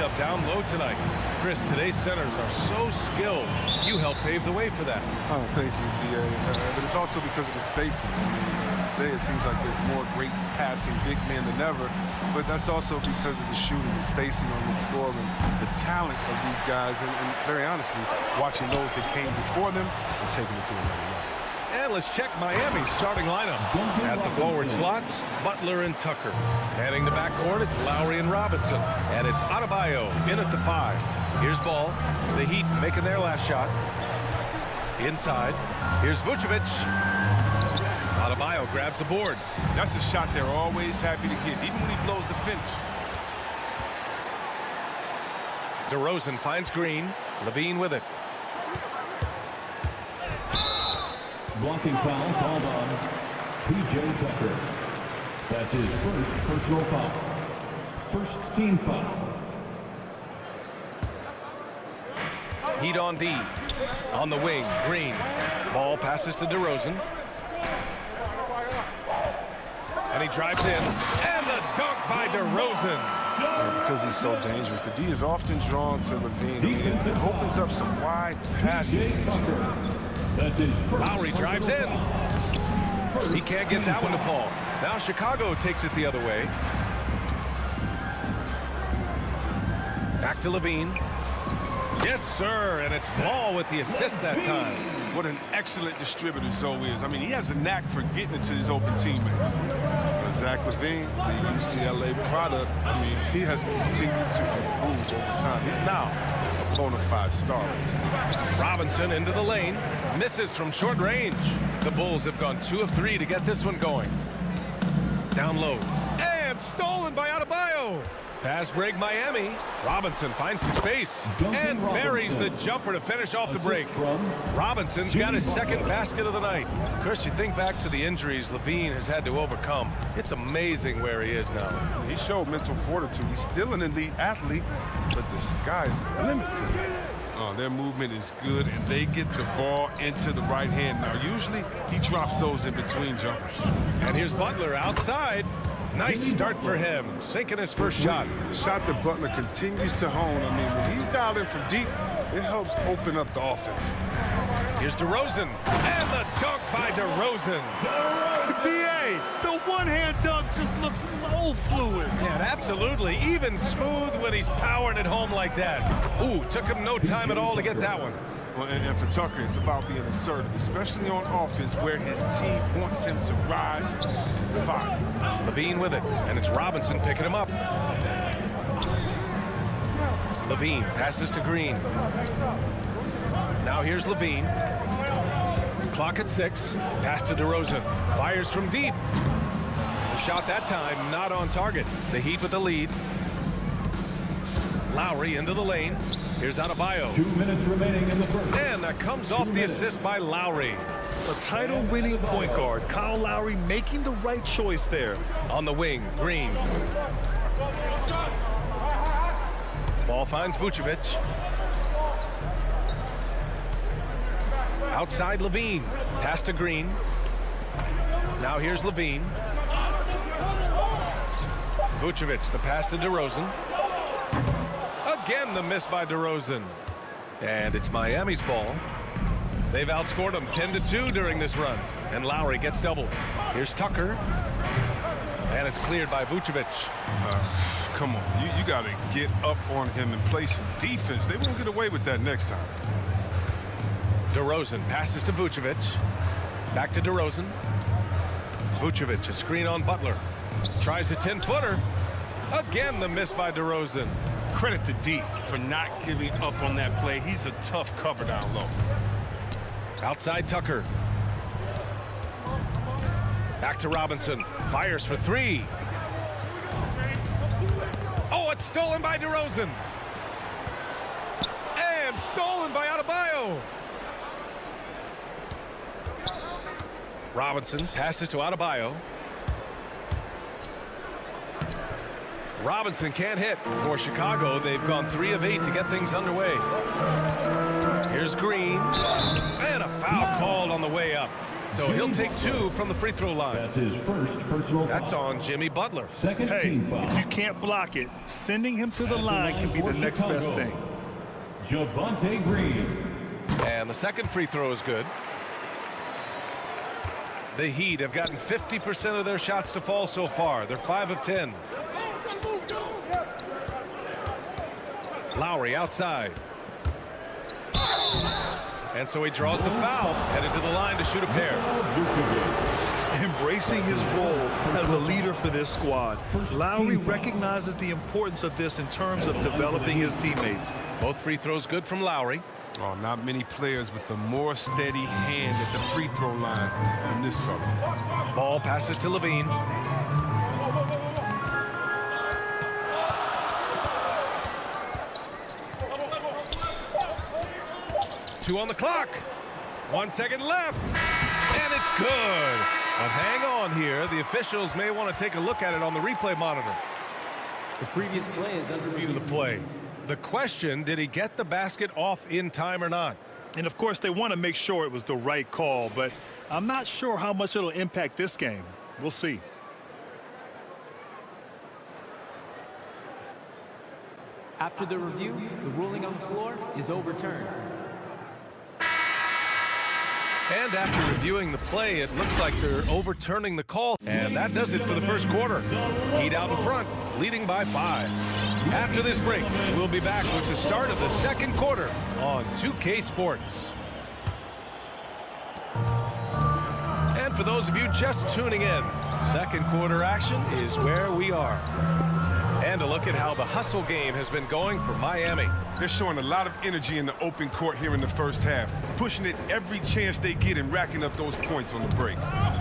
matchup down low tonight. Chris, today's centers are so skilled. You help pave the way for that. Oh, thank you, B.A. But it's also because of the spacing. I mean, today it seems like there's more great passing big men than ever, but that's also because of the shooting, the spacing on the floor, and the talent of these guys, and very honestly, watching those that came before them and taking it to another level. And let's check Miami's starting lineup. At the forward slots, Butler and Tucker. Heading the backcourt, it's Lowry and Robinson. And it's Adebayo in at the 5. Here's Ball. The Heat making their last shot. Inside. Here's Vucevic. Adebayo grabs the board. That's a shot they're always happy to get, even when he blows the finish. DeRozan finds Green. Levine with it. Blocking foul called on P.J. Tucker. That's his first personal foul. First team foul. Heat on D. On the wing, Green. Ball passes to DeRozan. And he drives in. And the dunk by DeRozan. Because he's so dangerous, the D is often drawn to Levine. It opens up some wide passing. Lowry drives in. He can't get that one to fall. Now Chicago takes it the other way. Back to Levine. Yes, sir, and it's Ball with the assist that time. What an excellent distributor Zoe is. I mean, he has a knack for getting it to his open teammates. Zach Levine, the UCLA product, I mean, he has continued to improve over time. He's now a bona fide star. Robinson into the lane. Misses from short range. The Bulls have gone 2 of 3 to get this one going. Down low. And stolen by Adebayo. Fast break Miami. Robinson finds some space and buries the jumper to finish off the break. Robinson's got his second basket of the night. Chris, you think back to the injuries Levine has had to overcome. It's amazing where he is now. He showed mental fortitude. He's still an elite athlete, but the sky's the limit for him. Their movement is good, and they get the ball into the right hand. Now, usually he drops those in between jumpers. And here's Butler outside. Nice start for him, sinking his first shot. The shot that Butler continues to hone. I mean, when he's dialed in from deep, it helps open up the offense. Here's DeRozan, and the dunk by DeRozan. B.A., the one-hand dunk just looks so fluid. Yeah, absolutely. Even smooth when he's powering it home like that. Ooh, took him no time at all to get that one. Well, and for Tucker, it's about being assertive, especially on offense where his team wants him to rise and fire. Levine with it, and it's Robinson picking him up. Levine passes to Green. Now here's Levine. Clock at 6. Pass to DeRozan. Fires from deep. The shot that time not on target. The Heat with the lead. Lowry into the lane. Here's Adebayo. 2 minutes remaining in the first. And that comes off the assist by Lowry. A title-winning point guard, Kyle Lowry, making the right choice there. On the wing, Green. Ball finds Vucevic. Outside Levine. Pass to Green. Now here's Levine. Vucevic, the pass to DeRozan. Again, the miss by DeRozan. And it's Miami's ball. They've outscored them 10-2 during this run. And Lowry gets doubled. Here's Tucker. And it's cleared by Vucevic. Come on, you got to get up on him and play some defense. They won't get away with that next time. DeRozan passes to Vucevic. Back to DeRozan. Vucevic, a screen on Butler. Tries a 10-footer. Again, the miss by DeRozan. Credit to D for not giving up on that play. He's a tough cover down low. Outside Tucker. Back to Robinson. Fires for 3. Oh, it's stolen by DeRozan. And stolen by Adebayo. Robinson passes to Adebayo. Robinson can't hit. For Chicago, they've gone 3 of 8 to get things underway. Here's Green. And a foul called on the way up. So he'll take 2 from the free throw line. That's his first personal foul. That's on Jimmy Butler. Second Hey, team foul. if you can't block it, sending him to the line can be the next best thing. Javonte Green. And the second free throw is good. The Heat have gotten 50% of their shots to fall so far. They're 5 of 10. Lowry outside. And so he draws the foul, headed to the line to shoot a pair. Embracing his role as a leader for this squad, Lowry recognizes the importance of this in terms of developing his teammates. Both free throws good from Lowry. Oh, not many players with the more steady hand at the free throw line than this fella. Ball passes to Levine. Two on the clock. 1 second left. And it's good. But hang on here. The officials may want to take a look at it on the replay monitor. The previous play is under Review of the play. The question, did he get the basket off in time or not? And of course, they want to make sure it was the right call, but I'm not sure how much it'll impact this game. We'll see. After the review, the ruling on the floor is overturned. And after reviewing the play, it looks like they're overturning the call. And that does it for the first quarter. Heat out in front, leading by 5. After this break, we'll be back with the start of the second quarter on 2K Sports. And for those of you just tuning in, second quarter action is where we are. And a look at how the hustle game has been going for Miami. They're showing a lot of energy in the open court here in the first half, pushing it every chance they get and racking up those points on the break.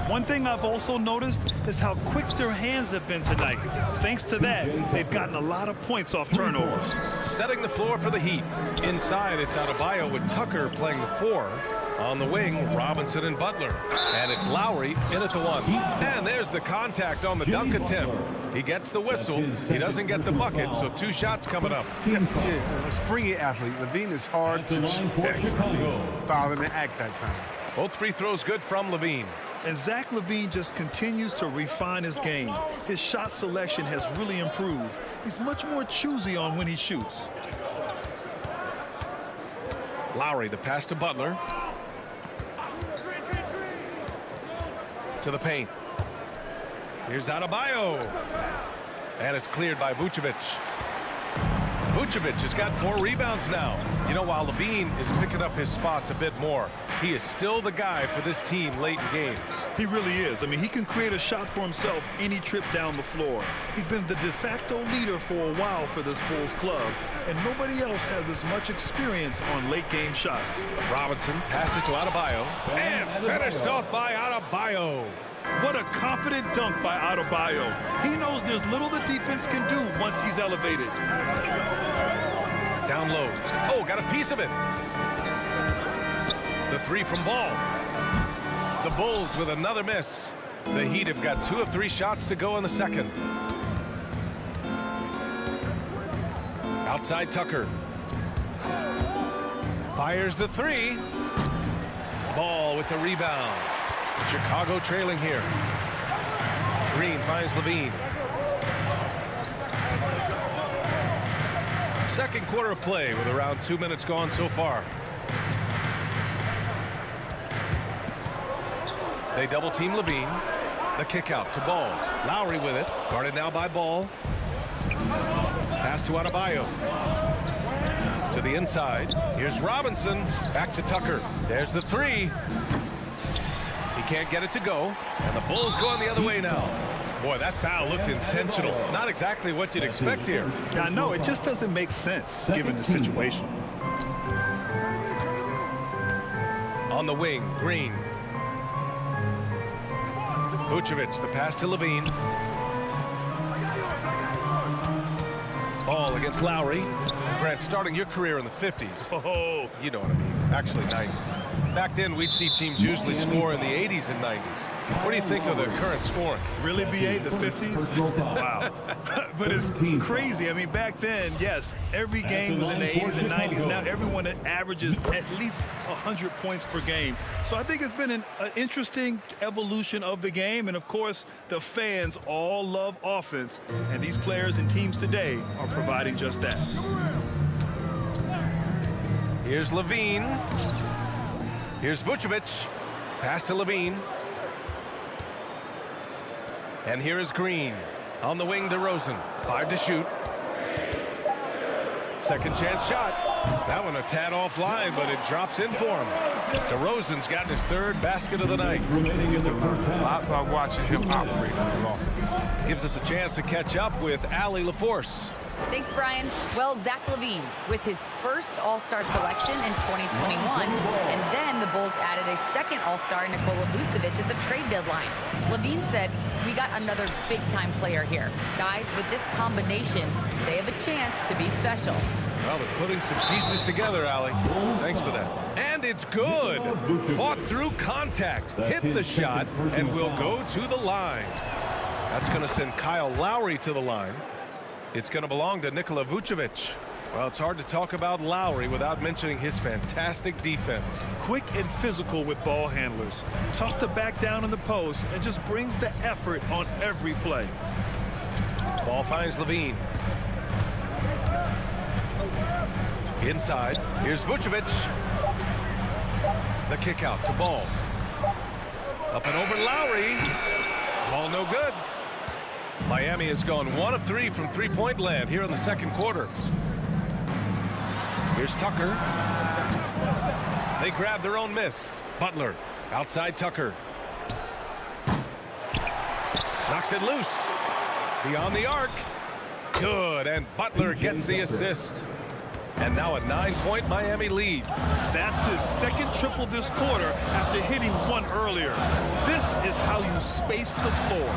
One thing I've also noticed is how quick their hands have been tonight. Thanks to that, they've gotten a lot of points off turnovers. Setting the floor for the Heat. Inside, it's Adebayo with Tucker playing the 4. On the wing, Robinson and Butler. And it's Lowry in at the 1. And there's the contact on the dunk attempt. He gets the whistle. He doesn't get the bucket, so 2 shots coming up. Yeah, a springy athlete. Levine is hard to foul in the act that time. Both free throws good from Levine. And Zach LaVine just continues to refine his game. His shot selection has really improved. He's much more choosy on when he shoots. Lowry, the pass to Butler. To the paint. Here's Adebayo. And it's cleared by Vucevic. Vucevic has got 4 rebounds now. You know, while Levine is picking up his spots a bit more, he is still the guy for this team late in games. He really is. I mean, he can create a shot for himself any trip down the floor. He's been the de facto leader for a while for this Bulls club, and nobody else has as much experience on late game shots. Robinson passes to Adebayo. And finished off by Adebayo. What a confident dunk by Adebayo. He knows there's little the defense can do once he's elevated. Down low. Oh, got a piece of it. The 3 from Ball. The Bulls with another miss. The Heat have got 2 of 3 shots to go in the second. Outside Tucker. Fires the 3. Ball with the rebound. Chicago trailing here. Green finds Levine. Second quarter of play with around 2 minutes gone so far. They double team Levine. The kick out to Ball. Lowry with it. Guarded now by Ball. Pass to Adebayo. To the inside. Here's Robinson. Back to Tucker. There's the 3. He can't get it to go. And the Bulls going the other way now. Boy, that foul looked intentional. Not exactly what you'd expect here. Yeah, I know. It just doesn't make sense given the situation. On the wing, Green. Vucevic, the pass to Levine. Ball against Lowry. Grant, starting your career in the 50s. Oh, You know what I mean. Actually, 90s. Back then, we'd see teams usually score in the 80s and 90s. What do you think of the current scoring? Really, BA, the 50s? Wow. But it's crazy. I mean, back then, yes, every game was in the 80s and 90s. Now everyone averages at least 100 points per game. So I think it's been an interesting evolution of the game. And, of course, the fans all love offense. And these players and teams today are providing just that. Here's Levine. Here's Vucevic. Pass to Levine. And here is Green. On the wing, DeRozan. 5 to shoot. Second chance shot. That one a tad offline, but it drops in for him. DeRozan's gotten his 3rd basket of the night. I watching him operate on the offense. Gives us a chance to catch up with Allie LaForce. Thanks, Brian. Well, Zach LaVine with his first All-Star selection in 2021, and then the Bulls added a second All-Star, Nikola Vucevic, at the trade deadline. LaVine said, "We got another big-time player here. Guys, with this combination, they have a chance to be special." Well, they're putting some pieces together, Allie. Thanks for that. And it's good. Fought through contact, hit the shot, and will go to the line. That's going to send Kyle Lowry to the line. It's going to belong to Nikola Vucevic. Well, it's hard to talk about Lowry without mentioning his fantastic defense. Quick and physical with ball handlers. Tough to back down in the post and just brings the effort on every play. Ball finds Levine. Inside. Here's Vucevic. The kick out to Ball. Up and over Lowry. Ball no good. Miami has gone 1 of 3 from three-point land here in the second quarter. Here's Tucker. They grab their own miss. Butler outside Tucker. Knocks it loose. Beyond the arc. Good, and Butler gets the assist. And now a 9-point Miami lead. That's his second triple this quarter after hitting one earlier. This is how you space the floor.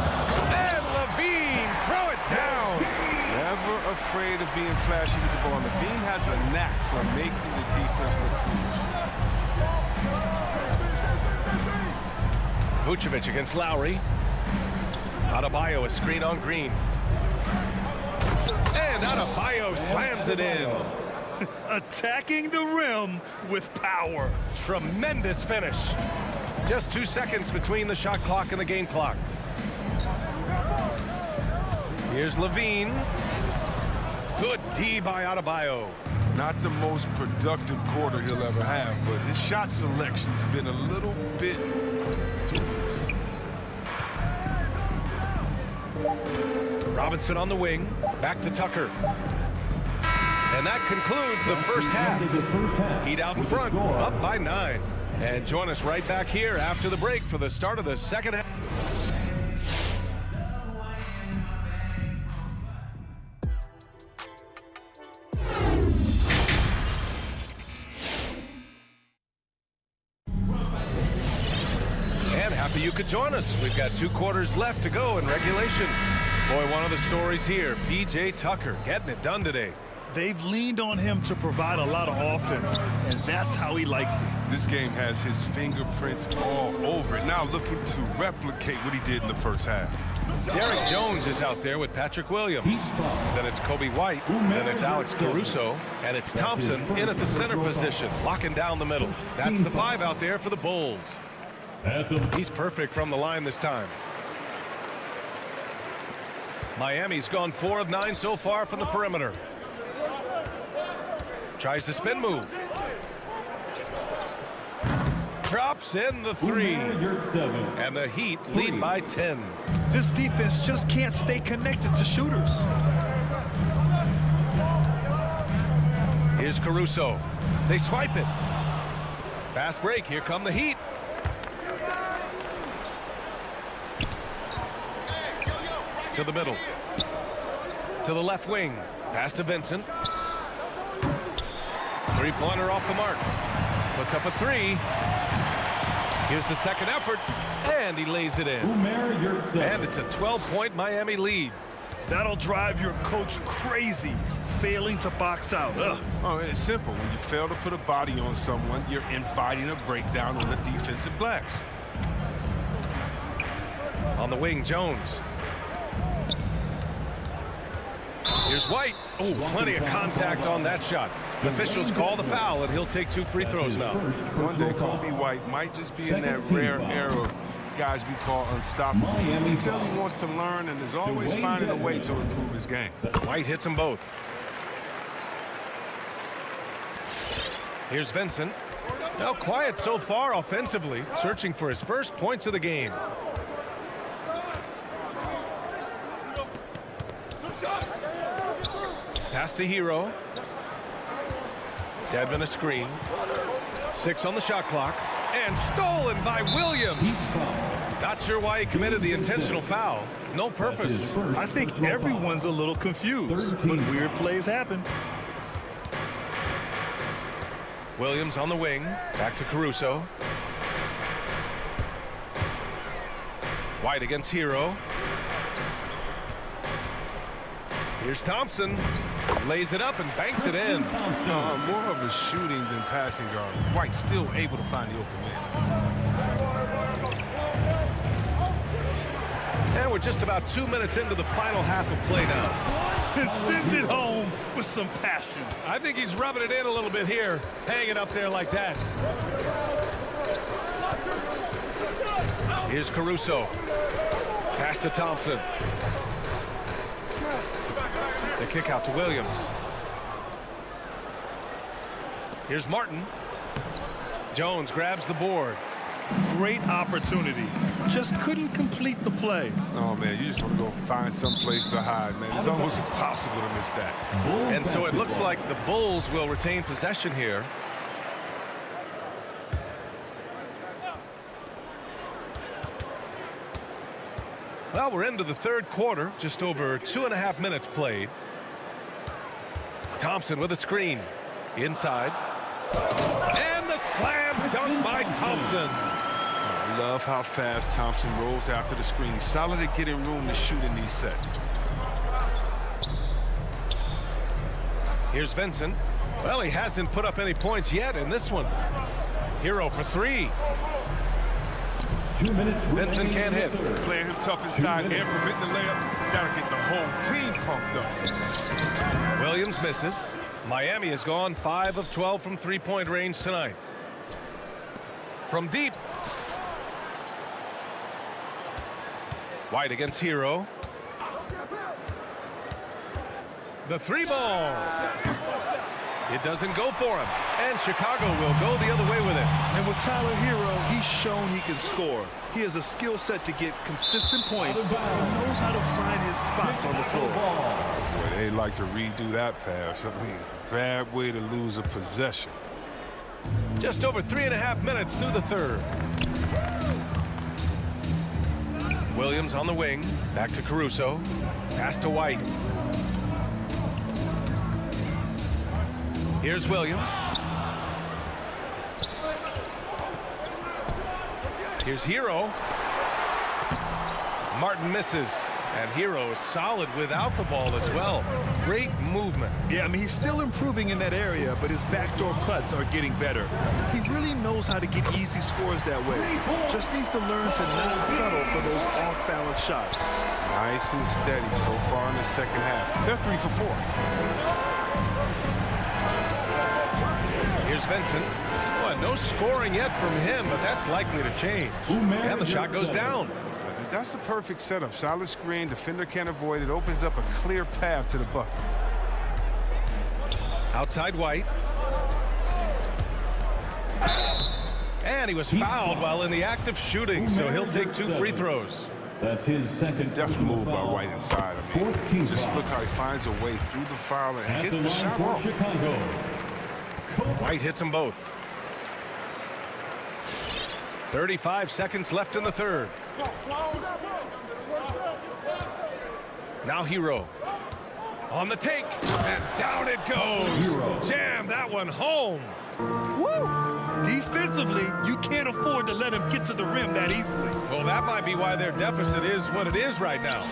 And Levine, throw it down. Never afraid of being flashy with the ball. Levine has a knack for making the defense look foolish. Vucevic against Lowry. Adebayo, a screen on Green. And Adebayo slams it in. Attacking the rim with power. Tremendous finish. Just 2 seconds between the shot clock and the game clock. Here's Levine. Good D by Adebayo. Not the most productive quarter he'll ever have, but his shot selection's been a little bit dubious. Robinson on the wing. Back to Tucker. And that concludes the first half. Heat out in front, up by 9. And join us right back here after the break for the start of the second half. And happy you could join us. We've got 2 quarters left to go in regulation. Boy, one of the stories here, P.J. Tucker getting it done today. They've leaned on him to provide a lot of offense, and that's how he likes it. This game has his fingerprints all over it. Now looking to replicate what he did in the first half. Derek Jones is out there with Patrick Williams. Then it's Kobe White. Then it's Alex Caruso. And it's Thompson in at the center position, locking down the middle. That's the 5 out there for the Bulls. He's perfect from the line this time. Miami's gone 4 of 9 so far from the perimeter. Tries the spin move. Drops in the 3. And the Heat lead by 10. This defense just can't stay connected to shooters. Here's Caruso. They swipe it. Fast break. Here come the Heat. To the middle. To the left wing. Pass to Vincent. 3-pointer off the mark. Puts up a 3. Here's the second effort. And he lays it in. And it's a 12-point Miami lead. That'll drive your coach crazy. failing to box out. Ugh. Oh, it's simple. When you fail to put a body on someone, you're inviting a breakdown on the defensive glass. On the wing, Jones. Here's White. Oh, plenty of contact on that shot. The officials call the foul, and he'll take 2 free throws now. One day, Kobe White might just be in that rare era of guys we call unstoppable. Until he wants to learn and is always finding a way to improve his game. White hits them both. Here's Vincent. Now quiet so far offensively, searching for his first points of the game. Pass to Hero. Dedmon a screen. 6 on the shot clock. And stolen by Williams. Not sure why he committed the intentional foul. No purpose. I think everyone's a little confused, but weird plays happen. Williams on the wing. Back to Caruso. White against Hero. Here's Thompson. Lays it up and banks it in. More of a shooting than passing guard. White still able to find the open man. And we're just about 2 minutes into the final half of play now. And sends it home with some passion. I think he's rubbing it in a little bit here. Hanging up there like that. Here's Caruso. Pass to Thompson. The kick out to Williams. Here's Martin. Jones grabs the board. Great opportunity. Just couldn't complete the play. Oh, man, you just want to go find some place to hide, man. It's almost impossible to miss that. And so it looks like the Bulls will retain possession here. Well, we're into the third quarter. Just over 2.5 minutes played. Thompson with a screen. Inside. And the slam dunk by Thompson. I love how fast Thompson rolls after the screen. Solid at getting room to shoot in these sets. Here's Vincent. Well, he hasn't put up any points yet in this one. Hero for 3. 2 minutes. Vincent can't hit. Playing him tough inside and permitting the layup. Gotta get the whole team pumped up. Williams misses. Miami has gone 5 of 12 from three-point range tonight. From deep. White against Hero. The 3 ball. It doesn't go for him. And Chicago will go the other way with it. And with Tyler Hero, he's shown he can score. He has a skill set to get consistent points and knows how to find his spots on the floor. Boy, they like to redo that pass. I mean, bad way to lose a possession. Just over 3.5 minutes through the third. Williams on the wing. Back to Caruso. Pass to White. Here's Williams. Here's Hero. Martin misses. And Hero is solid without the ball as well. Great movement. Yeah, I mean, he's still improving in that area, but his backdoor cuts are getting better. He really knows how to get easy scores that way. Just needs to learn to not settle for those off-balance shots. Nice and steady so far in the second half. They're 3 for 4. Here's Vincent. Well, no scoring yet from him, but that's likely to change. And the shot goes down. That's a perfect setup. Solid screen. Defender can't avoid it. Opens up a clear path to the bucket. Outside White. And he was fouled while in the act of shooting, so he'll take 2 free throws. That's his second. Definitely move by White inside. I mean, just look how he finds a way through the foul and gets the shot off. White hits them both. 35 seconds left in the third. Now Hero. On the take. And down it goes. Jam that one home. Woo! Defensively, you can't afford to let him get to the rim that easily. Well, that might be why their deficit is what it is right now.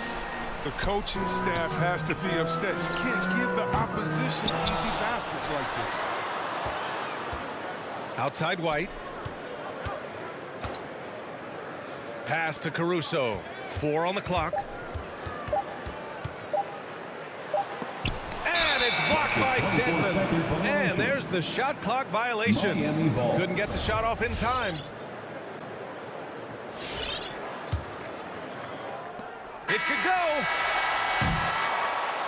The coaching staff has to be upset. You can't give the opposition easy baskets like this. Outside White. Pass to Caruso. 4 on the clock. And it's blocked by Denman. And there's the shot clock violation. Couldn't get the shot off in time. It could go.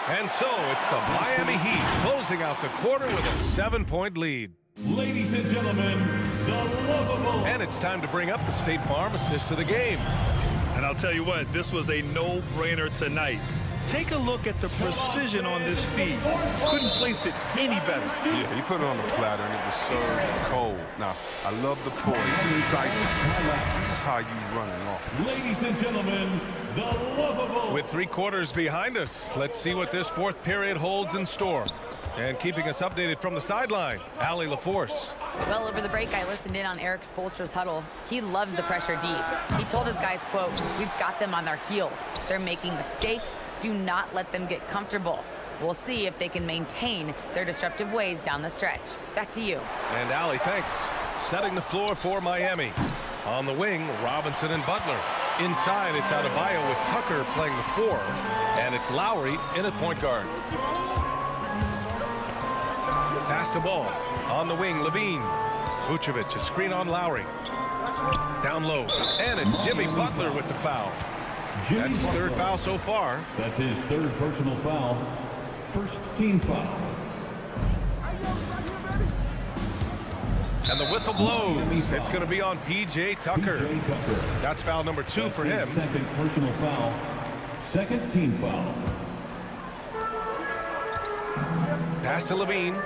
And so it's the Miami Heat closing out the quarter with a 7-point lead. Ladies and gentlemen, the lovable. And it's time to bring up the State Farm assist of the game. And I'll tell you what, this was a no-brainer tonight. Take a look at the precision on this feed. Couldn't place it any better. Yeah, he put it on the platter and it was served cold. Now, I love the poise, the decisiveness. This is how you run an offense. Ladies and gentlemen, the lovable. With 3 quarters behind us, let's see what this 4th period holds in store. And keeping us updated from the sideline, Allie LaForce. Well, over the break, I listened in on Eric Spoelstra's huddle. He loves the pressure deep. He told his guys, quote, "We've got them on their heels. They're making mistakes. Do not let them get comfortable. We'll see if they can maintain their disruptive ways down the stretch." Back to you. And Allie, thanks. Setting the floor for Miami. On the wing, Robinson and Butler. Inside, it's Adebayo with Tucker playing the 4. And it's Lowry in at point guard. Pass to ball. On the wing, Levine. Vucevic, a screen on Lowry. Down low. And it's Jimmy Butler with the foul. That's his 3rd foul so far. That's his 3rd personal foul. First team foul. And the whistle blows. It's going to be on P.J. Tucker. That's foul number 2 for him. 2nd personal foul. 2nd team foul. Pass to Levine.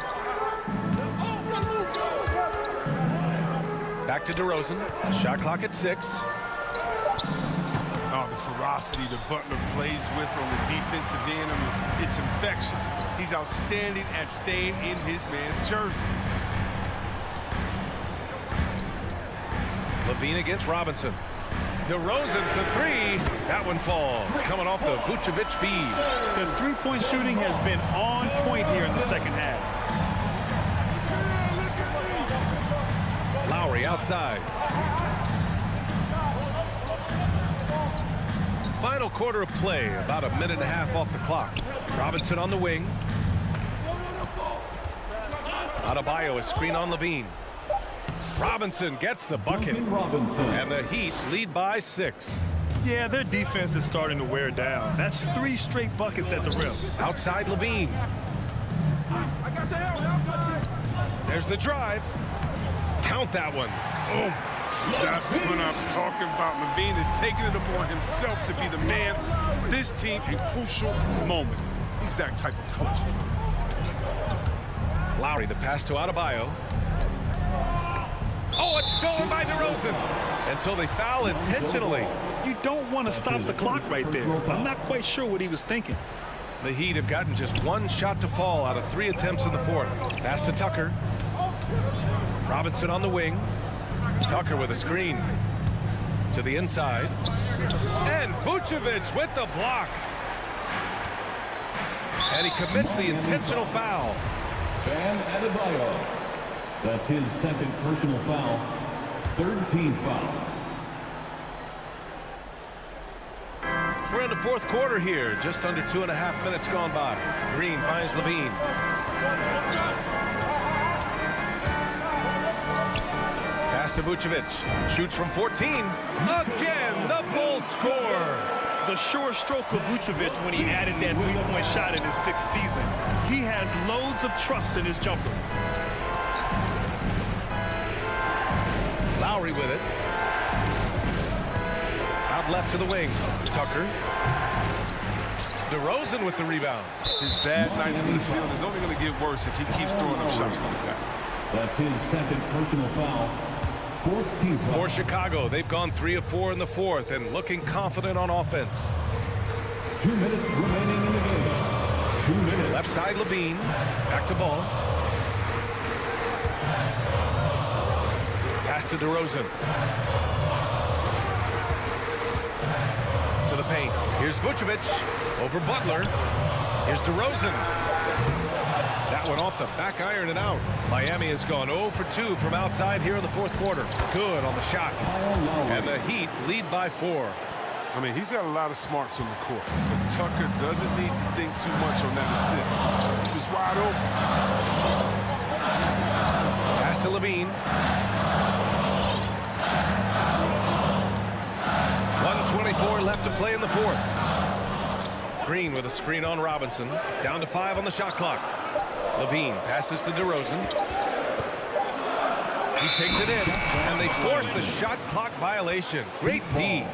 Back to DeRozan. Shot clock at 6. Oh, the ferocity that Butler plays with on the defensive end, it's infectious. He's outstanding at staying in his man's jersey. Levine against Robinson. DeRozan for 3. That one falls. Coming off the Vucevic feed. The three-point shooting has been on point here in the second half. Lowry outside. Final quarter of play, about a minute and a half off the clock. Robinson on the wing. Adebayo, a screen on Levine. Robinson gets the bucket. And the Heat lead by 6. Yeah, their defense is starting to wear down. That's 3 straight buckets at the rim. Outside Levine. There's the drive. Count that one. Oh, that's what I'm talking about. Levine is taking it upon himself to be the man for this team in crucial moments. He's that type of coach. Lowry, the pass to Adebayo. Oh, it's stolen by DeRozan. And so they foul intentionally. You don't want to stop the clock right there. I'm not quite sure what he was thinking. The Heat have gotten just 1 shot to fall out of 3 attempts in the 4th. Pass to Tucker. Robinson on the wing. Tucker with a screen. To the inside. And Vucevic with the block. And he commits the intentional foul. Bam Adebayo. That's his 2nd personal foul. 3rd team foul. We're in the 4th quarter here. Just under 2.5 minutes gone by. Green finds Levine. Pass to Vucevic. Shoots from 14. Again, the Bulls score. The sure stroke of Vucevic when he added that 3-point shot in his 6th season. He has loads of trust in his jumper. Lowry with it. Out left to the wing. Tucker. DeRozan with the rebound. His bad night from the field is only going to get worse if he keeps throwing up shots like that. That's his 2nd personal foul. 4th team foul. For Chicago, they've gone 3 of 4 in the 4th and looking confident on offense. 2 minutes remaining in the game. 2 minutes. Left side, Levine. Back to ball. Pass to DeRozan. To the paint. paint. Here's Vucevic over Butler. Here's DeRozan. That one off the back iron and out. Miami has gone 0 for 2 from outside here in the fourth quarter. Good on the shot. And the Heat lead by 4. I mean, he's got a lot of smarts on the court, but Tucker doesn't need to think too much on that assist. He was wide open. Pass to Levine. 1:24 left to play in the fourth. Green with a screen on Robinson. Down to 5 on the shot clock. Levine passes to DeRozan. He takes it in, and they force the shot clock violation. Great D.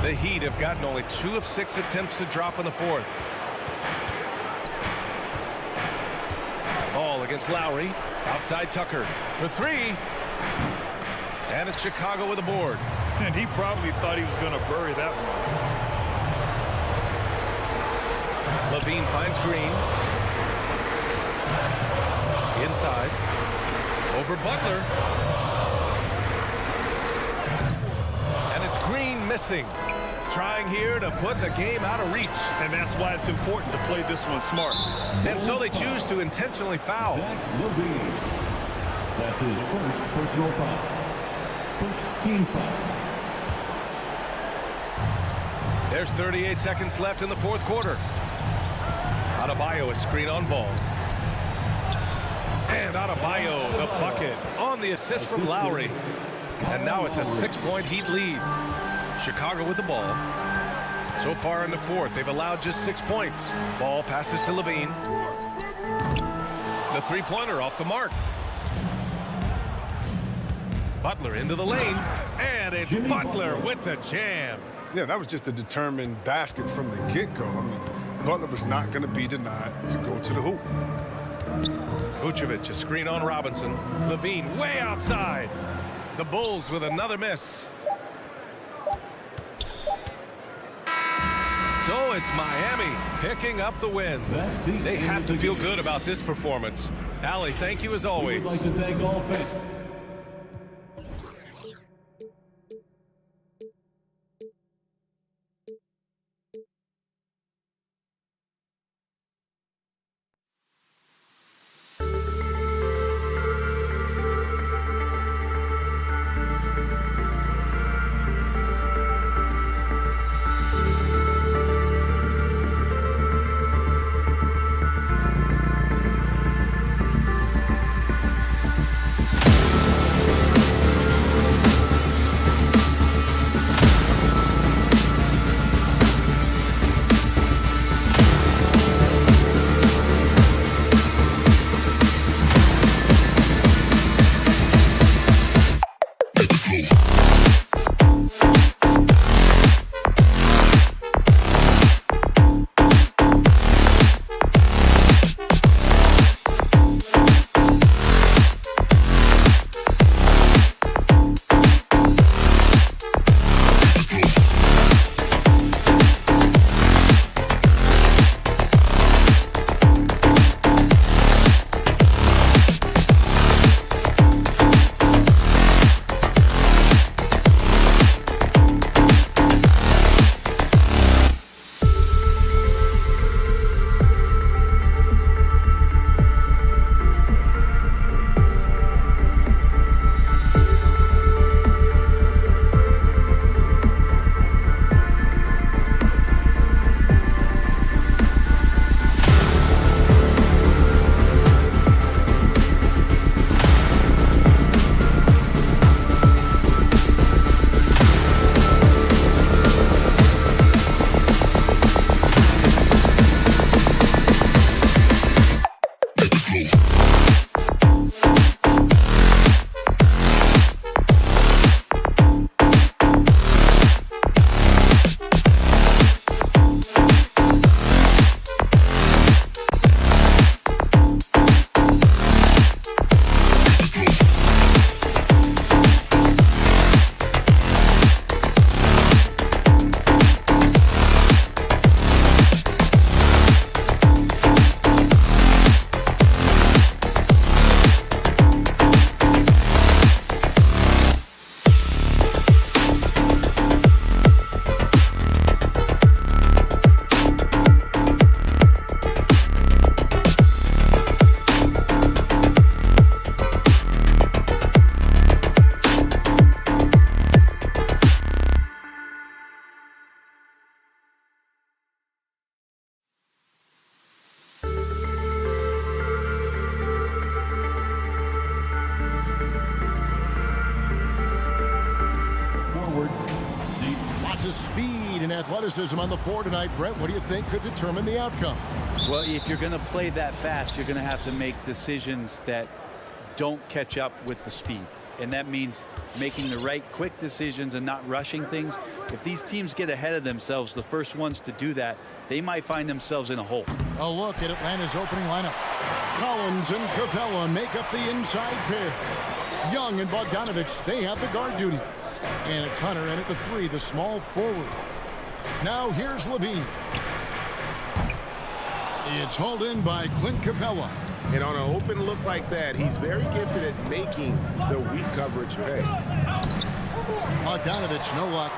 The Heat have gotten only 2 of 6 attempts to drop in the fourth. Ball against Lowry. Outside Tucker for 3. And it's Chicago with a board. And he probably thought he was going to bury that one. Levine finds Green. Inside. Over Butler. And it's Green missing. Trying here to put the game out of reach. And that's why it's important to play this one smart. And so they choose to intentionally foul. Levine. That's his first personal foul. First team foul. There's 38 seconds left in the fourth quarter. Adebayo is screen on ball. And Adebayo, the bucket, on the assist from Lowry. And now it's a 6-point Heat lead. Chicago with the ball. So far in the fourth, they've allowed just 6 points. Ball passes to Levine. The three-pointer off the mark. Butler into the lane. And it's Butler with the jam. Yeah, that was just a determined basket from the get-go. I mean, Butler was not going to be denied to go to the hoop. Vucevic, a screen on Robinson. Levine way outside. The Bulls with another miss. So it's Miami picking up the win. They have to feel good about this performance. Allie, thank you as always. We'd like to thank all fans. athleticism on the floor tonight. Brett, what do you think could determine the outcome? Well, if you're going to play that fast, you're going to have to make decisions that don't catch up with the speed. And that means making the right quick decisions and not rushing things. If these teams get ahead of themselves, the first ones to do that, they might find themselves in a hole. A look at Atlanta's opening lineup. Collins and Capella make up the inside pair. Young and Bogdanovich, they have the guard duty. And it's Hunter in at the 3, the small forward. Now here's Levine. It's hauled in by Clint Capella. And on an open look like that, he's very gifted at making the weak coverage pay. Bogdanovich, no luck.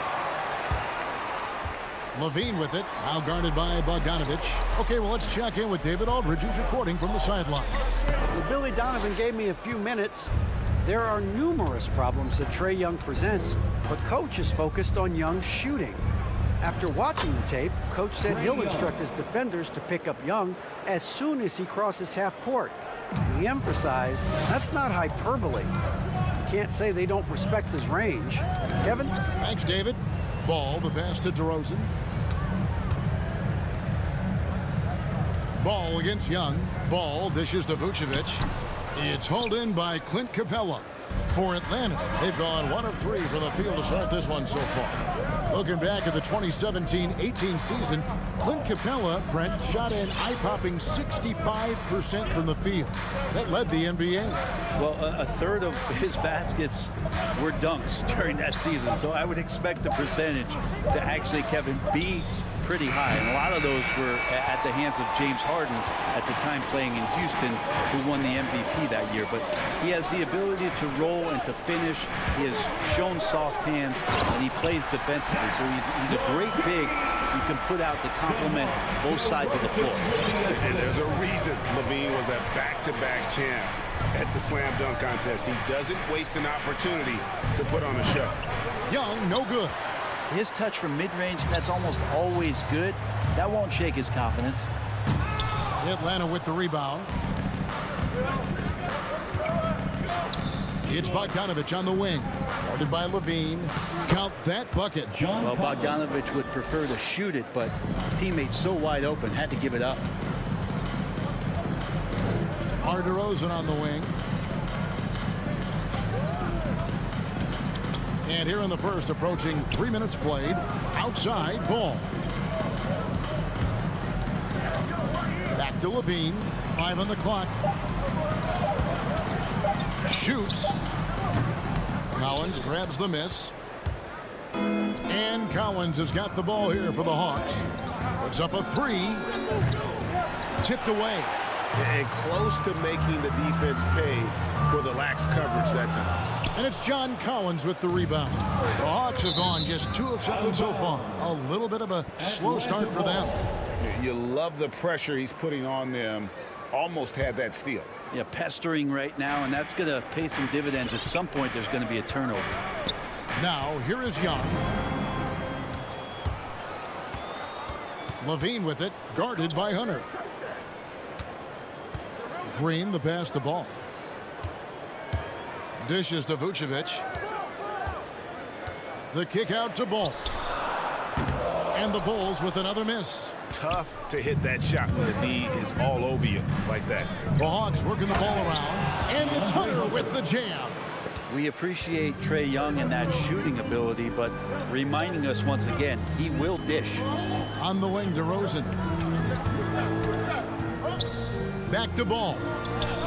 Levine with it, now guarded by Bogdanovich. Okay, well, let's check in with David Aldridge, who's reporting from the sideline. Well, Billy Donovan gave me a few minutes. There are numerous problems that Trae Young presents, but Coach is focused on Young's shooting. After watching the tape, Coach said he'll instruct his defenders to pick up Young as soon as he crosses half court. He emphasized that's not hyperbole. You can't say they don't respect his range. Kevin? Thanks, David. Ball, the pass to DeRozan. Ball against Young. Ball dishes to Vucevic. It's hauled in by Clint Capella. For Atlanta, they've gone 1 of 3 from the field to start this one so far. Looking back at the 2017-18 season, Clint Capella, Brent, shot an eye-popping 65% from the field. That led the NBA. Well, a third of his baskets were dunks during that season, so I would expect the percentage to actually, Kevin, be pretty high. And a lot of those were at the hands of James Harden at the time playing in Houston, who won the MVP that year. But he has the ability to roll and to finish. He has shown soft hands, and he plays defensively. So he's a great big you can put out to complement both sides of the floor. And there's a reason Levine was a back-to-back champ at the slam dunk contest. He doesn't waste an opportunity to put on a show. Young, no good. His touch from mid-range, that's almost always good. That won't shake his confidence. Atlanta with the rebound. It's Bogdanovich on the wing. Guarded by Levine. Count that bucket. Well, Bogdanovich would prefer to shoot it, but teammates so wide open, had to give it up. DeRozan on the wing. And here in the first, approaching 3 minutes played, outside Ball. Back to Levine, 5 on the clock. Shoots. Collins grabs the miss. And Collins has got the ball here for the Hawks. Puts up a 3. Tipped away. And close to making the defense pay for the lax coverage that time. And it's John Collins with the rebound. The Hawks have gone just 2 of 7 so far. A little bit of a slow start for them. You love the pressure he's putting on them. Almost had that steal. Yeah, pestering right now, and that's going to pay some dividends. At some point, there's going to be a turnover. Now, here is Young. Levine with it, guarded by Hunter. Green, the pass to Ball. Dishes to Vucevic. The kick out to Ball. And the Bulls with another miss. Tough to hit that shot when the D is all over you like that. The Hawks working the ball around. And it's Hunter with the jam. We appreciate Trae Young and that shooting ability, but reminding us once again, he will dish. On the wing, DeRozan. Back to Ball.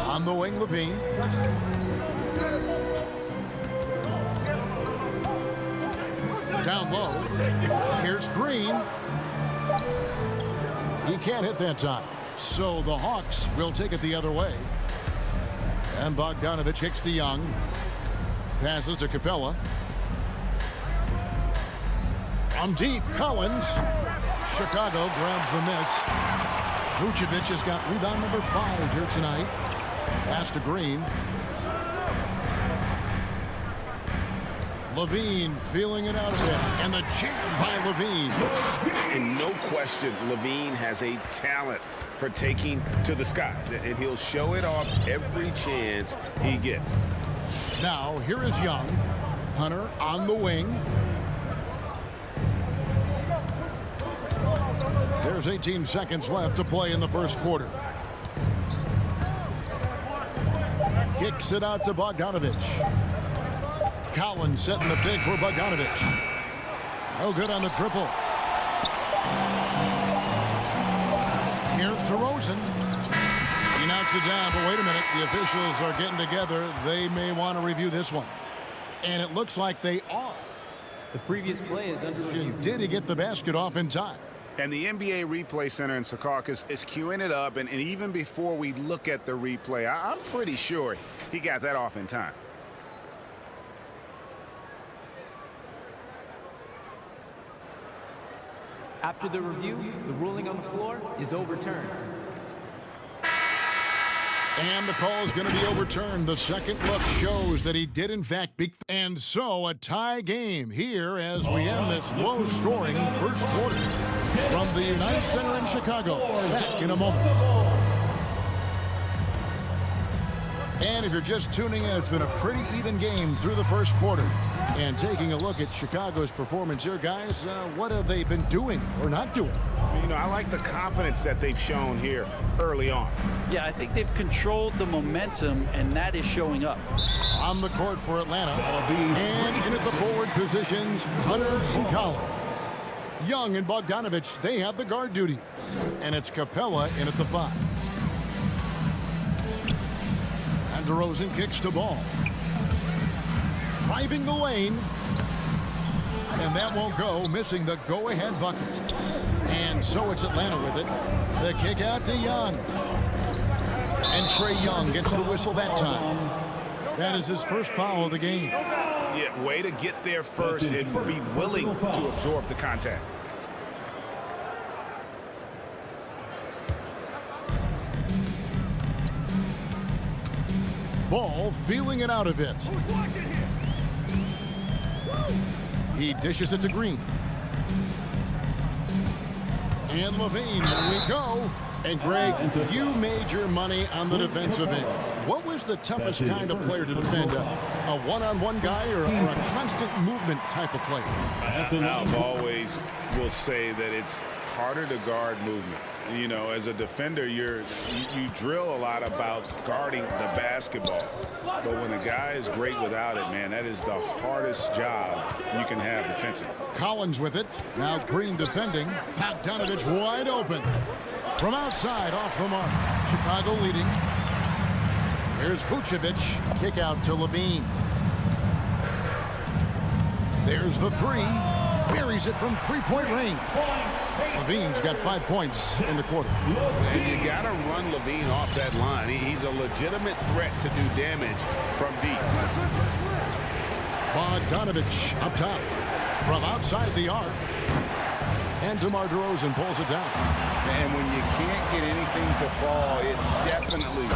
On the wing, Levine. Down low. Here's Green. He can't hit that time. So the Hawks will take it the other way. And Bogdanovich kicks to Young. Passes to Capella. From deep, Collins. Chicago grabs the miss. Vucevic has got rebound number 5 here tonight. Pass to Green. Levine feeling it out a bit. And the jam by Levine. And no question, Levine has a talent for taking to the sky. And he'll show it off every chance he gets. Now, here is Young. Hunter on the wing. There's 18 seconds left to play in the first quarter. Kicks it out to Bogdanovich. Collins setting the pick for Bogdanovich. No good on the triple. Here's DeRozan. He knocks it down, but wait a minute. The officials are getting together. They may want to review this one. And it looks like they are. The previous play is under review. Did he get the basket off in time? And the NBA Replay Center in Secaucus is queuing it up. And even before we look at the replay, I'm pretty sure he got that off in time. After the review, the ruling on the floor is overturned. And the call is going to be overturned. The second look shows that he did, in fact, beat. And so a tie game here as we end this low-scoring first quarter. From the United Center in Chicago. Back in a moment. And if you're just tuning in, it's been a pretty even game through the first quarter. And taking a look at Chicago's performance here, guys, what have they been doing or not doing? You know, I like the confidence that they've shown here early on. Yeah, I think they've controlled the momentum, and that is showing up. On the court for Atlanta. And in at the forward positions, Hunter and Collins. Young and Bogdanovich, they have the guard duty. And it's Capella in at the 5. And DeRozan kicks the ball. Driving the lane. And that won't go, missing the go-ahead bucket. And so it's Atlanta with it. The kick out to Young. And Trae Young gets the whistle that time. That is his first foul of the game. Yeah, way to get there first and be willing to absorb the contact. Ball feeling it out a bit. He dishes it to Green. And LaVine, here we go. And Greg, you made your money on the defensive end. What was the toughest kind of player to defend? A one-on-one guy or a constant movement type of player? I always will say that it's harder to guard movement. You know, as a defender, you drill a lot about guarding the basketball. But when a guy is great without it, man, that is the hardest job you can have defensively. Collins with it. Now Green defending. Bogdanovich wide open. From outside, off the mark. Chicago leading. Here's Vucevic. Kick out to LaVine. There's the 3. Buries it from three-point range. LaVine's got 5 points in the quarter. And you got to run LaVine off that line. He's a legitimate threat to do damage from deep. Bogdanovich up top. From outside the arc. And DeMar DeRozan pulls it down. And when you can't get anything to fall, it definitely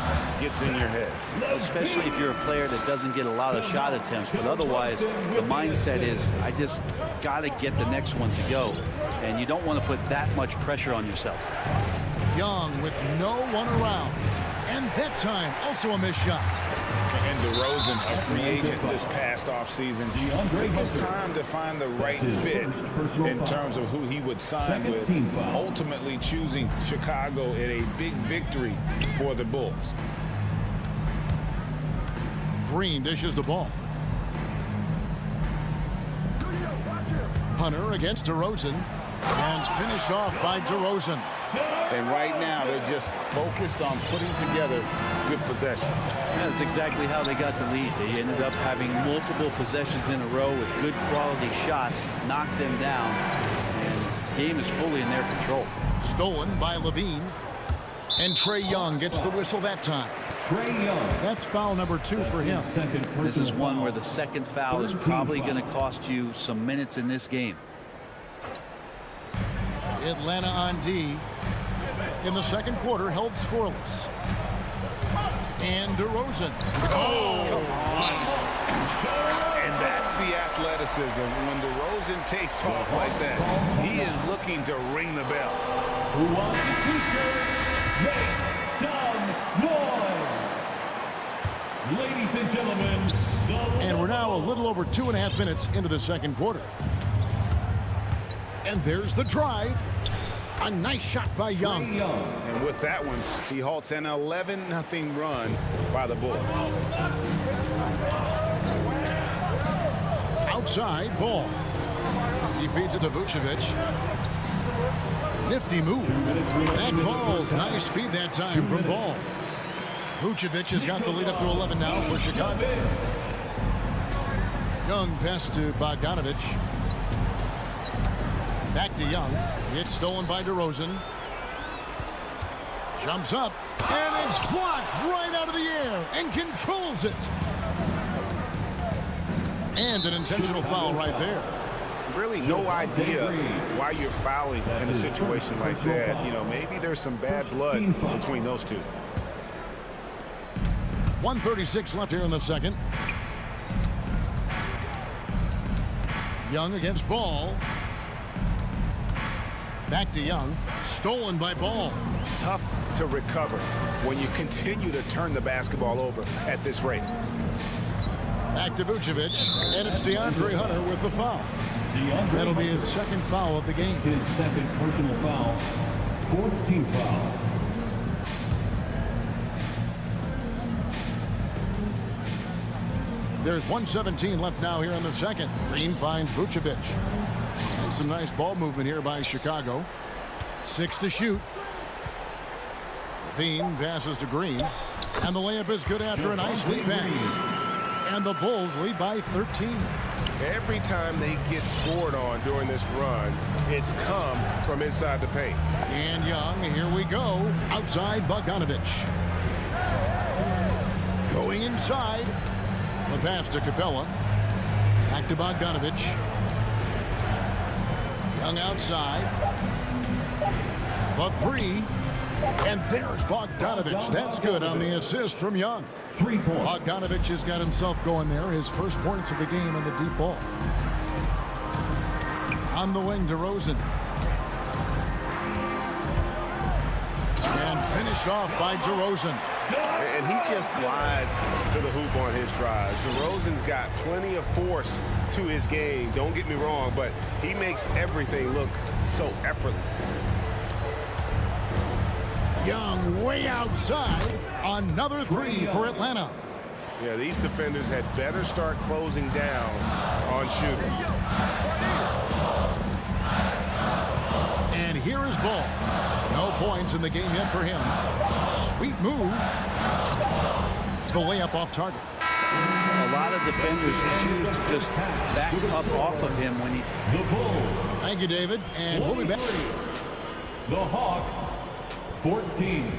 gets in your head. Especially if you're a player that doesn't get a lot of shot attempts. But otherwise, the mindset is, I just got to get the next one to go. And you don't want to put that much pressure on yourself. Young with no one around. And that time, also a missed shot. And DeRozan, a free agent this past offseason, took his time to find the right fit in terms of who he would sign with, ultimately choosing Chicago in a big victory for the Bulls. Green dishes the ball. Hunter against DeRozan. And finished off by DeRozan. And right now, they're just focused on putting together good possession. That's exactly how they got the lead. They ended up having multiple possessions in a row with good quality shots, knocked them down, and the game is fully in their control. Stolen by LaVine. And Trae Young gets the whistle that time. Trae Young. That's foul number 2 for him. This is one where the second foul is probably going to cost you some minutes in this game. Atlanta on D. In the second quarter, held scoreless. And DeRozan. Oh, come on. And that's the athleticism. When DeRozan takes off like that, he is looking to ring the bell. Who wants a t-shirt? Make some noise. Ladies and gentlemen. And we're now a little over 2.5 minutes into the second quarter. And there's the drive. A nice shot by Young. And with that one, he halts an 11-0 run by the Bulls. Outside ball. He feeds it to Vucevic. Nifty move. That falls. Nice feed that time from Ball. Vucevic has got the lead up to 11 now for Chicago. Young pass to Bogdanovic. Back to Young. It's stolen by DeRozan. Jumps up. And it's blocked right out of the air and controls it. And an intentional foul right there. Really no idea why you're fouling in a situation like that. You know, maybe there's some bad blood between those two. 1:36 left here in the second. Young against Ball. Back to Young. Stolen by Ball. Tough to recover when you continue to turn the basketball over at this rate. Back to Vucevic, and it's DeAndre Hunter with the foul. That'll be his second foul of the game. His second personal foul. Fourth team foul. There's 1:17 left now here in the second. Green finds Vucevic. And some nice ball movement here by Chicago. 6 to shoot. Levine passes to Green. And the layup is good after a nice lead pass. And the Bulls lead by 13. Every time they get scored on during this run, it's come from inside the paint. And Young, here we go. Outside Bogdanovic. Going inside. The pass to Capella. Back to Bogdanovic. Young outside. The three. And there's Bogdanovic. That's good on the assist from Young. 3 points. Bogdanovic has got himself going there. His first points of the game in the deep ball. On the wing, DeRozan. And finished off by DeRozan. And he just glides to the hoop on his drive. DeRozan's got plenty of force to his game. Don't get me wrong, but he makes everything look so effortless. Young way outside. Another three for Atlanta. Yeah, these defenders had better start closing down on shooting. And here is Ball. No points in the game yet for him. Sweet move. The layup off target. A lot of defenders choose to just back up off of him when he... The Bulls. Thank you, David. And we'll be back. The Hawks, 14.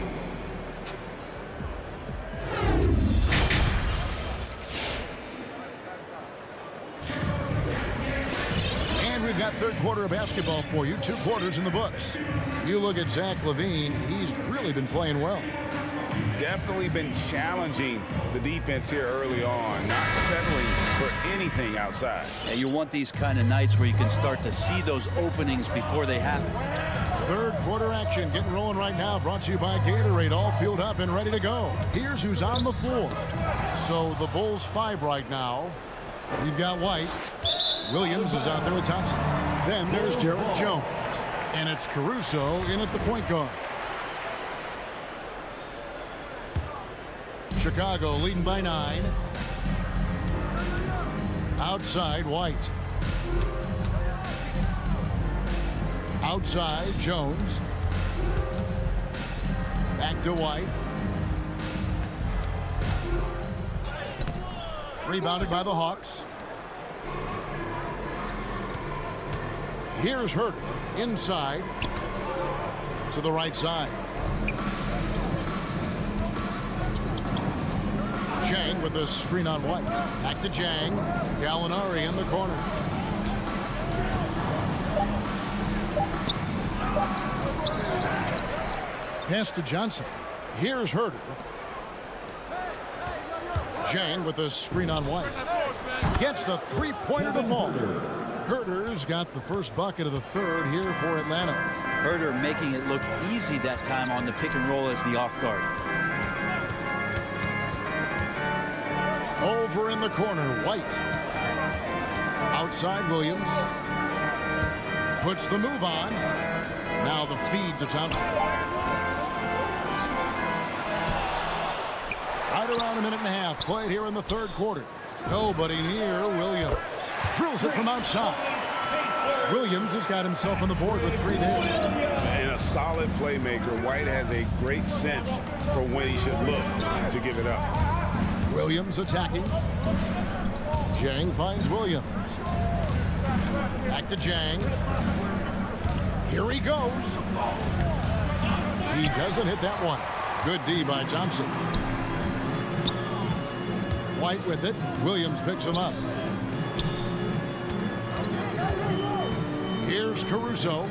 And we've got third quarter of basketball for you. 2 quarters in the books. You look at Zach LaVine. He's really been playing well. Definitely been challenging the defense here early on, not settling for anything outside. And you want these kind of nights where you can start to see those openings before they happen. Third quarter action getting rolling right now. Brought to you by Gatorade. All fueled up and ready to go. Here's who's on the floor. So the Bulls 5 right now. We've got White. Williams is out there with Thompson. Then there's Derek Jones. And it's Caruso in at the point guard. Chicago leading by 9. Outside, White. Outside, Jones. Back to White. Rebounded by the Hawks. Here's Hurt inside to the right side. Jang with a screen on White. Back to Jang. Gallinari in the corner. Pass to Johnson. Here's Herter. Jang with a screen on White. Gets the three-pointer to fall. Herter's got the first bucket of the third here for Atlanta. Herter making it look easy that time on the pick and roll as the off guard. Over in the corner, White. Outside, Williams. Puts the move on. Now the feed to Thompson. Right around a minute and a half played here in the third quarter. Nobody near Williams. Drills it from outside. Williams has got himself on the board with 3 there. And a solid playmaker. White has a great sense for when he should look to give it up. Williams attacking. Jang finds Williams. Back to Jang. Here he goes. He doesn't hit that one. Good D by Thompson. White with it. Williams picks him up. Here's Caruso.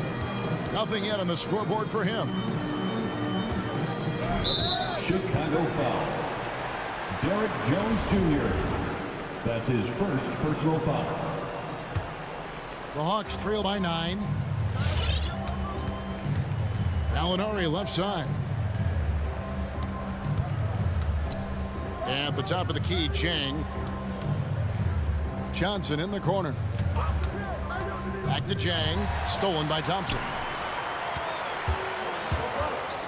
Nothing yet on the scoreboard for him. Chicago foul. Derek Jones Jr. That's his first personal foul. The Hawks trail by 9. Gallinari left side. At the top of the key, Chang. Johnson in the corner. Back to Jang. Stolen by Thompson.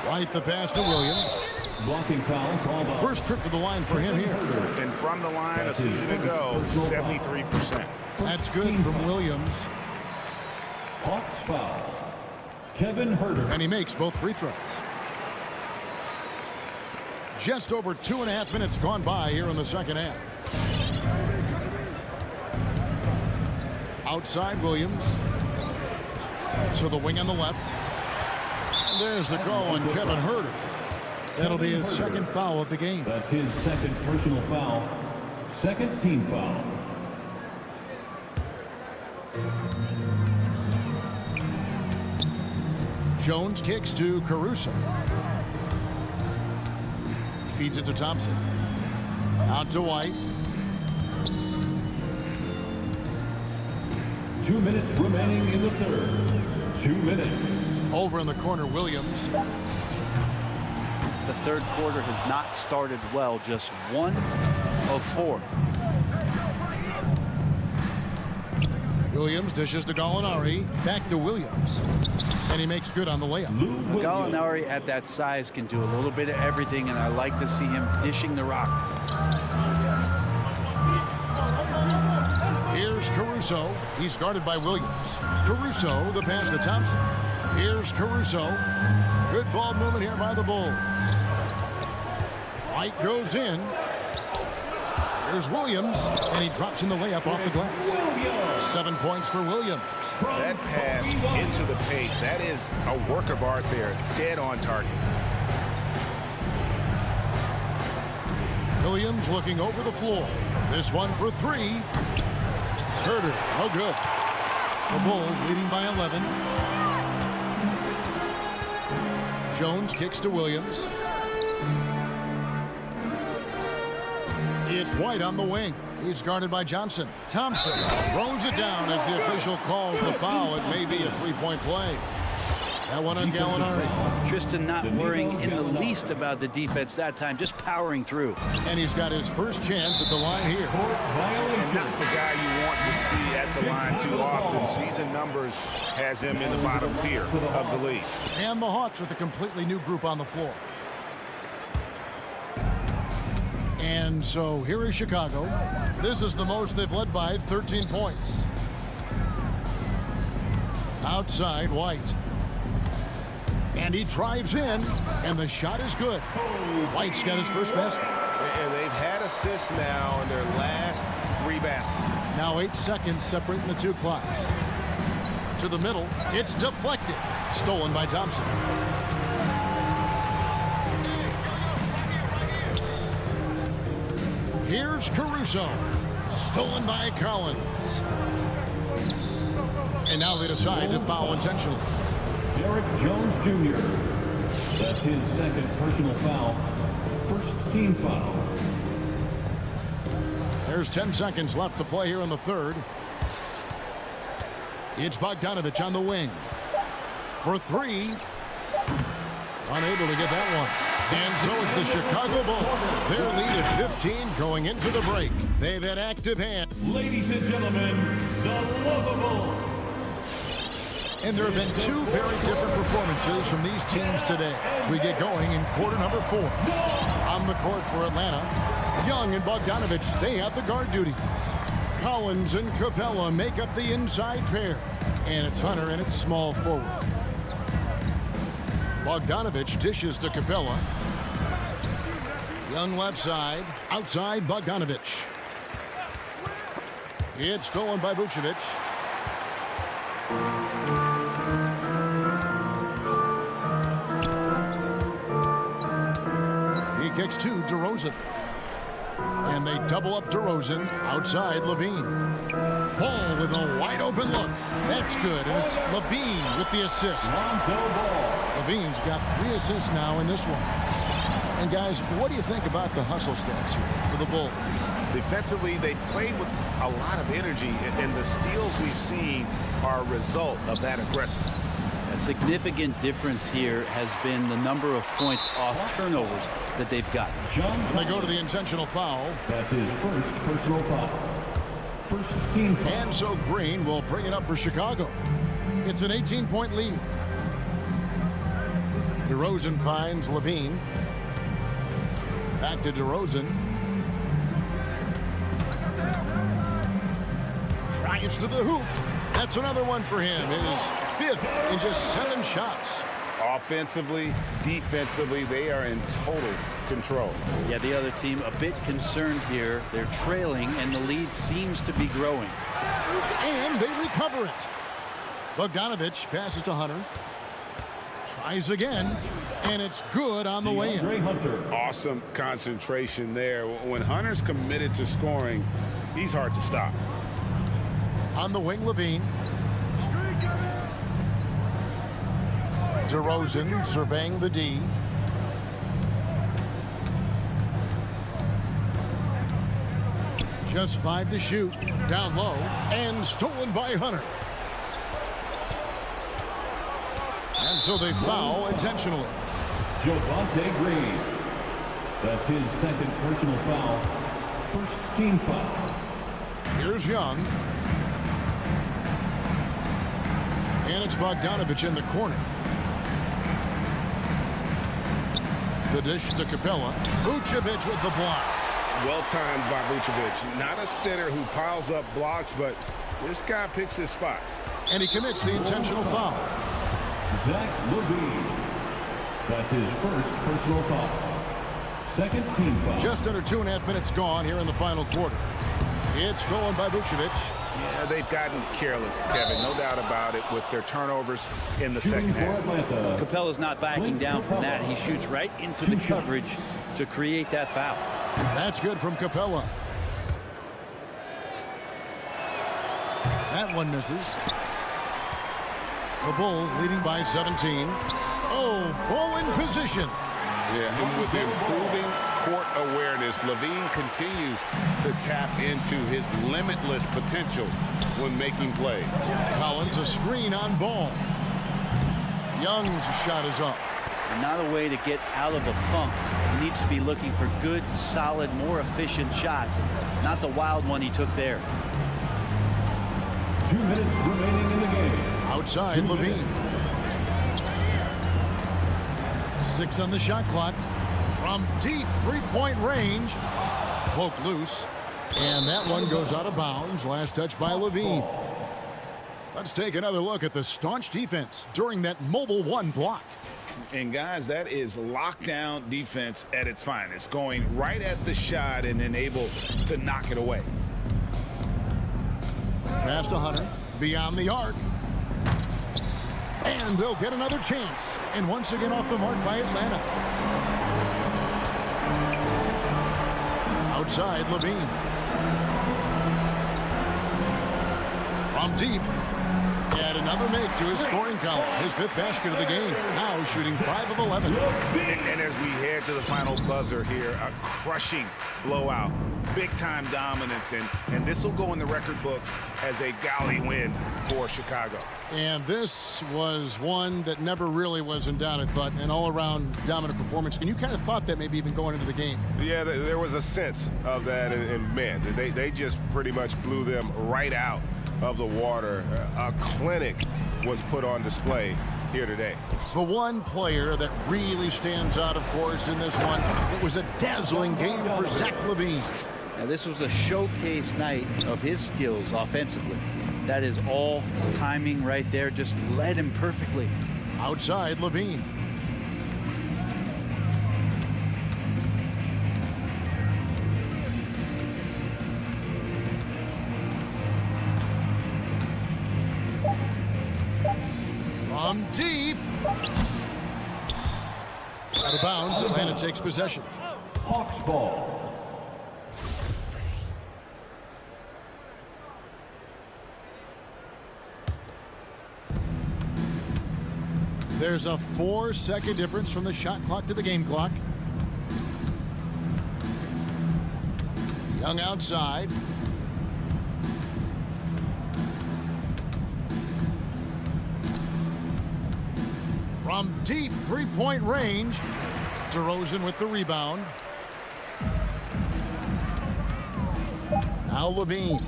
White the pass to Williams. Blocking foul called off. First trip to the line for him here. And from the line a season ago, 73%. That's good from Williams. Hawks foul. Kevin Huerter. And he makes both free throws. Just over 2.5 minutes gone by here in the second half. Outside Williams. To the wing on the left. There's the call on Kevin Huerter. That'll be his second foul of the game. That's his second personal foul. Second team foul. Jones kicks to Caruso. Feeds it to Thompson. Out to White. 2 minutes remaining in the third. 2 minutes. Over in the corner, Williams. The third quarter has not started well. Just 1 of 4. Williams dishes to Gallinari. Back to Williams. And he makes good on the layup. Gallinari at that size can do a little bit of everything, and I like to see him dishing the rock. Here's Caruso. He's guarded by Williams. Caruso, the pass to Thompson. Here's Caruso. Good ball movement here by the Bulls. White goes in. Here's Williams, and he drops in the layup off the glass. 7 points for Williams. That pass into the paint, that is a work of art there. Dead on target. Williams looking over the floor. This one for 3. Huerter, no good. The Bulls leading by 11. Jones kicks to Williams. It's White on the wing. He's guarded by Johnson. Thompson throws it down as the official calls the foul. It may be a 3-point play. That one on Gallinari. Tristan not worrying in the least about the defense that time, just powering through. And he's got his first chance at the line here. And not the guy you want to see at the line too often. Season numbers has him in the bottom tier of the league. And the Hawks with a completely new group on the floor. And so here is Chicago. This is the most they've led by, 13 points. Outside, White. And he drives in, and the shot is good. White's got his first basket. And they've had assists now in their last 3 baskets. Now 8 seconds separating the 2 clocks. To the middle, it's deflected. Stolen by Thompson. Here's Caruso. Stolen by Collins. And now they decide to foul intentionally. Derek Jones Jr. That's his second personal foul. First team foul. There's 10 seconds left to play here in the third. It's Bogdanovich on the wing. For 3. Unable to get that one. And so it's the Chicago Bulls. Their lead at 15 going into the break. They've had active hand. Ladies and gentlemen, the lovable. And there have been 2 very different performances performances from these teams today as we get going in quarter number 4. On the court for Atlanta, Young and Bogdanovich, they have the guard duty. Collins and Capella make up the inside pair. And it's Hunter and it's small forward. Bogdanovich dishes to Capella. Young left side, outside Bogdanovich. It's stolen by Vucevic. He kicks to DeRozan. And they double up DeRozan outside Levine. Ball with a wide open look. That's good. And it's Levine with the assist. Levine's got 3 assists now in this one. And guys, what do you think about the hustle stats here for the Bulls? Defensively, they played with a lot of energy, and the steals we've seen are a result of that aggressiveness. A significant difference here has been the number of points off turnovers that they've gotten. And they go to the intentional foul. That's his first personal foul. First team foul. And so Green will bring it up for Chicago. It's an 18-point lead. DeRozan finds Levine. Back to DeRozan. Drives to the hoop. That's another one for him. His 5th in just 7 shots. Offensively, defensively, they are in total control. Yeah, the other team a bit concerned here. They're trailing, and the lead seems to be growing. And they recover it. Bogdanovich passes to Hunter. Tries again, and it's good on the way in. Awesome concentration there. When Hunter's committed to scoring, he's hard to stop. On the wing, Levine. DeRozan surveying the D. Just 5 to shoot. Down low, and stolen by Hunter. And so they foul intentionally. Javonte Green. That's his 2nd personal foul. First team foul. Here's Young. And it's Bogdanovich in the corner. The dish to Capella. Vucevic with the block. Well-timed by Vucevic. Not a center who piles up blocks, but this guy picks his spots. And he commits the intentional foul. Zach Levine. That's his first personal foul. 2nd team foul. Just under 2.5 minutes gone here in the final quarter. It's stolen by Vucevic. Yeah, they've gotten careless, Kevin, no doubt about it, with their turnovers in the second half. Capella's not backing down from that. He shoots right into the coverage to create that foul. That's good from Capella. That one misses. The Bulls leading by 17. Oh, ball in position. Yeah, and with improving court awareness, Levine continues to tap into his limitless potential when making plays. Collins a screen on Ball. Young's shot is off. Not a way to get out of a funk. He needs to be looking for good, solid, more efficient shots, not the wild one he took there. 2 minutes remaining in the game. Outside Levine. 6 on the shot clock. From deep 3-point range. Poked loose. And that one goes out of bounds. Last touch by Levine. Let's take another look at the staunch defense during that mobile 1 block. And guys, that is lockdown defense at its finest. Going right at the shot and then able to knock it away. Pass to Hunter. Beyond the arc. And they'll get another chance. And once again off the mark by Atlanta. Outside Levine. From deep. Add another make to his scoring column. His 5th basket of the game. Now shooting 5 of 11. And as we head to the final buzzer here, a crushing blowout. Big-time dominance. And this will go in the record books as a galley win for Chicago. And this was one that never really was in doubt, I thought. An all-around dominant performance. And you kind of thought that maybe even going into the game. Yeah, there was a sense of that. And man, they just pretty much blew them right out of the water. A clinic was put on display here today. The one player that really stands out, of course, in this one, it was a dazzling game for Zach LaVine. Now, this was a showcase night of his skills offensively. That is all timing right there. Just led him perfectly. Outside, LaVine. From deep. Out of bounds, Atlanta takes possession. Hawks ball. There's a 4-second difference from the shot clock to the game clock. Young outside. From deep three-point range, DeRozan with the rebound. Now LaVine.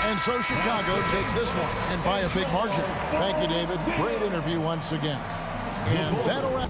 And so Chicago takes this one, and by a big margin. Thank you, David. Great interview once again. And that'll wrap.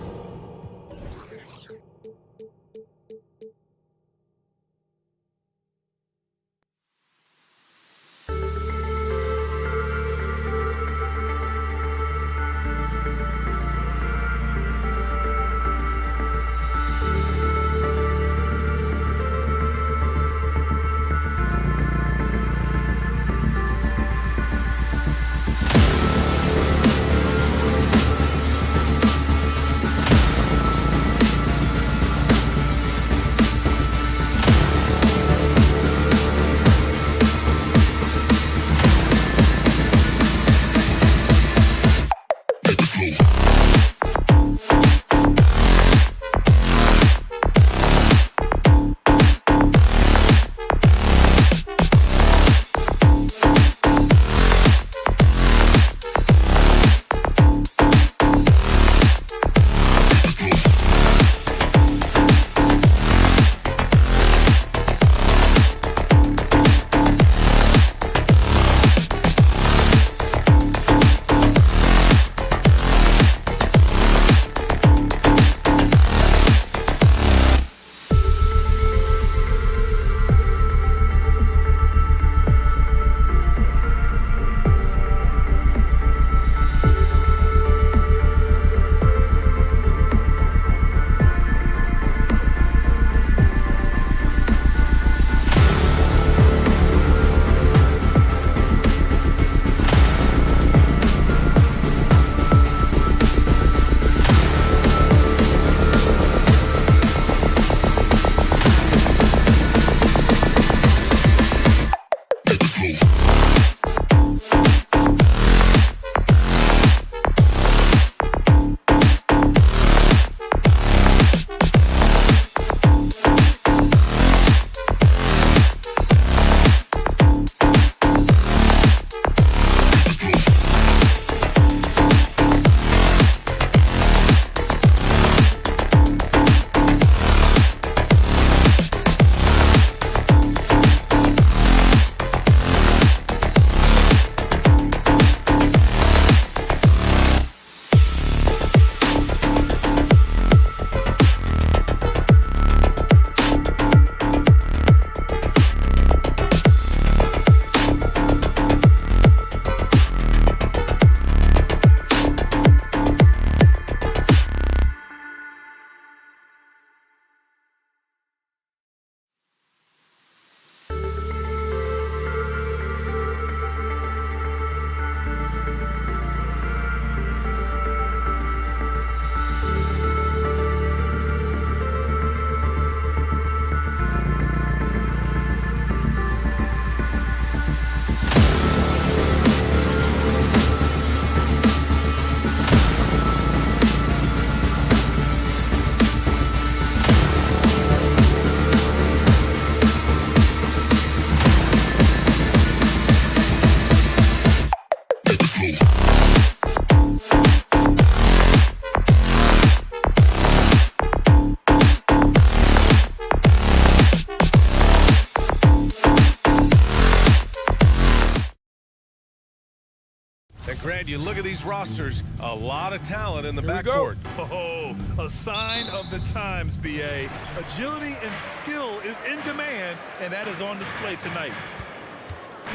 And you look at these rosters, a lot of talent in the Here we go. backcourt. Oh, a sign of the times, BA. Agility and skill is in demand, and that is on display tonight.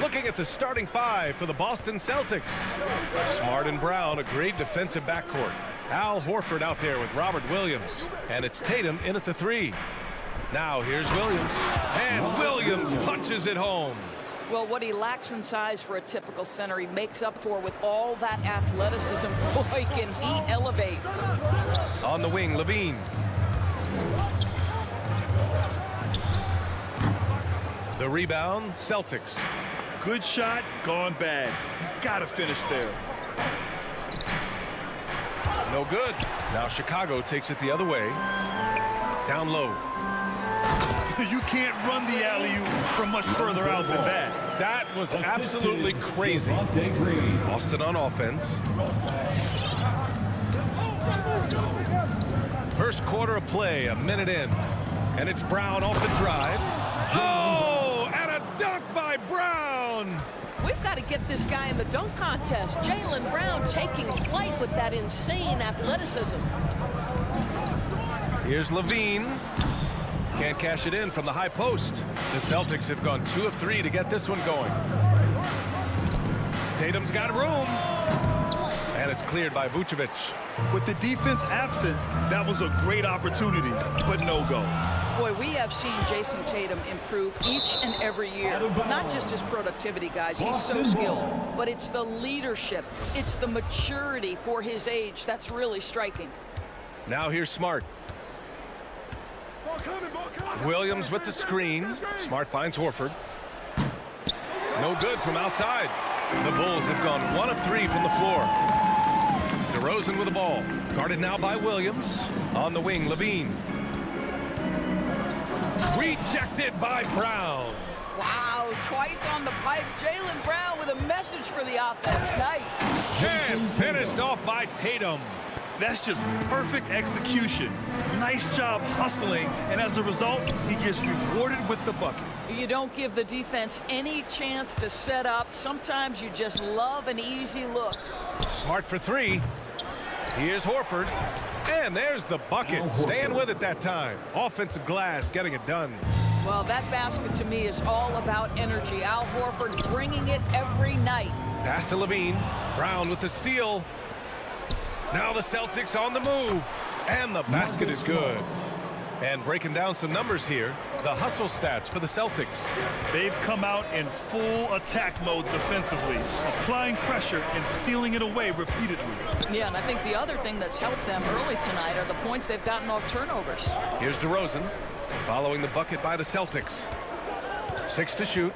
Looking at the starting five for the Boston Celtics. Smart and Brown, a great defensive backcourt. Al Horford out there with Robert Williams. And it's Tatum in at the three. Now here's Williams. And Williams punches it home. Well, what he lacks in size for a typical center, he makes up for with all that athleticism. Boy, can he elevate. On the wing, Levine. The rebound, Celtics. Good shot, gone bad. Gotta finish there. No good. Now Chicago takes it the other way. Down low. You can't run the alley-oop from much further out than that. That was absolutely crazy. Boston on offense. First quarter of play, a minute in. And it's Brown off the drive. Oh, and a dunk by Brown. We've got to get this guy in the dunk contest. Jaylen Brown taking flight with that insane athleticism. Here's Levine. Can't cash it in from the high post. The Celtics have gone 2 of 3 to get this one going. Tatum's got room. And it's cleared by Vucevic. With the defense absent, that was a great opportunity, but no go. Boy, we have seen Jason Tatum improve each and every year. Not just his productivity, guys. He's so skilled. But it's the leadership. It's the maturity for his age that's really striking. Now here's Smart. Williams with the screen. Smart finds Horford. No good from outside. The Bulls have gone 1 of 3 from the floor. DeRozan with the ball. Guarded now by Williams. On the wing, Levine. Rejected by Brown. Wow, twice on the pipe. Jaylen Brown with a message for the offense. Nice. And finished off by Tatum. That's just perfect execution. Nice job hustling, and as a result, he gets rewarded with the bucket. You don't give the defense any chance to set up. Sometimes you just love an easy look. Smart for 3. Here's Horford. And there's the bucket. Staying with it that time. Offensive glass getting it done. Well, that basket to me is all about energy. Al Horford bringing it every night. Pass to Levine. Brown with the steal. Now the Celtics on the move. And the basket is good. And breaking down some numbers here, the hustle stats for the Celtics. They've come out in full attack mode defensively, applying pressure and stealing it away repeatedly. Yeah, and I think the other thing that's helped them early tonight are the points they've gotten off turnovers. Here's DeRozan, following the bucket by the Celtics. 6 to shoot.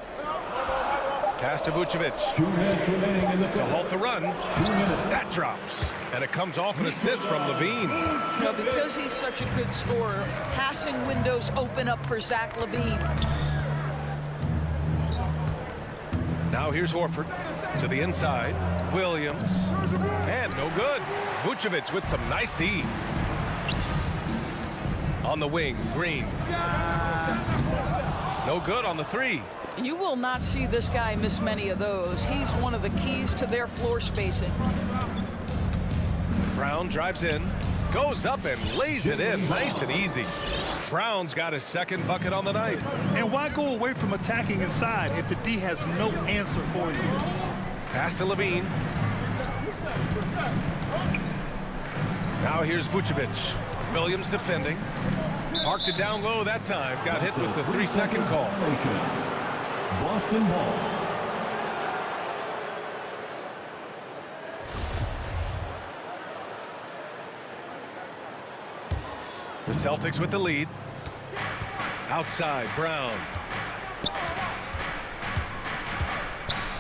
Pass to Vucevic. 2 minutes remaining in the To halt the run. 2 minutes. That drops. And it comes off an assist from Levine. You know, because he's such a good scorer, passing windows open up for Zach LaVine. Now here's Horford to the inside. Williams. And no good. Vucevic with some nice D. On the wing, Green. No good on the 3. You will not see this guy miss many of those. He's one of the keys to their floor spacing. Brown drives in, goes up and lays it in nice and easy. Brown's got his second bucket on the night. And why go away from attacking inside if the D has no answer for you? Pass to Levine. Now here's Vucevic. Williams defending. Marked it down low that time. Got hit with the 3-second call. Boston ball. The Celtics with the lead. Outside, Brown.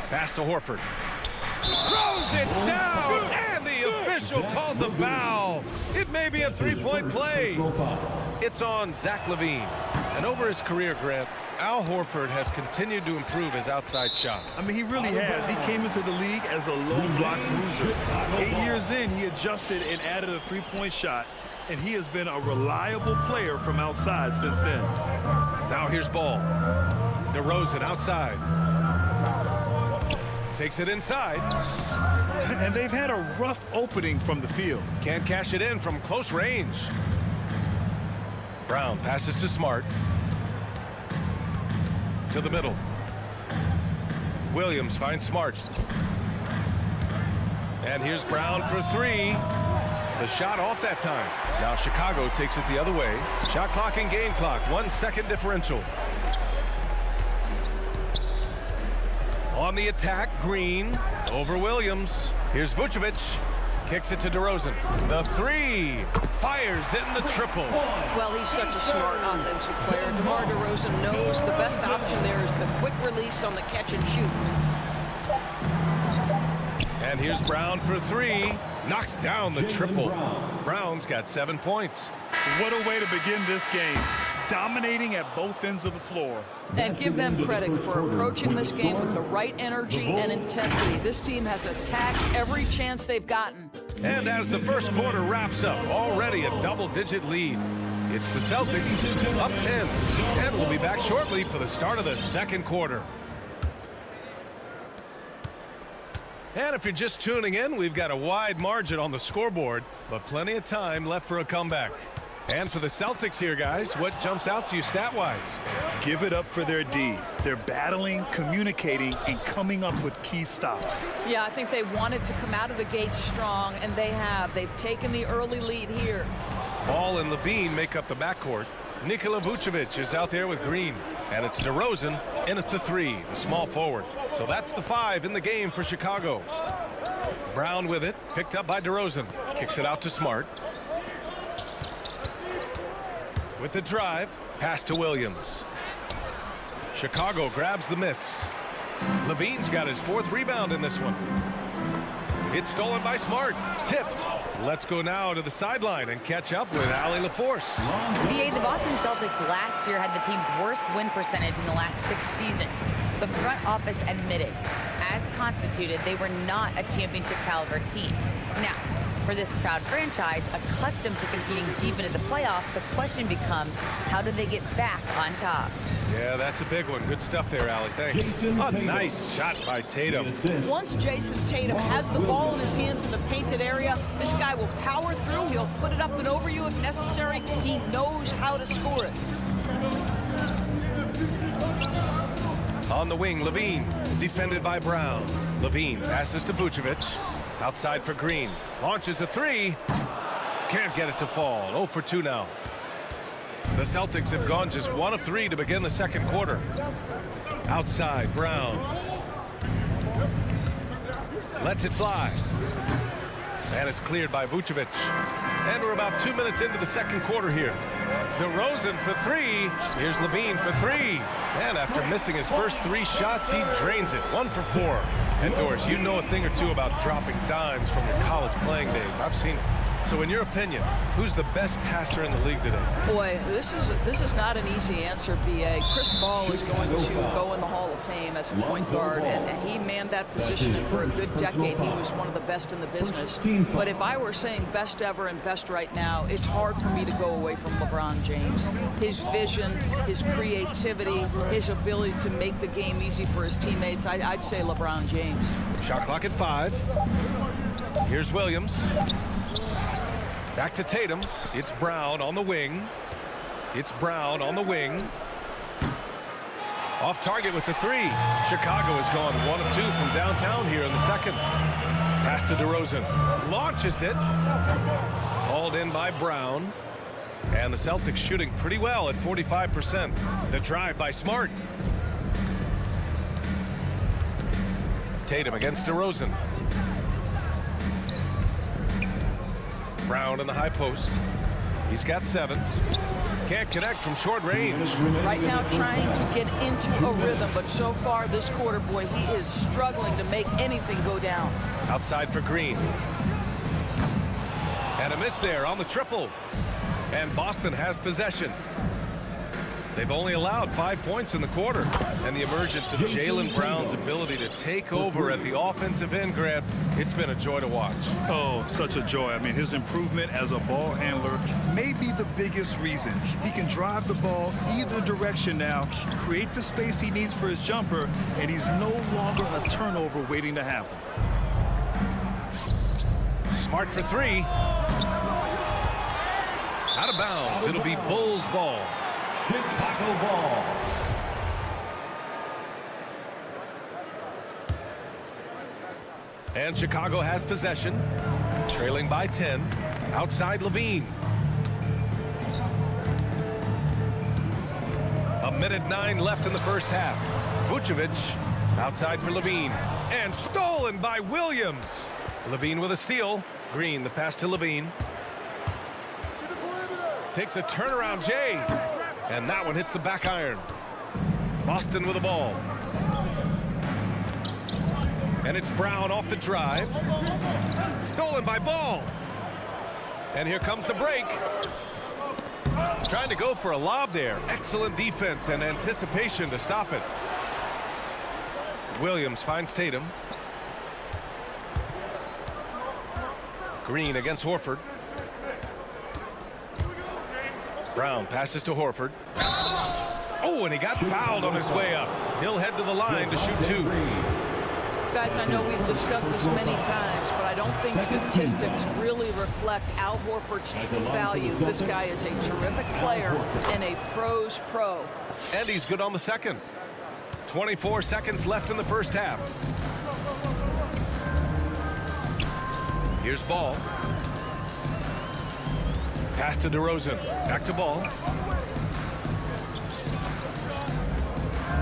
Pass to Horford. Throws it down, and the official calls a foul. It may be a 3-point play. It's on Zach LaVine. And over his career, Grant, Al Horford has continued to improve his outside shot. I mean, he really has. He came into the league as a low block loser. 8 years in, he adjusted and added a 3-point shot. And he has been a reliable player from outside since then. Now here's Ball. DeRozan outside. Takes it inside. And they've had a rough opening from the field. Can't cash it in from close range. Brown passes to Smart. To the middle. Williams finds Smart. And here's Brown for three. The shot off that time. Now Chicago takes it the other way. Shot clock and game clock. 1 second differential. On the attack, Green over Williams. Here's Vucevic. Kicks it to DeRozan. The three. Fires in the triple. Well, he's such a smart offensive player. DeMar DeRozan knows the best option there is the quick release on the catch and shoot. And here's Brown for three. Knocks down the triple. Brown's got 7 points. What a way to begin this game. Dominating at both ends of the floor. And give them credit for approaching this game with the right energy and intensity. This team has attacked every chance they've gotten. And as the first quarter wraps up, already a double-digit lead. It's the Celtics up 10. And we'll be back shortly for the start of the second quarter. And if you're just tuning in, we've got a wide margin on the scoreboard, but plenty of time left for a comeback. And for the Celtics here, guys, what jumps out to you stat-wise? Give it up for their D. They're battling, communicating, and coming up with key stops. Yeah, I think they wanted to come out of the gate strong, and they have. They've taken the early lead here. Ball and Levine make up the backcourt. Nikola Vucevic is out there with Green. And it's DeRozan in at the three, the small forward. So that's the 5 in the game for Chicago. Brown with it, picked up by DeRozan. Kicks it out to Smart. With the drive, pass to Williams. Chicago grabs the miss. Levine's got his 4th rebound in this one. It's stolen by Smart. Tipped. Let's go now to the sideline and catch up with Allie LaForce. BA, the Boston Celtics last year had the team's worst win percentage in the last 6 seasons. The front office admitted, as constituted, they were not a championship caliber team. Now, for this proud franchise, accustomed to competing deep into the playoffs, the question becomes, how do they get back on top? Yeah, that's a big one. Good stuff there, Allie. Thanks. A nice shot by Tatum. Once Jason Tatum has the ball in his hands in the painted area, this guy will power through. He'll put it up and over you if necessary. He knows how to score it. On the wing, Levine, defended by Brown. Levine passes to Vucevic. Outside for Green. Launches a three. Can't get it to fall. 0 for 2 now. The Celtics have gone just 1 of 3 to begin the second quarter. Outside, Brown. Lets it fly. And it's cleared by Vucevic. And we're about 2 minutes into the second quarter here. DeRozan for 3. Here's Levine for 3. And after missing his first 3 shots, he drains it. 1 for 4. And Doris, you know a thing or two about dropping dimes from your college playing days. I've seen it. So in your opinion, who's the best passer in the league today? Boy, this is not an easy answer, B.A. Chris Paul is going to go in the Hall of Fame as a point guard, and he manned that position for a good decade. He was one of the best in the business. But if I were saying best ever and best right now, it's hard for me to go away from LeBron James. His vision, his creativity, his ability to make the game easy for his teammates, I'd say LeBron James. Shot clock at 5. Here's Williams. Back to Tatum. It's Brown on the wing. It's Brown on the wing. Off target with the 3. Chicago has gone 1 of 2 from downtown here in the second. Pass to DeRozan. Launches it. Hauled in by Brown. And the Celtics shooting pretty well at 45%. The drive by Smart. Tatum against DeRozan. Brown in the high post. He's got 7. Can't connect from short range. Right now trying to get into a rhythm, but so far this quarter, boy, he is struggling to make anything go down. Outside for Green. And a miss there on the triple. And Boston has possession. They've only allowed 5 points in the quarter. And the emergence of Jaylen Brown's ability to take over at the offensive end, Grant, it's been a joy to watch. Oh, such a joy. I mean, his improvement as a ball handler may be the biggest reason. He can drive the ball either direction now, create the space he needs for his jumper, and he's no longer a turnover waiting to happen. Smart for three. Out of bounds. It'll be Bulls ball. Chicago ball. And Chicago has possession. Trailing by 10. Outside Levine. A minute 9 left in the first half. Vucevic outside for Levine. And stolen by Williams. Levine with a steal. Green, the pass to Levine. Takes a turnaround, Jay. And that one hits the back iron. Boston with the ball. And it's Brown off the drive. Stolen by Ball. And here comes the break. Trying to go for a lob there. Excellent defense and anticipation to stop it. Williams finds Tatum. Green against Horford. Brown passes to Horford. Oh, and he got fouled on his way up. He'll head to the line to shoot two. Guys, I know we've discussed this many times, but I don't think statistics really reflect Al Horford's true value. This guy is a terrific player and a pro's pro. And he's good on the second. 24 seconds left in the first half. Here's Ball. Pass to DeRozan. Back to Ball.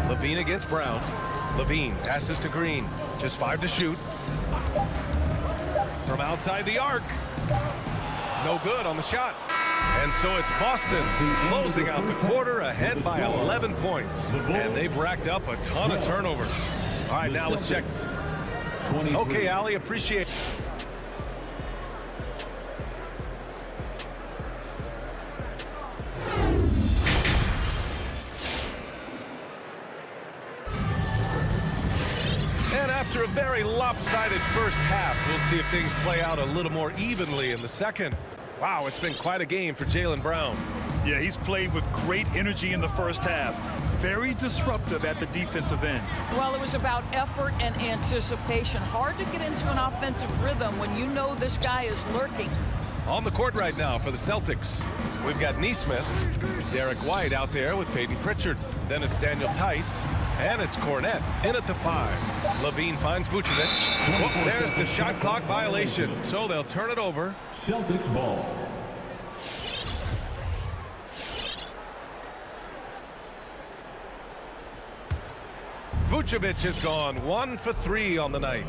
Levine against Brown. Levine passes to Green. Just 5 to shoot. From outside the arc. No good on the shot. And so it's Boston closing out the quarter ahead by 11 points. And they've racked up a ton of turnovers. All right, now let's check. Okay, Allie, appreciate it. After a very lopsided first half, we'll see if things play out a little more evenly in the second. Wow, it's been quite a game for Jaylen Brown. Yeah, he's played with great energy in the first half. Very disruptive at the defensive end. Well, it was about effort and anticipation. Hard to get into an offensive rhythm when you know this guy is lurking. On the court right now for the Celtics, we've got Nesmith, Derek White out there with Peyton Pritchard. Then it's Daniel Tice. And it's Cornette in at the 5. Levine finds Vucevic. Oh, there's the shot clock violation. So they'll turn it over. Celtics ball. Vucevic has gone 1 for 3 on the night.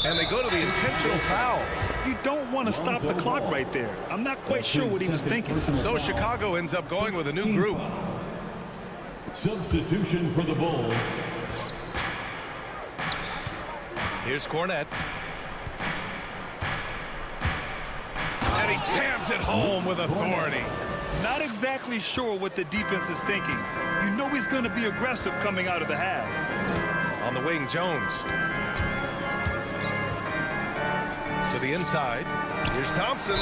And they go to the intentional foul. You don't want to stop the clock right there. I'm not quite sure what he was thinking. So Chicago ends up going with a new group. Substitution for the Bulls. Here's Cornette. And he jams it home with authority. Not exactly sure what the defense is thinking. You know he's going to be aggressive coming out of the half. On the wing, Jones. To the inside. Here's Thompson.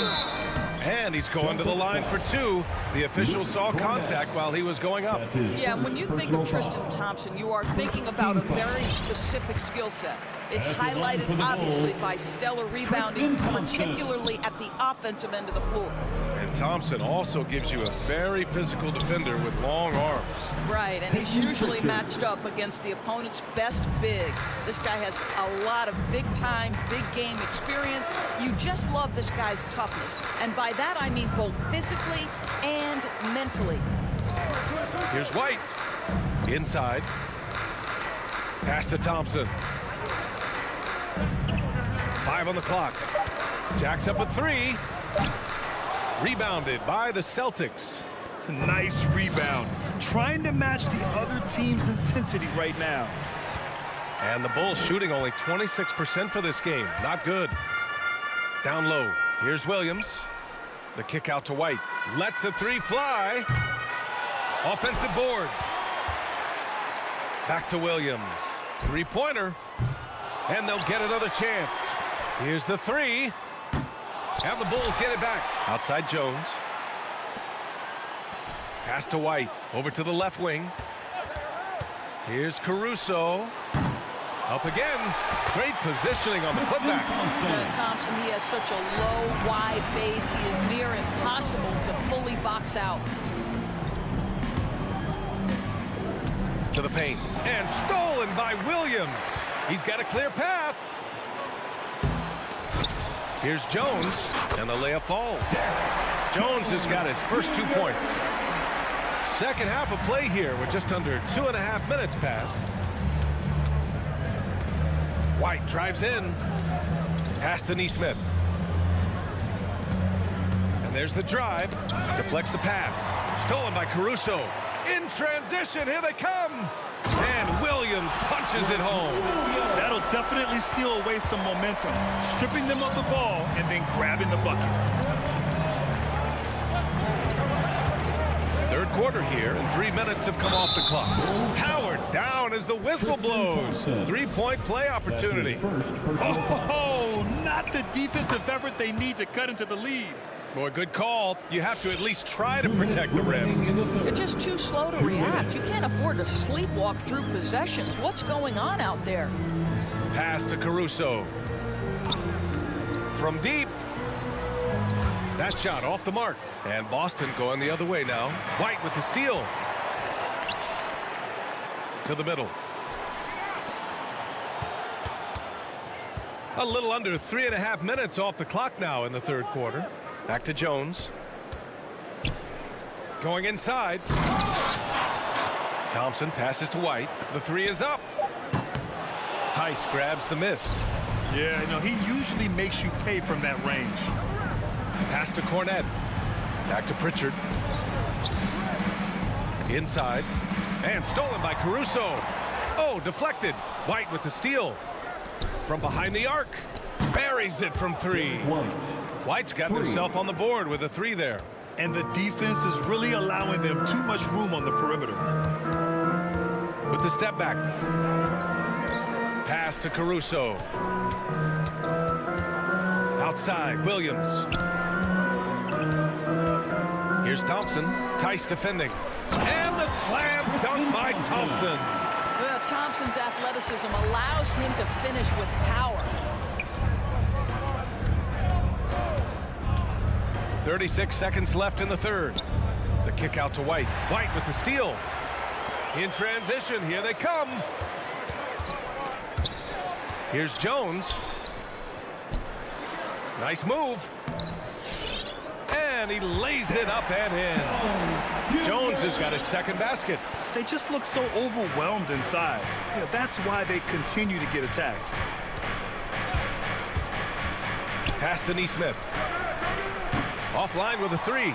And he's going to the line for 2. The official saw contact while he was going up. Yeah, when you think of Tristan Thompson, you are thinking about a very specific skill set. It's highlighted, obviously, by stellar rebounding, particularly at the offensive end of the floor. And Thompson also gives you a very physical defender with long arms. Right, and he's usually matched up against the opponent's best big. This guy has a lot of big-time, big-game experience. You just love this guy's toughness. And by that, I mean both physically and mentally. Here's White. Inside. Pass to Thompson. 5 on the clock. Jacks up a 3. Rebounded by the Celtics. Nice rebound. Trying to match the other team's intensity right now. And the Bulls shooting only 26% for this game. Not good. Down low. Here's Williams. The kick out to White. Lets the 3 fly. Offensive board. Back to Williams. 3-pointer. And they'll get another chance. Here's the 3. And the Bulls get it back. Outside Jones. Pass to White. Over to the left wing. Here's Caruso. Up again. Great positioning on the putback. Thompson, he has such a low, wide base. He is near impossible to fully box out. To the paint. And stolen by Williams. He's got a clear path. Here's Jones, and the layup falls. Jones has got his first 2 points. Second half of play here with just under 2.5 minutes passed. White drives in. Pass to Neesmith. And there's the drive. Deflects the pass. Stolen by Caruso. In transition, here they come. And Williams punches it home. That'll definitely steal away some momentum. Stripping them of the ball and then grabbing the bucket. Third quarter here, and 3 minutes have come off the clock. Howard down as the whistle blows. 3-point play opportunity. Oh, not the defensive effort they need to cut into the lead. Boy, good call. You have to at least try to protect the rim. You're just too slow to react. You can't afford to sleepwalk through possessions. What's going on out there? Pass to Caruso. From deep. That shot off the mark. And Boston going the other way now. White with the steal. To the middle. A little under 3.5 minutes off the clock now in the third quarter. Back to Jones. Going inside. Thompson passes to White. The three is up. Tice grabs the miss. Yeah, no, he usually makes you pay from that range. Pass to Cornette. Back to Pritchard. Inside. And stolen by Caruso. Oh, deflected. White with the steal. From behind the arc. Buries it from three. White's got himself on the board with a three there. And the defense is really allowing them too much room on the perimeter. With the step back. Pass to Caruso. Outside, Williams. Here's Thompson. Tice defending. And the slam dunk by Thompson. Well, Thompson's athleticism allows him to finish with power. 36 seconds left in the third. The kick out to White. White with the steal. In transition, here they come. Here's Jones. Nice move. And he lays it up and in. Jones has got his second basket. They just look so overwhelmed inside. You know, that's why they continue to get attacked. Pass to Neesmith. Offline with a three.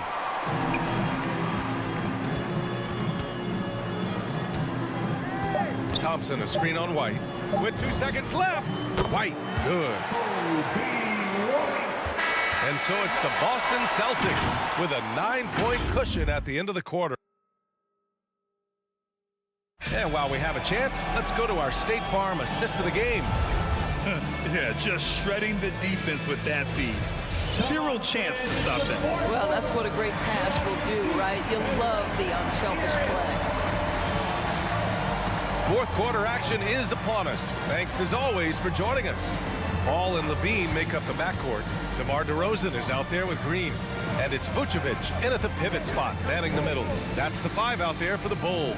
Thompson, a screen on White. With 2 seconds left. White, good. And so it's the Boston Celtics with a 9-point cushion at the end of the quarter. And while we have a chance, let's go to our State Farm assist of the game. Yeah, just shredding the defense with that feed. Zero chance to stop that. Well, that's what a great pass will do, right? You love the unselfish play. Fourth quarter action is upon us. Thanks as always for joining us. Ball and Levine make up the backcourt. DeMar DeRozan is out there with Green. And it's Vucevic in at the pivot spot, manning the middle. That's the 5 out there for the Bulls.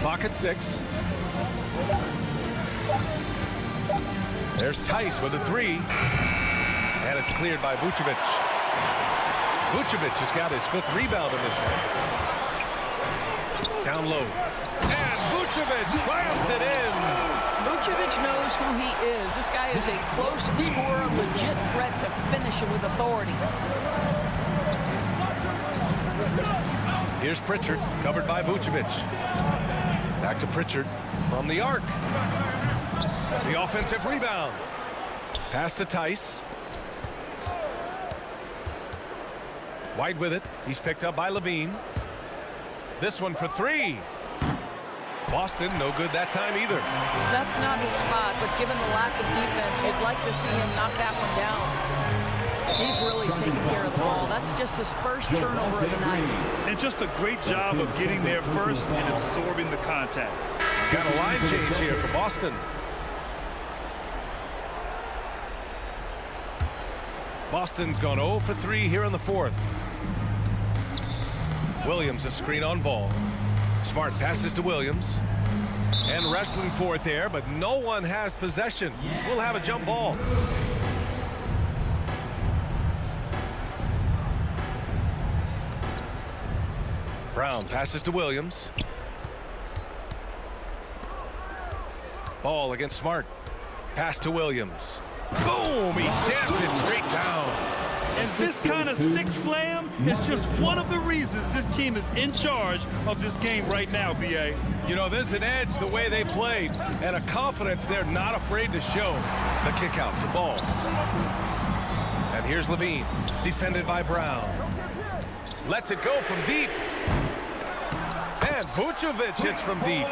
Clock at 6. There's Tice with a 3. And it's cleared by Vucevic. Vucevic has got his 5th rebound in this one. Down low. And Vucevic slams it in. Vucevic knows who he is. This guy is a close scorer, legit threat to finish it with authority. Here's Pritchard, covered by Vucevic. Back to Pritchard from the arc. The offensive rebound. Pass to Tice. White with it. He's picked up by Levine. This one for 3. Boston, no good that time either. That's not his spot, but given the lack of defense, you'd like to see him knock that one down. He's really taking care of the ball. That's just his first turnover of the night. And just a great job of getting there first and absorbing the contact. Got a line change here for Boston. Boston's gone 0 for 3 here in the fourth. Williams a screen on ball. Smart passes to Williams. And wrestling for it there, but no one has possession. We'll have a jump ball. Brown passes to Williams. Ball against Smart. Pass to Williams. Boom! He jammed it straight down. And this kind of sick slam is just one of the reasons this team is in charge of this game right now, B.A. You know, there's an edge the way they played and a confidence they're not afraid to show. The kick out to Ball. And here's Levine, defended by Brown. Lets it go from deep. And Vucevic hits from deep.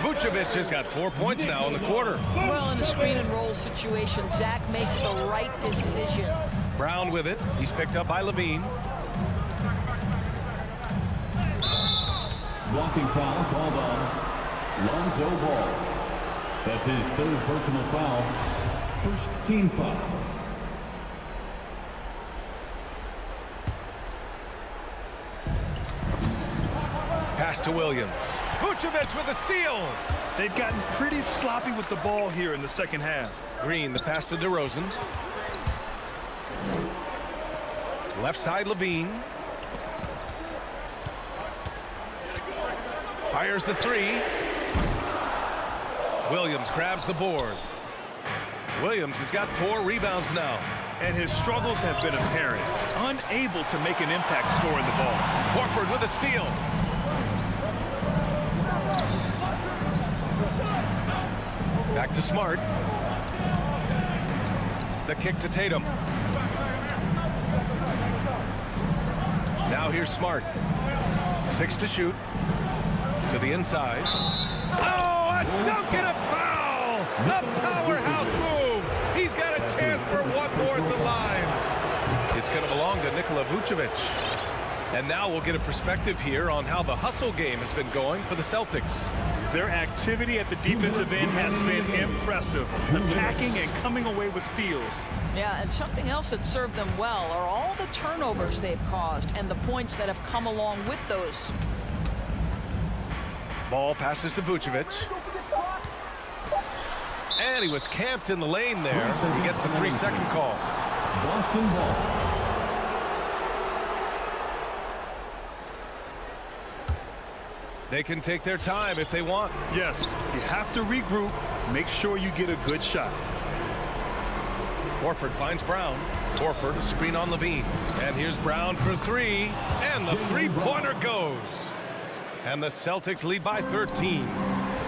Vucevic has got 4 points now in the quarter. Well, in a screen and roll situation, Zach makes the right decision. Brown with it. He's picked up by Levine. Blocking foul called on Lonzo Ball. That's his third personal foul. First team foul. Pass to Williams. Vucevic with a steal. They've gotten pretty sloppy with the ball here in the second half. Green, the pass to DeRozan. Left side, Levine. Fires the three. Williams grabs the board. Williams has got 4 rebounds now. And his struggles have been apparent. Unable to make an impact scoring the ball. Horford with a steal. Back to Smart. The kick to Tatum. Now here's Smart. 6 to shoot. To the inside. Oh, a dunk and a foul! A powerhouse move! He's got a chance for one more at the line. It's going to belong to Nikola Vucevic. And now we'll get a perspective here on how the hustle game has been going for the Celtics. Their activity at the defensive end has been impressive, attacking and coming away with steals. Yeah, and something else that served them well are all the turnovers they've caused and the points that have come along with those. Ball passes to Vucevic. And he was camped in the lane there. He gets a 3-second call. Boston ball. They can take their time if they want. Yes, you have to regroup. Make sure you get a good shot. Horford finds Brown. Horford, a screen on Levine. And here's Brown for 3. And the three-pointer goes. And the Celtics lead by 13.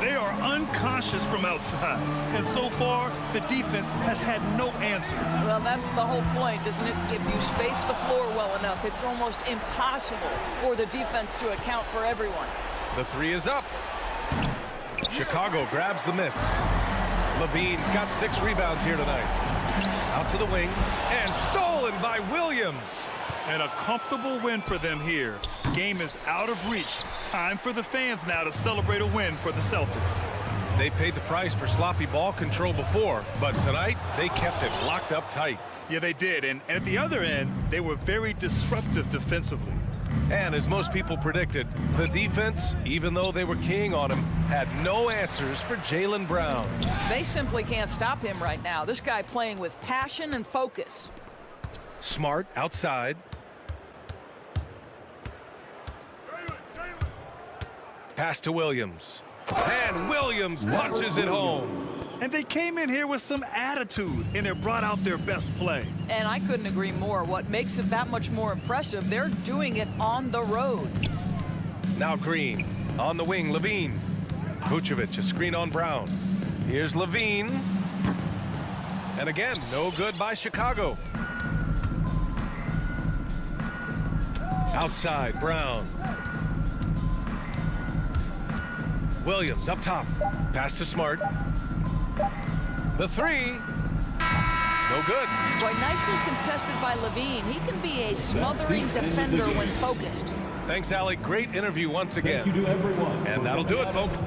They are unconscious from outside. And so far, the defense has had no answer. Well, that's the whole point, isn't it? If you space the floor well enough, it's almost impossible for the defense to account for everyone. The 3 is up. Chicago grabs the miss. Levine's got 6 rebounds here tonight. Out to the wing. And stolen by Williams. And a comfortable win for them here. Game is out of reach. Time for the fans now to celebrate a win for the Celtics. They paid the price for sloppy ball control before, but tonight they kept it locked up tight. Yeah, they did. And at the other end, they were very disruptive defensively. And as most people predicted, the defense, even though they were keying on him, had no answers for Jaylen Brown. They simply can't stop him right now. This guy playing with passion and focus. Smart outside. Pass to Williams. And Williams punches it home. And they came in here with some attitude, and it brought out their best play. And I couldn't agree more. What makes it that much more impressive, they're doing it on the road. Now Green. On the wing, Levine. Vucevic, a screen on Brown. Here's Levine. And again, no good by Chicago. Outside, Brown. Williams up top. Pass to Smart. The 3. No good. Boy, nicely contested by Levine. He can be a smothering defender when focused. Thanks, Allie. Great interview once again. Thank you to everyone. And that'll do it, folks.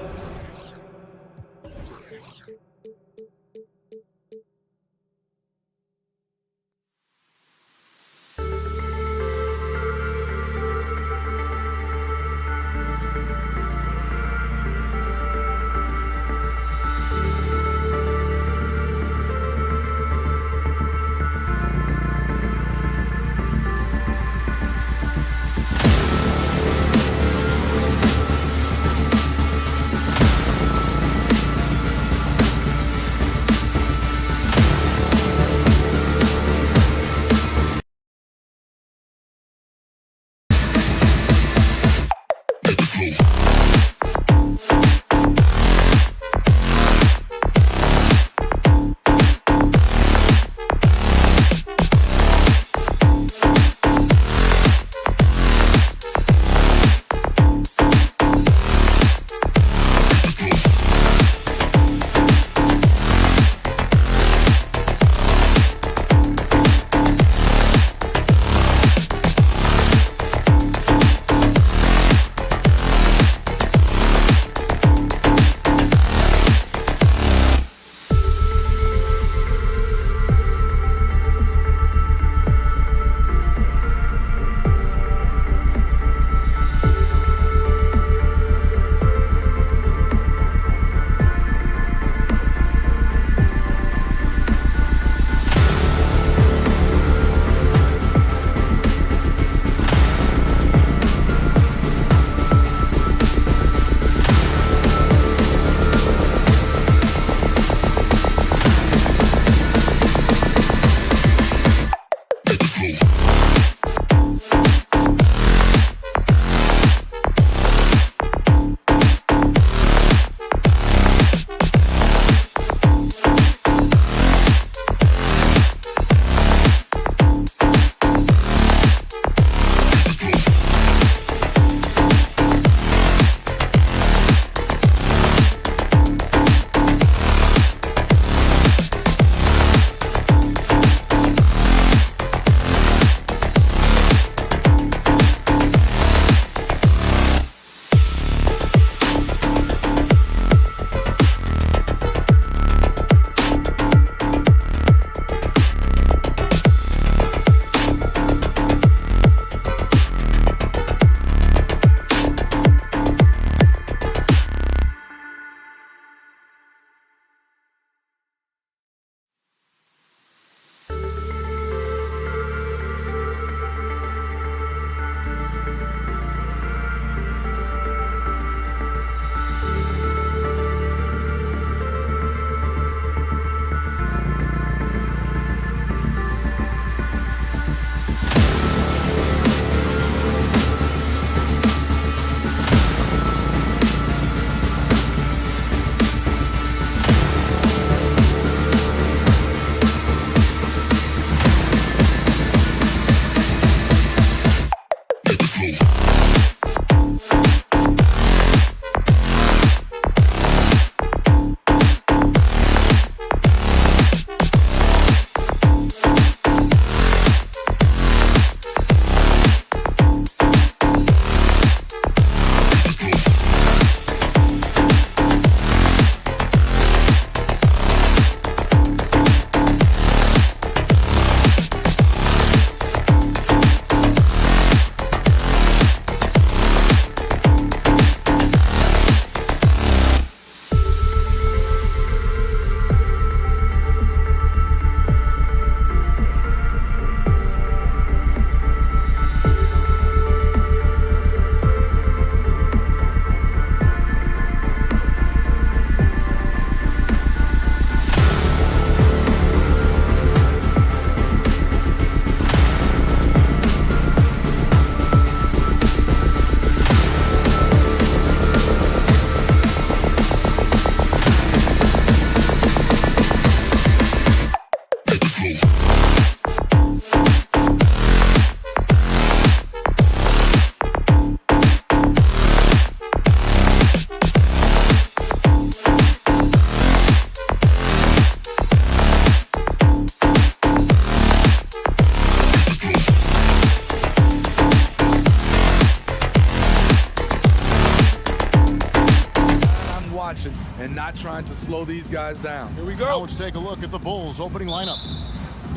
trying to slow these guys down. Here we go. Now let's take a look at the Bulls' opening lineup.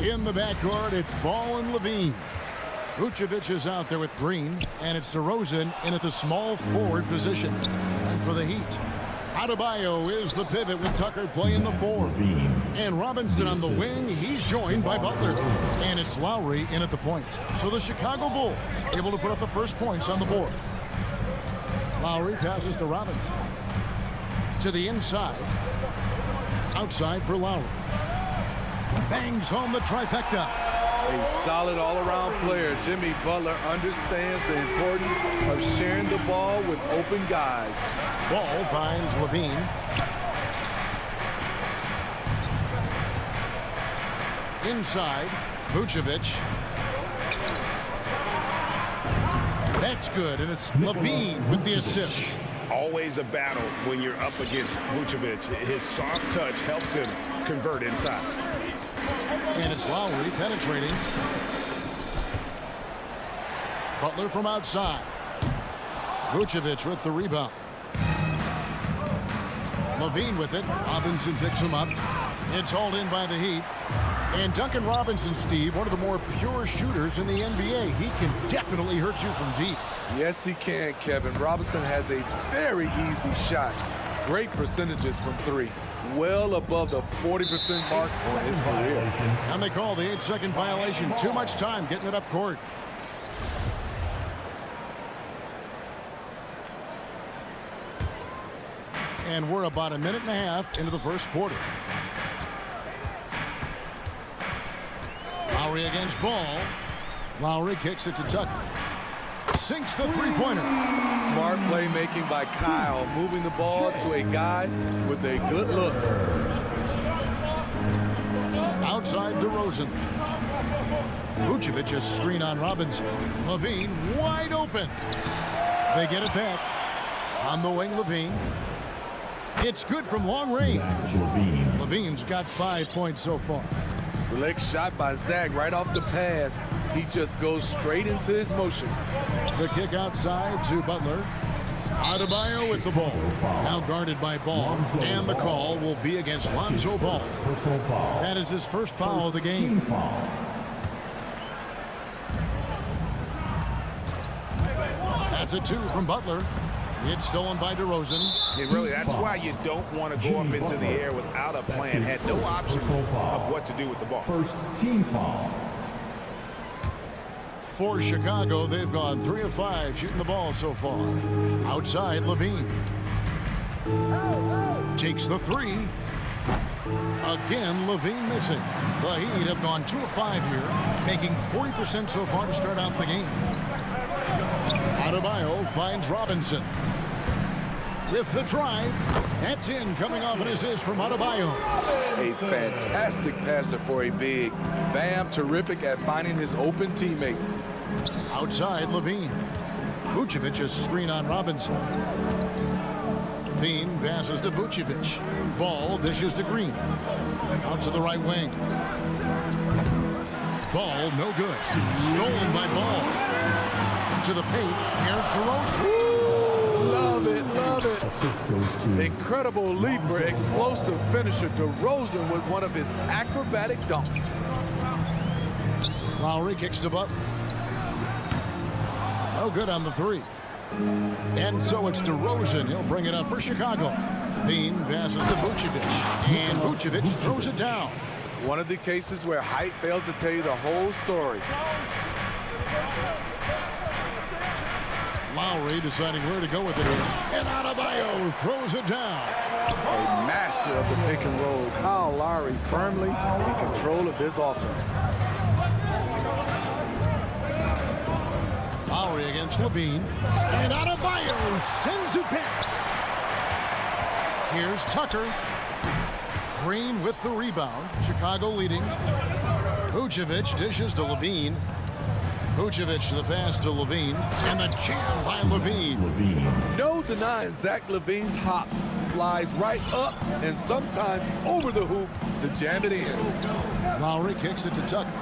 In the backcourt, it's Ball and Levine. Vucevic is out there with Green, and it's DeRozan in at the small forward position. And for the Heat, Adebayo is the pivot with Tucker playing the 4. And Robinson on the wing, he's joined by Butler. And it's Lowry in at the point. So the Chicago Bulls able to put up the first points on the board. Lowry passes to Robinson. To the inside. Outside for Lowry. Bangs home the trifecta. A solid all-around player, Jimmy Butler understands the importance of sharing the ball with open guys. Ball finds Levine. Inside, Vucevic. That's good, and it's Levine with the assist. Always a battle when you're up against Vucevic. His soft touch helps him convert inside. And it's Lowry penetrating. Butler from outside. Vucevic with the rebound. Levine with it. Robinson picks him up. It's hauled in by the Heat. And Duncan Robinson, Steve, one of the more pure shooters in the NBA. He can definitely hurt you from deep. Yes, he can, Kevin. Robinson has a very easy shot. Great percentages from 3. Well above the 40% mark for his career. And they call the 8-second violation. Too much time getting it up court. And we're about a minute and a half into the first quarter. Lowry against Ball. Lowry kicks it to Tucker. Sinks the three-pointer. Smart playmaking by Kyle, moving the ball to a guy with a good look. Outside DeRozan. Vucevic's screen on Robinson. Levine wide open. They get it back. On the wing, Levine. It's good from long range. Levine's got 5 points so far. Slick shot by Zach right off the pass. He just goes straight into his motion. The kick outside to Butler. Adebayo with the ball. Now guarded by Ball. And the call will be against Lonzo Ball. That is his first foul of the game. That's a 2 from Butler. It's stolen by DeRozan. And really, that's why you don't want to go up into the air without a plan. Had no option of what to do with the ball. First team foul. For Chicago, they've gone 3 of 5 shooting the ball so far. Outside, Levine. Takes the 3. Again, Levine missing. The Heat have gone 2 of 5 here, making 40% so far to start out the game. Adebayo finds Robinson. With the drive, that's in, coming off an assist from Adebayo. A fantastic passer for a big. Bam, terrific at finding his open teammates. Outside, Levine. Vucevic's screen on Robinson. Levine passes to Vucevic. Ball dishes to Green. Out to the right wing. Ball, no good. Stolen by Ball. To the paint. Here's DeRozan. Love it, love it. Incredible leaper, explosive finisher. DeRozan with one of his acrobatic dunks. Lowry kicks to Butler. No good on the 3. And so it's DeRozan. He'll bring it up for Chicago. Levine passes to Vucevic. And Vucevic throws it down. One of the cases where height fails to tell you the whole story. Lowry deciding where to go with it. And Adebayo throws it down. A master of the pick and roll. Kyle Lowry firmly in control of this offense. Lowry against Levine. And Adebayo sends it back. Here's Tucker. Green with the rebound. Chicago leading. Vucevic dishes to Levine. Vucevic the pass to Levine. And the jam by Levine. No denying Zach LaVine's hops. Flies right up and sometimes over the hoop to jam it in. Lowry kicks it to Tucker.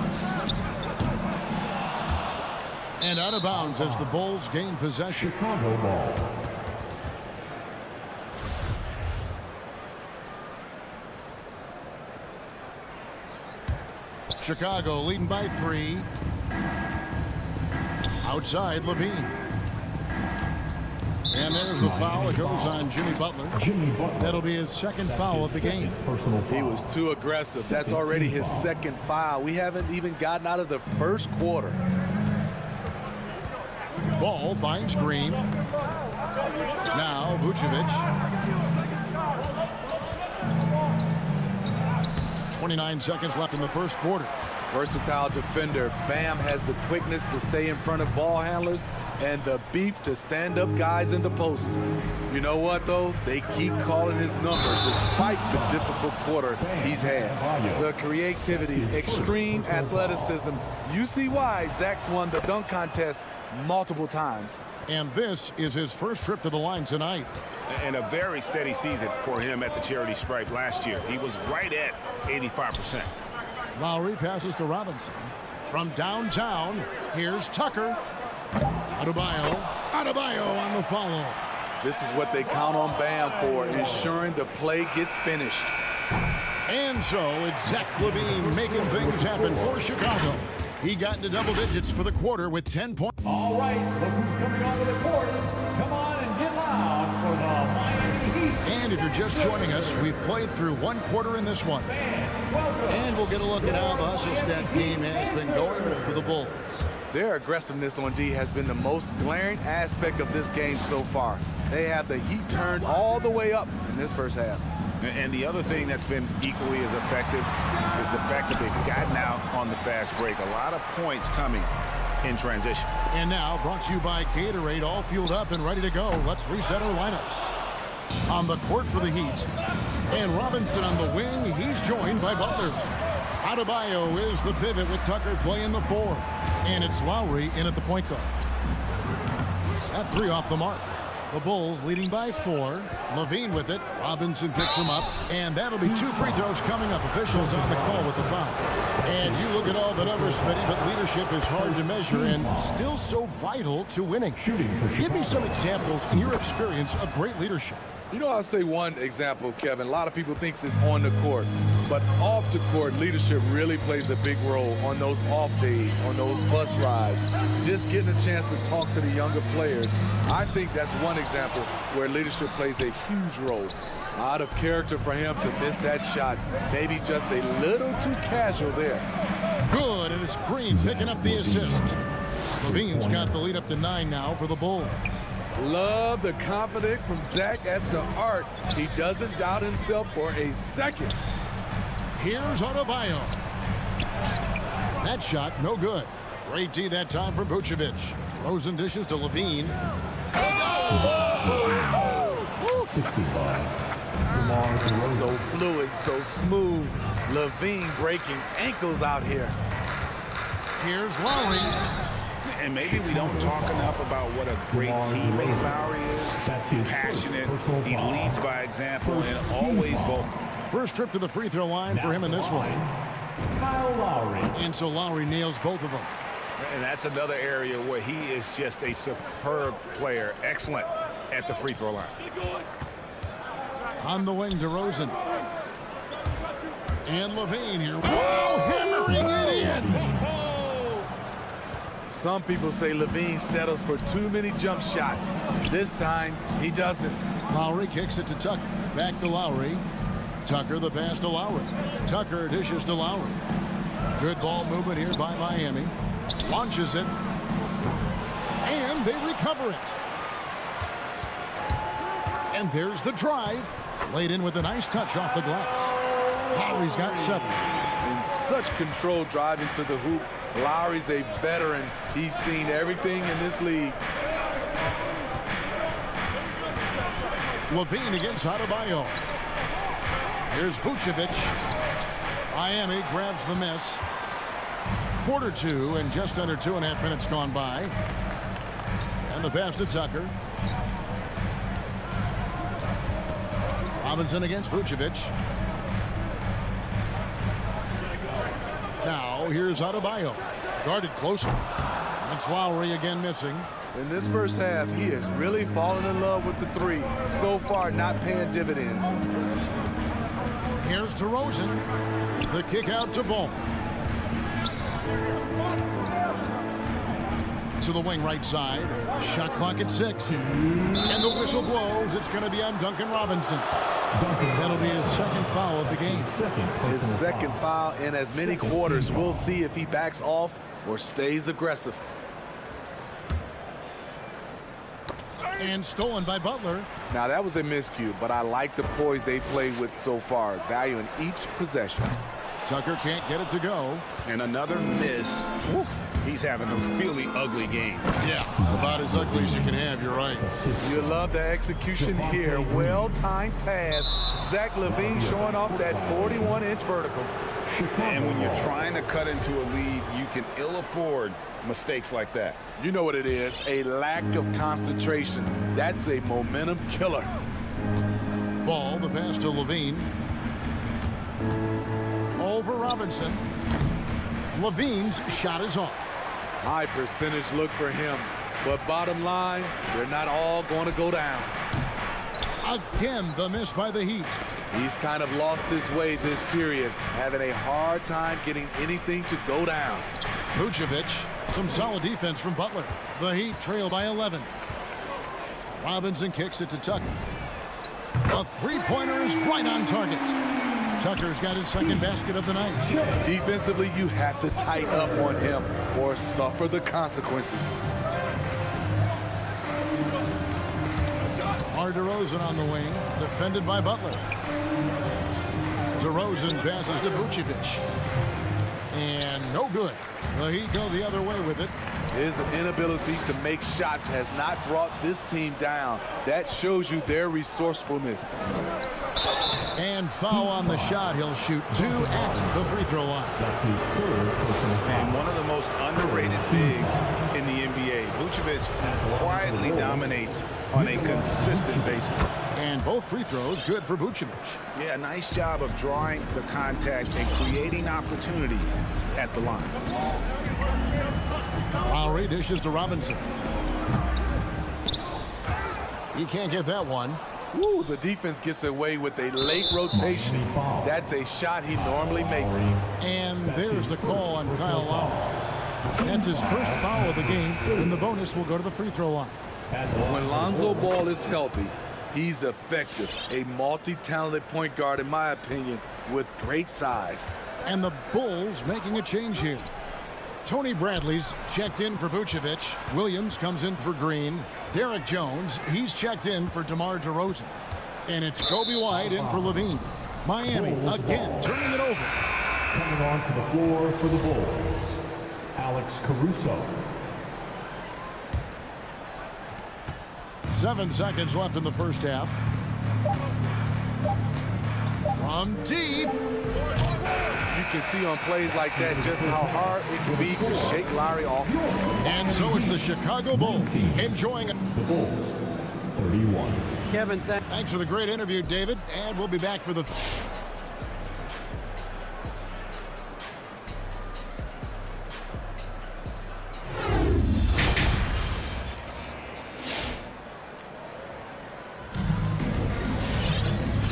And out of bounds as the Bulls gain possession. Chicago ball. Chicago leading by 3. Outside, Levine. And there's a foul. It goes on Jimmy Butler. That'll be his second foul of the game. He was too aggressive. That's already his second foul. We haven't even gotten out of the first quarter. Ball finds Green. Now Vucevic. 29 seconds left in the first quarter. Versatile defender. Bam has the quickness to stay in front of ball handlers and the beef to stand up guys in the post. You know what, though? They keep calling his number despite the difficult quarter he's had. The creativity, extreme athleticism. You see why Zach's won the dunk contest multiple times. And this is his first trip to the line tonight. And a very steady season for him at the charity stripe last year. He was right at 85%. Lowry passes to Robinson. From downtown, here's Tucker. Adebayo on the follow. This is what they count on Bam for, ensuring the play gets finished. And so it's Zach LaVine making things happen for Chicago. He got into double digits for the quarter with 10 points. All right, look who's coming onto the court. Come on and get loud for the Miami Heat. And if you're just joining us, we've played through one quarter in this one. And we'll get a look at how the hustle stat game has been going for the Bulls. Their aggressiveness on D has been the most glaring aspect of this game so far. They have the heat turned all the way up in this first half. And the other thing that's been equally as effective is the fact that they've gotten out on the fast break. A lot of points coming in transition. And now, brought to you by Gatorade, all fueled up and ready to go. Let's reset our lineups. On the court for the Heat. And Robinson on the wing. He's joined by Butler. Adebayo is the pivot with Tucker playing the 4. And it's Lowry in at the point guard. That 3 off the mark. The Bulls leading by 4. LaVine with it. Robinson picks him up. And that'll be 2 free throws coming up. Officials on the call with the foul. And you look at all the numbers, Smitty, but leadership is hard to measure and still so vital to winning. Give me some examples in your experience of great leadership. You know, I'll say one example, Kevin. A lot of people think it's on the court, but off the court, leadership really plays a big role on those off days, on those bus rides. Just getting a chance to talk to the younger players. I think that's one example where leadership plays a huge role. Out of character for him to miss that shot. Maybe just a little too casual there. Good, and it's Green picking up the assist. LaVine's got the lead up to 9 now for the Bulls. Love the confidence from Zach at the arc. He doesn't doubt himself for a second. Here's Adebayo. That shot, no good. Great D that time from Vucevic. Rosen dishes to LaVine. So fluid, so smooth. LaVine breaking ankles out here. Here's Lowry. And maybe we don't talk enough about what a great teammate Lowry is. Passionate, he leads by example, and always vocal. First trip to the free throw line for him in this one. Kyle Lowry. And so Lowry nails both of them. And that's another area where he is just a superb player. Excellent at the free throw line. On the wing to Rosen. And LaVine here. Whoa, hammering it in. Some people say LaVine settles for too many jump shots. This time, he doesn't. Lowry kicks it to Tucker. Back to Lowry. Tucker the pass to Lowry. Tucker dishes to Lowry. Good ball movement here by Miami. Launches it. And they recover it. And there's the drive. Laid in with a nice touch off the glass. Lowry's got 7. In such control driving to the hoop. Lowry's a veteran. He's seen everything in this league. LaVine against Adebayo. Here's Vucevic. Miami grabs the miss. Quarter 2 and just under 2.5 minutes gone by. And the pass to Tucker. Robinson against Vucevic. Now here's Adebayo. Guarded closer. It's Lowry again missing. In this first half, he has really fallen in love with the 3. So far, not paying dividends. Here's DeRozan. The kick out to Ball. To the wing right side. Shot clock at 6. And the whistle blows. It's going to be on Duncan Robinson. That'll be his second foul of the game. His second foul in as many quarters. We'll see if he backs off or stays aggressive. And stolen by Butler. Now that was a miscue, but I like the poise they played with so far, valuing each possession. Tucker can't get it to go. And another miss. Whew. He's having a really ugly game. Yeah, about as ugly as you can have, you're right. You love the execution here. Well-timed pass. Zach LaVine showing off that 41-inch vertical. And when you're trying to cut into a lead, you can ill afford mistakes like that. You know what it is, a lack of concentration. That's a momentum killer. Ball, the pass to LaVine. Over Robinson. LaVine's shot is off. High percentage look for him. But bottom line, they're not all going to go down. Again, the miss by the Heat. He's kind of lost his way this period, having a hard time getting anything to go down. Vucevic, some solid defense from Butler. The Heat trail by 11. Robinson kicks it to Tucker. A three-pointer is right on target. Tucker's got his second basket of the night. Defensively, you have to tighten up on him or suffer the consequences. DeRozan on the wing, defended by Butler. DeRozan passes to Vucevic. And no good. The Heat go the other way with it. His inability to make shots has not brought this team down. That shows you their resourcefulness. And foul on the shot. He'll shoot 2 at the free throw line. That's his third personal foul. And one of the most underrated bigs in the NBA. Vucevic quietly dominates on a consistent basis. And both free throws good for Vucevic. Yeah, nice job of drawing the contact and creating opportunities at the line. Lowry dishes to Robinson. He can't get that one. Woo, the defense gets away with a late rotation. That's a shot he normally makes. And there's the call on Kyle Lowry. That's his first foul of the game, and the bonus will go to the free throw line. When Lonzo Ball is healthy, he's effective. A multi-talented point guard, in my opinion, with great size. And the Bulls making a change here. Tony Bradley's checked in for Vucevic. Williams comes in for Green. Derek Jones, he's checked in for DeMar DeRozan. And it's Kobe White in for LaVine. Miami again turning it over. Coming onto the floor for the Bulls, Alex Caruso. 7 seconds left in the first half. From deep. You can see on plays like that just how hard it can be to shake Lowry off. And so it's the Chicago Bulls enjoying it. The Bulls, 31. Kevin, thanks for the great interview, David. And we'll be back for the...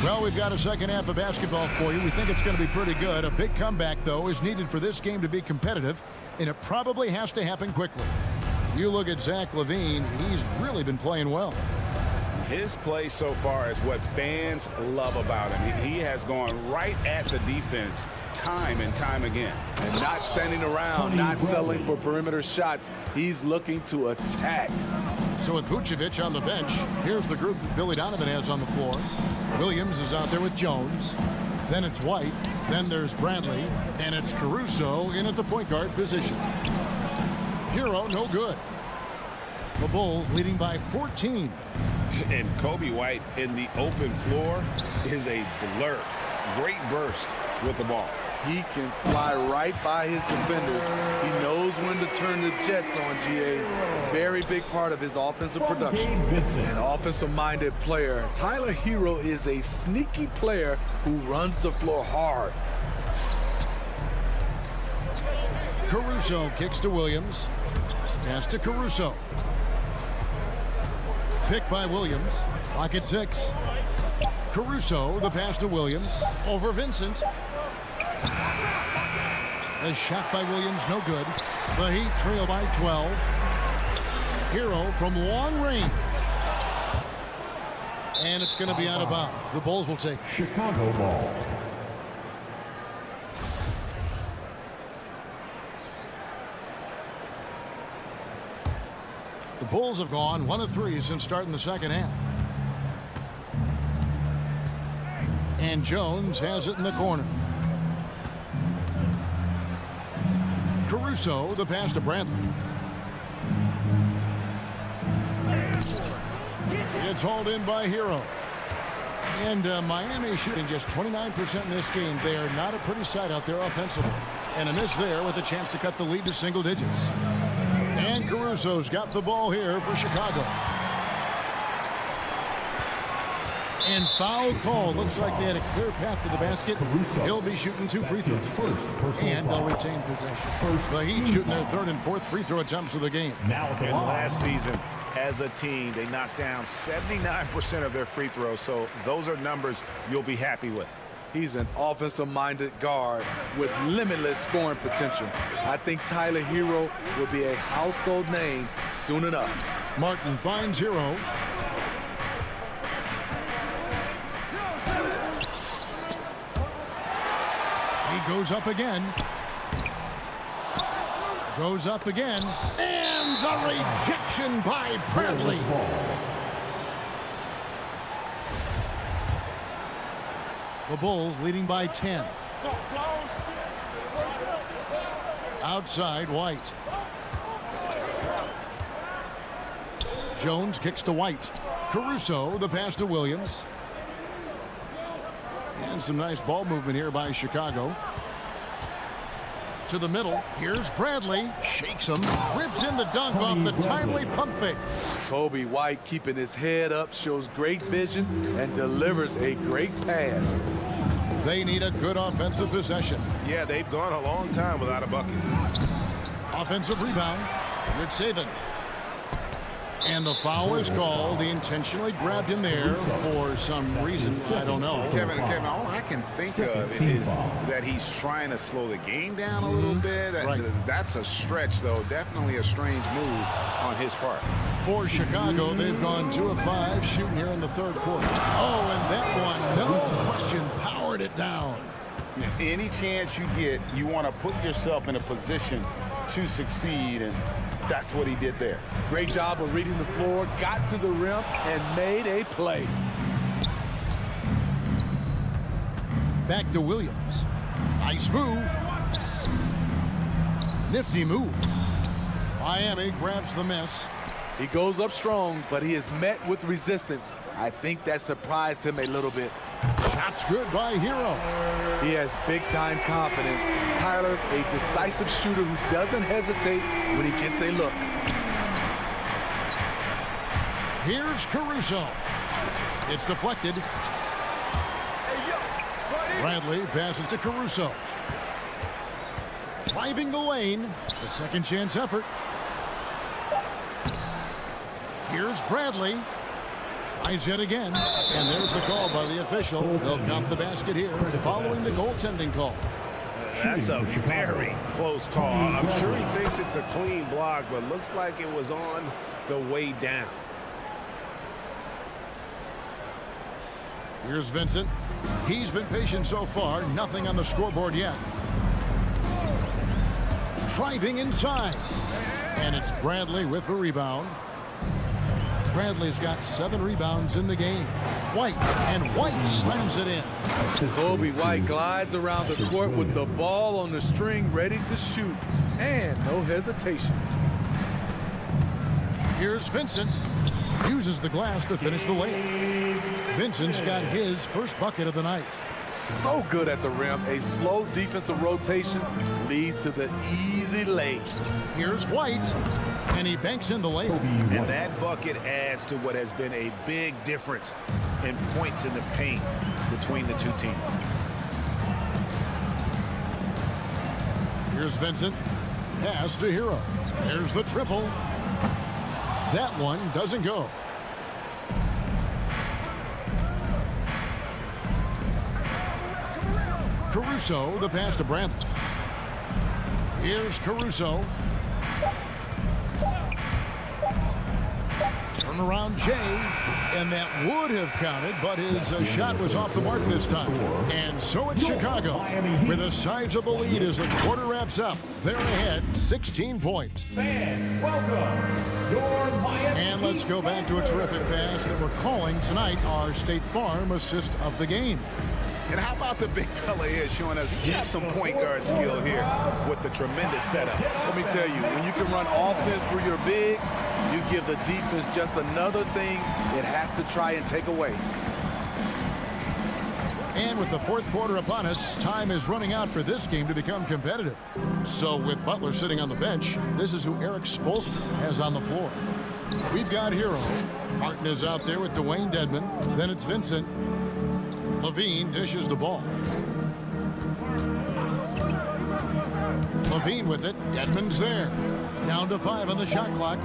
Well, we've got a second half of basketball for you. We think it's going to be pretty good. A big comeback, though, is needed for this game to be competitive, and it probably has to happen quickly. You look at Zach LaVine, he's really been playing well. His play so far is what fans love about him. He has gone right at the defense time and time again. And not standing around, not settling for perimeter shots. He's looking to attack. So with Vucevic on the bench, here's the group that Billy Donovan has on the floor. Williams is out there with Jones. Then it's White. Then there's Bradley. And it's Caruso in at the point guard position. Hero, no good. The Bulls leading by 14. And Kobe White in the open floor is a blur. Great burst with the ball. He can fly right by his defenders. He knows when to turn the jets on, GA. Very big part of his offensive production. An offensive-minded player. Tyler Hero is a sneaky player who runs the floor hard. Caruso kicks to Williams. Pass to Caruso. Pick by Williams. Clock at 6. Caruso, the pass to Williams. Over Vincent. The shot by Williams, no good. The Heat trail by 12. Hero from long range. And it's going to be out of bounds. The Bulls will take Chicago ball. The Bulls have gone 1 of 3 since starting the second half. And Jones has it in the corner. Caruso, the pass to Bradley. It's hauled in by Hero. And Miami shooting just 29% in this game. They are not a pretty sight out there offensively. And a miss there with a chance to cut the lead to single digits. And Caruso's got the ball here for Chicago. And foul call. Looks like they had a clear path to the basket. He'll be shooting 2 free throws. And they'll retain possession. The Heat shooting their 3rd and 4th free throw attempts of the game. And last season, as a team, they knocked down 79% of their free throws. So those are numbers you'll be happy with. He's an offensive-minded guard with limitless scoring potential. I think Tyler Hero will be a household name soon enough. Martin finds Hero. He goes up again. Goes up again. And the rejection by Bradley. The Bulls leading by 10. Outside, White. Jones kicks to White. Caruso, the pass to Williams. And some nice ball movement here by Chicago. To the middle. Here's Bradley. Shakes him. Rips in the dunk off the timely pump fake. Kobe White keeping his head up, shows great vision, and delivers a great pass. They need a good offensive possession. Yeah, they've gone a long time without a bucket. Offensive rebound. Rich Saban. And the foul is called. He intentionally grabbed him there for some reason. I don't know. Kevin, all I can think of is that he's trying to slow the game down a little bit. Right. That's a stretch, though. Definitely a strange move on his part. For Chicago, they've gone 2 of 5 shooting here in the 3rd quarter. Oh, and that one, no question, powered it down. Any chance you get, you want to put yourself in a position to succeed, and that's what he did there. Great job of reading the floor, got to the rim, and made a play. Back to Williams. Nice move. Nifty move. Miami grabs the miss. He goes up strong, but he is met with resistance. I think that surprised him a little bit. Shot's good by Hero. He has big-time confidence. Tyler's a decisive shooter who doesn't hesitate when he gets a look. Here's Caruso. It's deflected. Bradley passes to Caruso. Driving the lane. A second chance effort. Here's Bradley. Tries yet again. And there's the call by the official. They'll count the basket here following the goaltending call. That's a very close call. I'm sure he thinks it's a clean block, but looks like it was on the way down. Here's Vincent. He's been patient so far. Nothing on the scoreboard yet. Driving inside. And it's Bradley with the rebound. Bradley's got 7 rebounds in the game. White, and White slams it in. Kobe White glides around the court with the ball on the string, ready to shoot, and no hesitation. Here's Vincent. Uses the glass to finish the layup. Vincent's got his first bucket of the night. So good at the rim. A slow defensive rotation leads to the easy lay. Here's White, and he banks in the layup. And that bucket adds to what has been a big difference in points in the paint between the two teams. Here's Vincent. Pass to Hero. There's the triple. That one doesn't go. Caruso, the pass to Bradley. Here's Caruso. Turnaround Jay, and that would have counted, but his shot was off the mark this time. And so it's Chicago with a sizable lead as the quarter wraps up. They're ahead 16 points. And let's go back to a terrific pass that we're calling tonight our State Farm assist of the game. And how about the big fella here showing us he got some point guard skill here with the tremendous setup. Let me tell you, when you can run offense through your bigs, you give the defense just another thing it has to try and take away. And with the fourth quarter upon us, time is running out for this game to become competitive. So with Butler sitting on the bench, this is who Eric Spoelstra has on the floor. We've got Hero. Martin is out there with Dwayne Dedmon. Then it's Vincent. Levine dishes the ball. Levine with it. Dedmon's there. Down to 5 on the shot clock.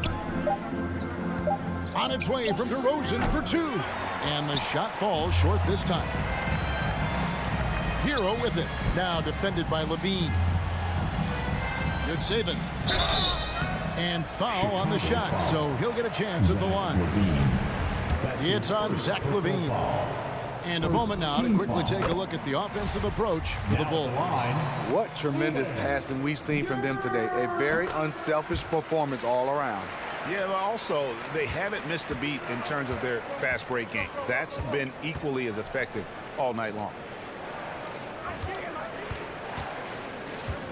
On its way from DeRozan for 2. And the shot falls short this time. Hero with it. Now defended by Levine. Good saving. And foul on the shot, so he'll get a chance at the line. It's on Zach Levine. And a moment now to quickly take a look at the offensive approach for the Bulls. What tremendous passing we've seen from them today. A very unselfish performance all around. Yeah, but also they haven't missed a beat in terms of their fast break game. That's been equally as effective all night long.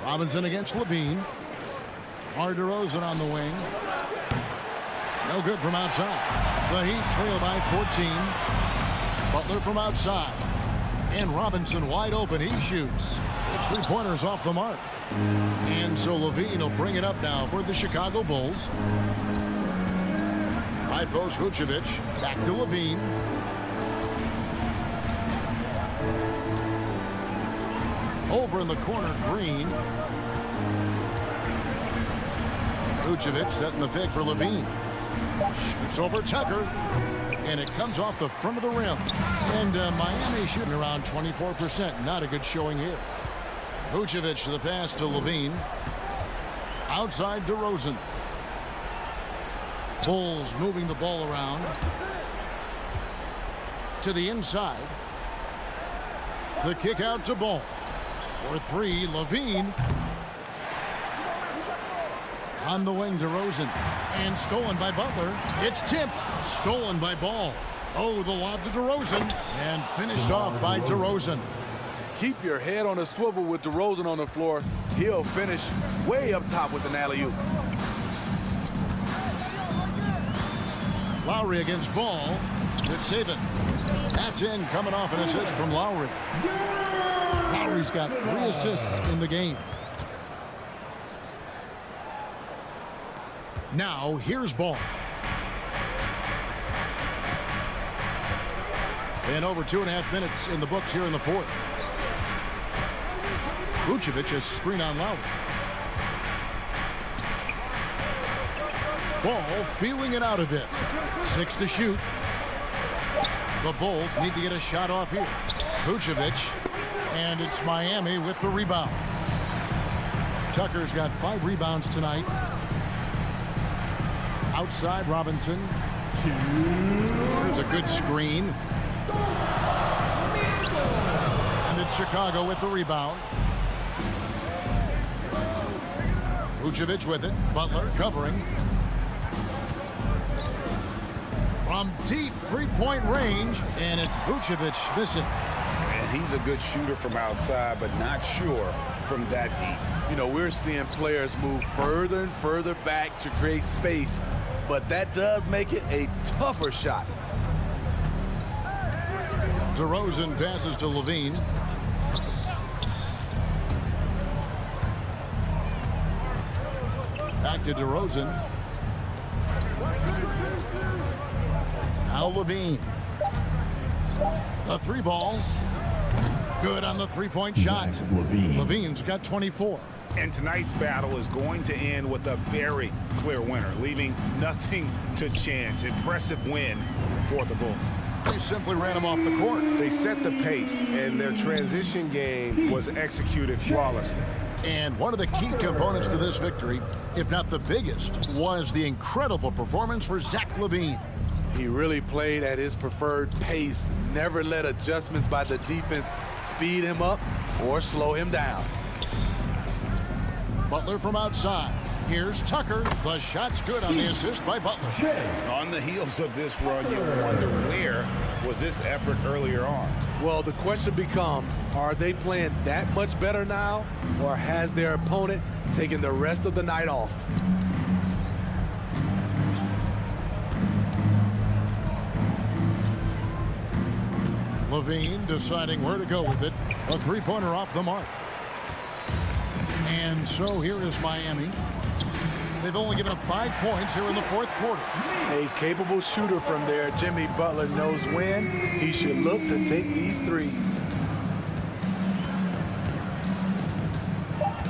Robinson against Levine. DeRozan on the wing. No good from outside. The Heat trail by 14. Butler from outside. And Robinson wide open. He shoots. It's 3-pointers off the mark. And so Levine will bring it up now for the Chicago Bulls. High post Vucevic. Back to Levine. Over in the corner, Green. Vucevic setting the pick for Levine. Shoots over Tucker. And it comes off the front of the rim. And Miami shooting around 24%. Not a good showing here. Vucevic to the pass to Levine. Outside DeRozan. Bulls moving the ball around. To the inside. The kick out to Ball. For 3, Levine. On the wing, DeRozan. And stolen by Butler. It's tipped. Stolen by Ball. Oh, the lob to DeRozan. And finished off by DeRozan. Keep your head on a swivel with DeRozan on the floor. He'll finish way up top with an alley-oop. Lowry against Ball. Good saving. That's in, coming off an assist from Lowry. Lowry's got 3 assists in the game. Now, here's Ball. And over 2.5 minutes in the books here in the fourth. Vucevic has screen on Lowry. Ball feeling it out a bit. 6 to shoot. The Bulls need to get a shot off here. Vucevic. And it's Miami with the rebound. Tucker's got 5 rebounds tonight. Outside Robinson. There's a good screen. And it's Chicago with the rebound. Vucevic with it. Butler covering. From deep 3-point range. And it's Vucevic missing. And he's a good shooter from outside, but not sure from that deep. You know, we're seeing players move further and further back to create space, but that does make it a tougher shot. DeRozan passes to Levine. Back to DeRozan. Now Levine. A 3-ball. Good on the 3-point shot. Levine's got 24. And tonight's battle is going to end with a very clear winner, leaving nothing to chance. Impressive win for the Bulls. They simply ran him off the court. They set the pace, and their transition game was executed flawlessly. And one of the key components to this victory, if not the biggest, was the incredible performance for Zach LaVine. He really played at his preferred pace, never let adjustments by the defense speed him up or slow him down. Butler from outside. Here's Tucker. The shot's good on the assist by Butler. On the heels of this run, you wonder where was this effort earlier on? Well, the question becomes, are they playing that much better now, or has their opponent taken the rest of the night off? LaVine deciding where to go with it. A three-pointer off the mark. And so here is Miami. They've only given up 5 points here in the fourth quarter. A capable shooter from there. Jimmy Butler knows when he should look to take these threes.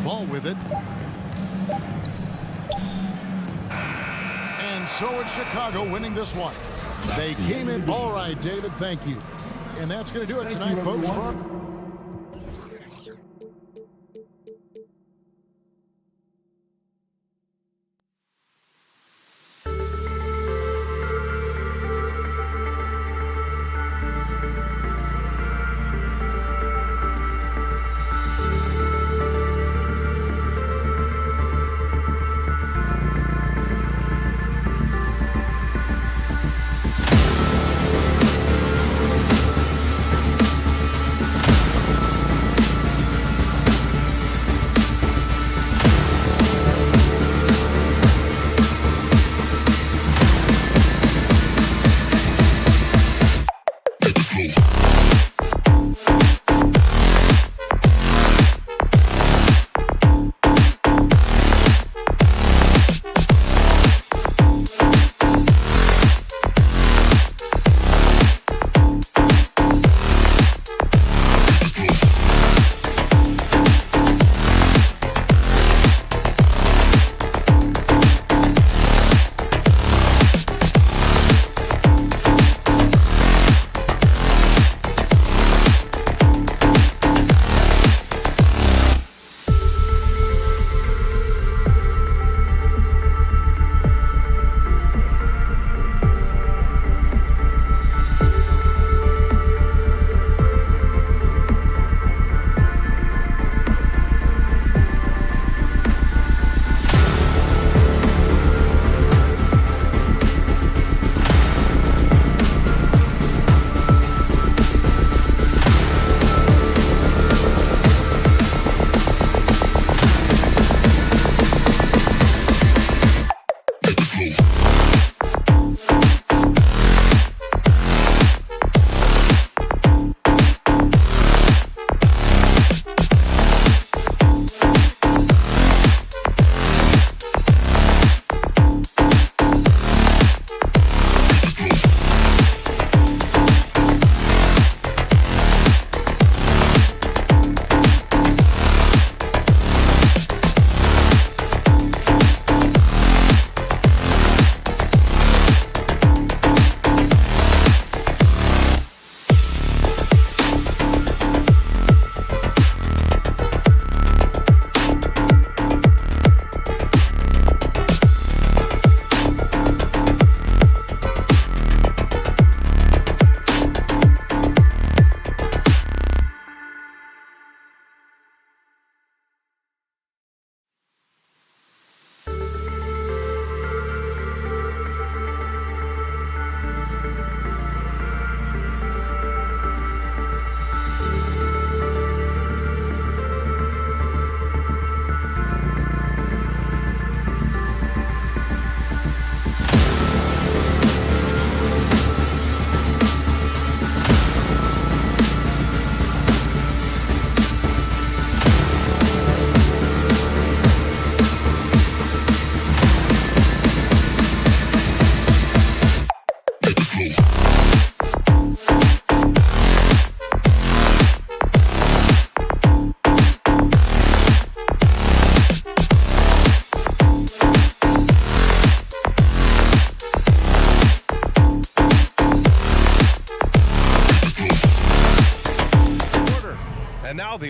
Ball with it. And so it's Chicago winning this one. They came in all right, David. Thank you. And that's going to do it tonight, folks.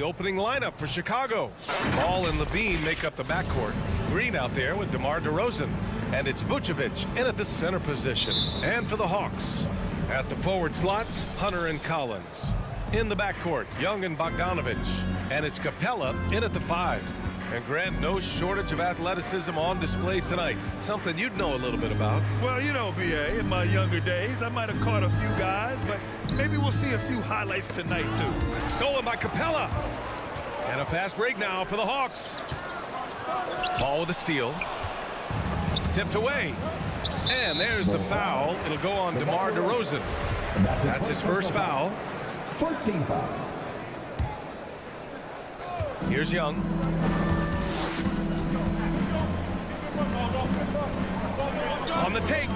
opening lineup for Chicago. Ball and Levine make up the backcourt. Green out there with DeMar DeRozan. And it's Vucevic in at the center position. And for the Hawks, at the forward slots, Hunter and Collins. In the backcourt, Young and Bogdanovich. And it's Capella in at the 5. And Grant, no shortage of athleticism on display tonight. Something you'd know a little bit about. Well, you know, B.A., in my younger days, I might have caught a few guys, but maybe we'll see a few highlights tonight, too. Stolen by Capella. And a fast break now for the Hawks. Ball with a steal. Tipped away. And there's the foul. It'll go on DeMar DeRozan. That's his first foul. First team foul. Here's Young. On the take.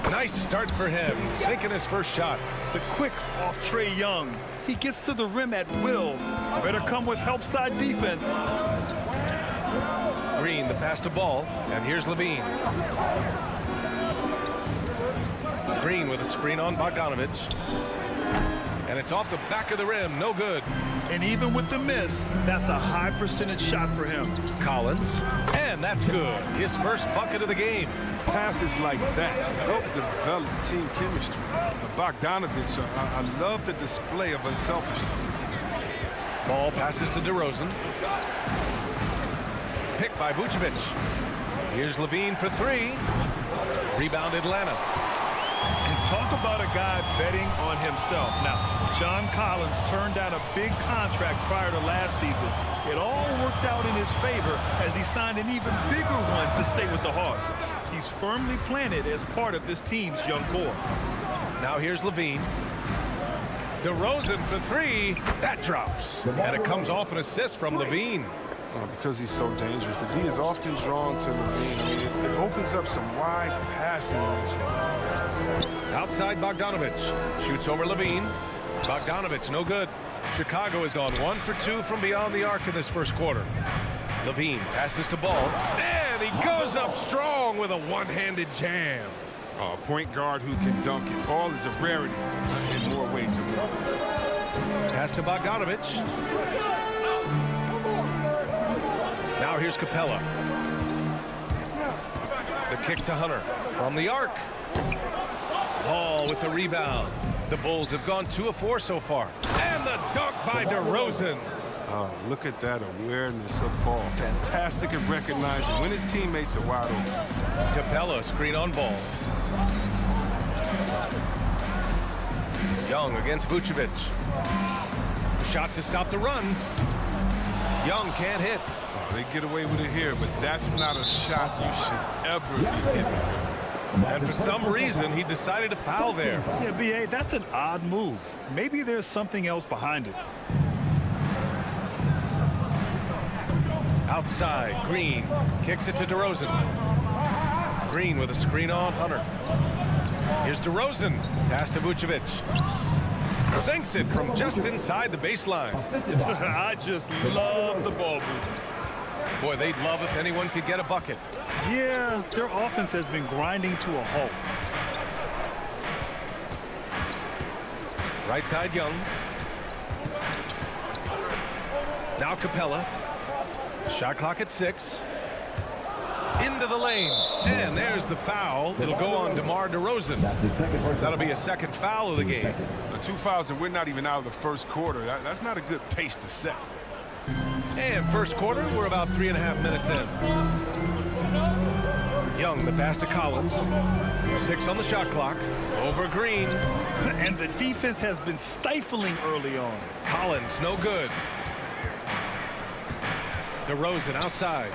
Nice start for him. Sinking his first shot. The quicks off Trae Young. He gets to the rim at will. Better come with help side defense. Green, the pass to Ball. And here's Levine. Green with a screen on Bogdanovich. And it's off the back of the rim. No good. And even with the miss, that's a high percentage shot for him. Collins. And that's good. His first bucket of the game. Passes like that help develop team chemistry. Bogdanovich, I love the display of unselfishness. Ball passes to DeRozan. Picked by Vucevic. Here's Levine for 3. Rebound Atlanta. And talk about a guy betting on himself. Now, John Collins turned down a big contract prior to last season. It all worked out in his favor as he signed an even bigger one to stay with the Hawks. He's firmly planted as part of this team's young core. Now here's Levine. DeRozan for 3. That drops. And it comes off an assist from Levine. Because he's so dangerous. The D is often drawn to Levine. I mean, it opens up some wide passing lanes for him. Outside Bogdanovich. Shoots over Levine. Bogdanovich, no good. Chicago has gone 1 for 2 from beyond the arc in this first quarter. Levine passes to Ball. And he goes up strong with a one-handed jam. Point guard who can dunk it. Ball is a rarity in more ways than one. Pass to Bogdanovich. Now here's Capella. The kick to Hunter from the arc. Ball with the rebound. The Bulls have gone 2 of 4 so far. And the dunk by DeRozan. Oh, look at that awareness of Ball. Fantastic at recognizing when his teammates are wide open. Capella screen on Ball. Young against Vucevic. Shot to stop the run. Young can't hit. They get away with it here, but that's not a shot you should ever be hitting. And for some reason, he decided to foul there. Yeah, B.A., that's an odd move. Maybe there's something else behind it. Outside, Green kicks it to DeRozan. Green with a screen on Hunter. Here's DeRozan. Pass to Vucevic. Sinks it from just inside the baseline. I just love the ball movement. Boy, they'd love if anyone could get a bucket. Yeah, their offense has been grinding to a halt. Right side, Young. Now Capella. Shot clock at 6. Into the lane. And there's the foul. It'll go on DeMar DeRozan. That'll be a second foul of the game. 2 fouls, and we're not even out of the first quarter. That's not a good pace to set. And first quarter, we're about 3.5 minutes in. Young, the pass to Collins. 6 on the shot clock. Over Green. And the defense has been stifling early on. Collins, no good. DeRozan outside.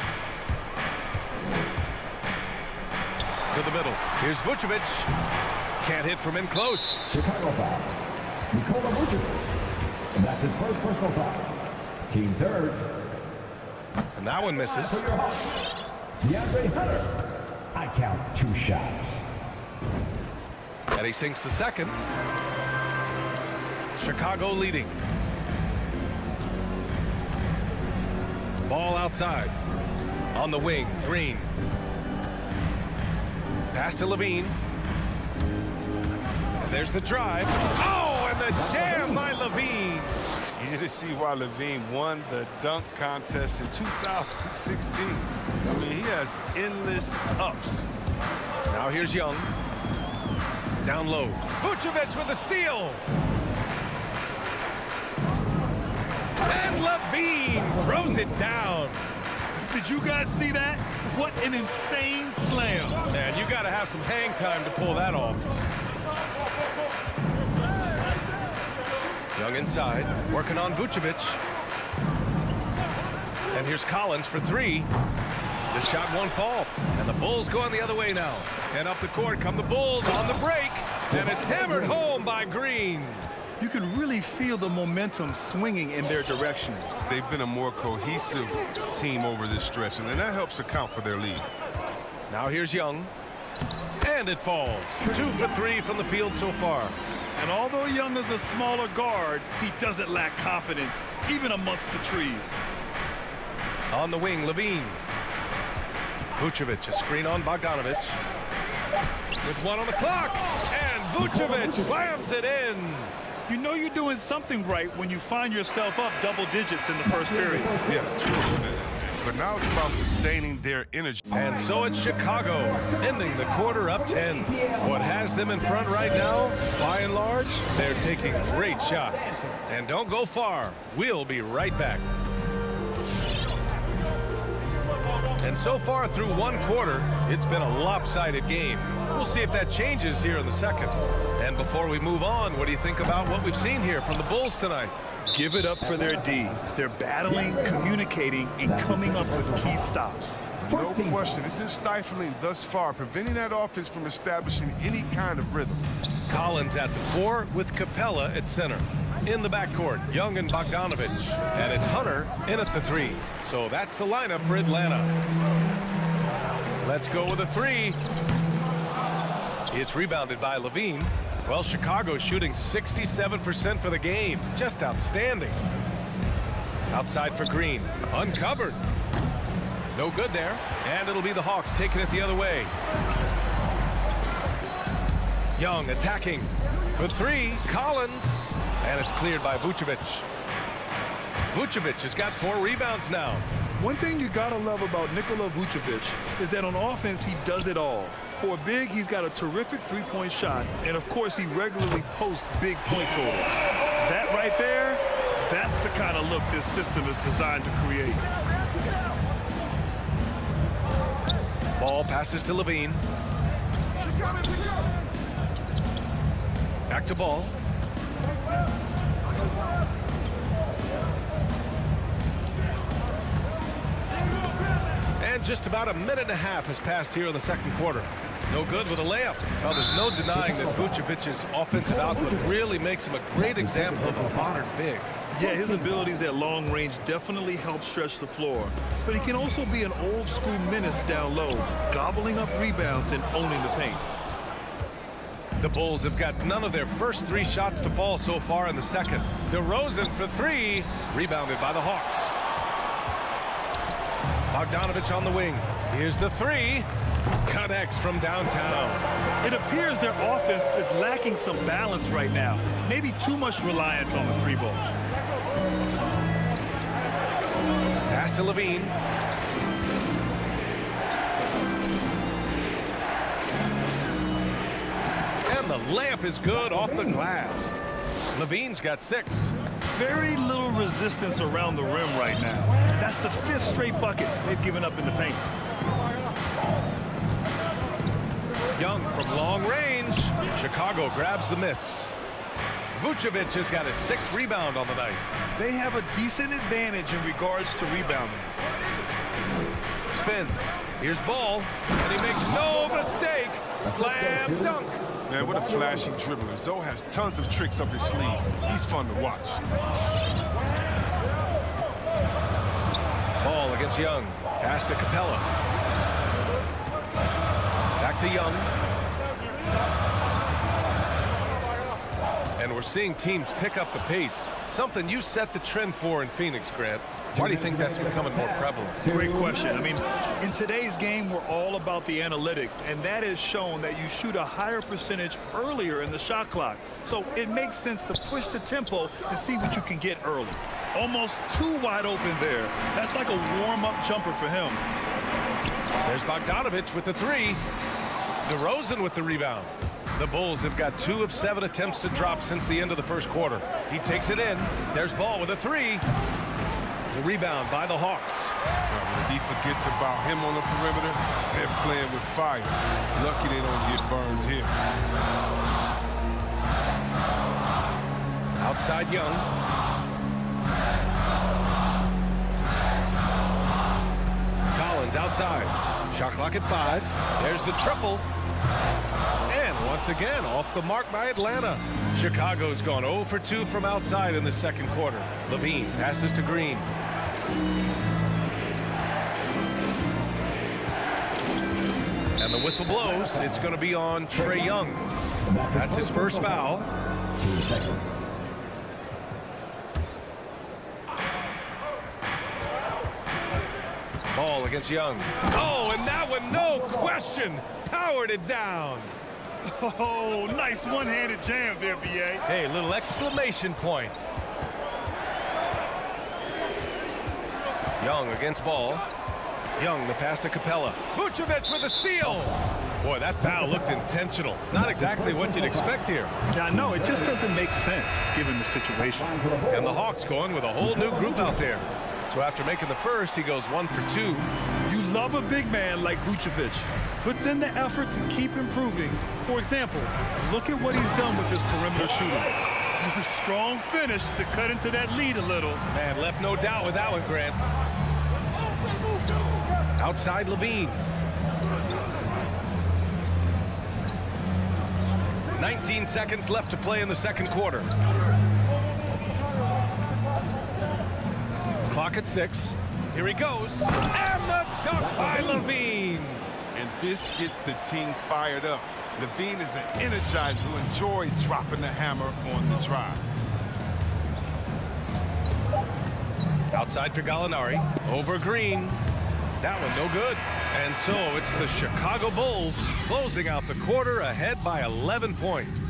To the middle. Here's Vucevic. Can't hit from in close. Chicago foul. Nikola Vucevic. And that's his first personal foul. Team third. And that one misses. DeAndre Hunter. I count 2 shots. And he sinks the second. Chicago leading. Ball outside. On the wing, Green. Pass to Levine. And there's the drive. Oh, and the jam by Levine. Easy to see why Levine won the dunk contest in 2016. I mean, he has endless ups. Now here's Young. Down low. Vucevic with a steal. And Levine throws it down. Did you guys see that? What an insane slam. Man, you got to have some hang time to pull that off. Young inside, working on Vucevic. And here's Collins for three. The shot won't fall. And the Bulls going the other way now. And up the court come the Bulls on the break. And it's hammered home by Green. You can really feel the momentum swinging in their direction. They've been a more cohesive team over this stretch, and that helps account for their lead. Now here's Young. And it falls. 2 for 3 from the field so far. And although Young is a smaller guard, he doesn't lack confidence, even amongst the trees. On the wing, Levine. Vucevic, a screen on Bogdanovic. With 1 on the clock. And Vucevic slams it in. You know you're doing something right when you find yourself up double digits in the first period. Yeah, true. But now it's about sustaining their energy. And so it's Chicago, ending the quarter up 10. What has them in front right now, by and large, they're taking great shots. And don't go far. We'll be right back. And so far through one quarter, it's been a lopsided game. We'll see if that changes here in the second. And before we move on, what do you think about what we've seen here from the Bulls tonight? Give it up for their D. They're battling, communicating, and coming up with key stops. No question. It's been stifling thus far, preventing that offense from establishing any kind of rhythm. Collins at the 4 with Capella at center. In the backcourt, Young and Bogdanovic. And it's Hunter in at the 3. So that's the lineup for Atlanta. Let's go with a 3. It's rebounded by Levine. Well, Chicago's shooting 67% for the game. Just outstanding. Outside for Green. Uncovered. No good there. And it'll be the Hawks taking it the other way. Young attacking. For 3, Collins. And it's cleared by Vucevic. Vucevic has got 4 rebounds now. One thing you gotta love about Nikola Vucevic is that on offense, he does it all. For a big, he's got a terrific three-point shot, and of course, he regularly posts big point totals. That right there, that's the kind of look this system is designed to create. Ball passes to Levine. Back to Ball. And just about a minute and a half has passed here in the second quarter. No good with a layup. Well, there's no denying that Vucevic's offensive output really makes him a great example of a modern big. Yeah, his abilities at long range definitely help stretch the floor. But he can also be an old-school menace down low, gobbling up rebounds and owning the paint. The Bulls have got none of their first 3 shots to fall so far in the second. DeRozan for 3, rebounded by the Hawks. Bogdanovic on the wing. Here's the 3. Connects from downtown. It appears their offense is lacking some balance right now. Maybe too much reliance on the 3-ball. Pass to Levine. And the layup is good off the glass. Levine's got 6. Very little resistance around the rim right now. That's the 5th straight bucket they've given up in the paint. Young from long range. Chicago grabs the miss. Vucevic has got his 6th rebound on the night. They have a decent advantage in regards to rebounding. Spins. Here's Ball. And he makes no mistake. Slam dunk. Man, what a flashy dribbler. Zoe has tons of tricks up his sleeve. He's fun to watch. Ball against Young. Pass to Capella. Back to Young. And we're seeing teams pick up the pace. Something you set the trend for in Phoenix, Grant. Why do you think that's becoming more prevalent? Great question. I mean, in today's game, we're all about the analytics, and that has shown that you shoot a higher percentage earlier in the shot clock. So it makes sense to push the tempo and see what you can get early. Almost too wide open there. That's like a warm-up jumper for him. There's Bogdanovich with the three. DeRozan with the rebound. The Bulls have got 2 of 7 attempts to drop since the end of the first quarter. He takes it in. There's Ball with a three. The rebound by the Hawks. When the D forgets about him on the perimeter, they're playing with fire. Lucky they don't get burned here. Outside Young. Collins outside. Shot clock at 5. There's the triple. And once again, off the mark by Atlanta. Chicago's gone 0 for 2 from outside in the second quarter. Levine passes to Green. And the whistle blows. It's going to be on Trae Young. That's his first foul. Ball against Young. Oh, and that one, no question, powered it down. Oh, nice one-handed jam there, B.A. Hey, little exclamation point. Young against Ball. Young, the pass to Capella. Vucevic with a steal. Boy, that foul looked intentional. Not exactly what you'd expect here. Yeah, no, it just doesn't make sense given the situation. And the Hawks going with a whole new group out there. So after making the first, he goes 1 for 2. You love a big man like Vucevic. Puts in the effort to keep improving. For example, look at what he's done with his perimeter shooting. Strong finish to cut into that lead a little. Man, left no doubt with that one, Grant. Outside Levine. 19 seconds left to play in the second quarter. Clock at 6. Here he goes. And the dunk by Levine. And this gets the team fired up. Levine is an energizer who enjoys dropping the hammer on the drive. Outside for Gallinari. Over Green. That one no good. And so it's the Chicago Bulls closing out the quarter ahead by 11 points.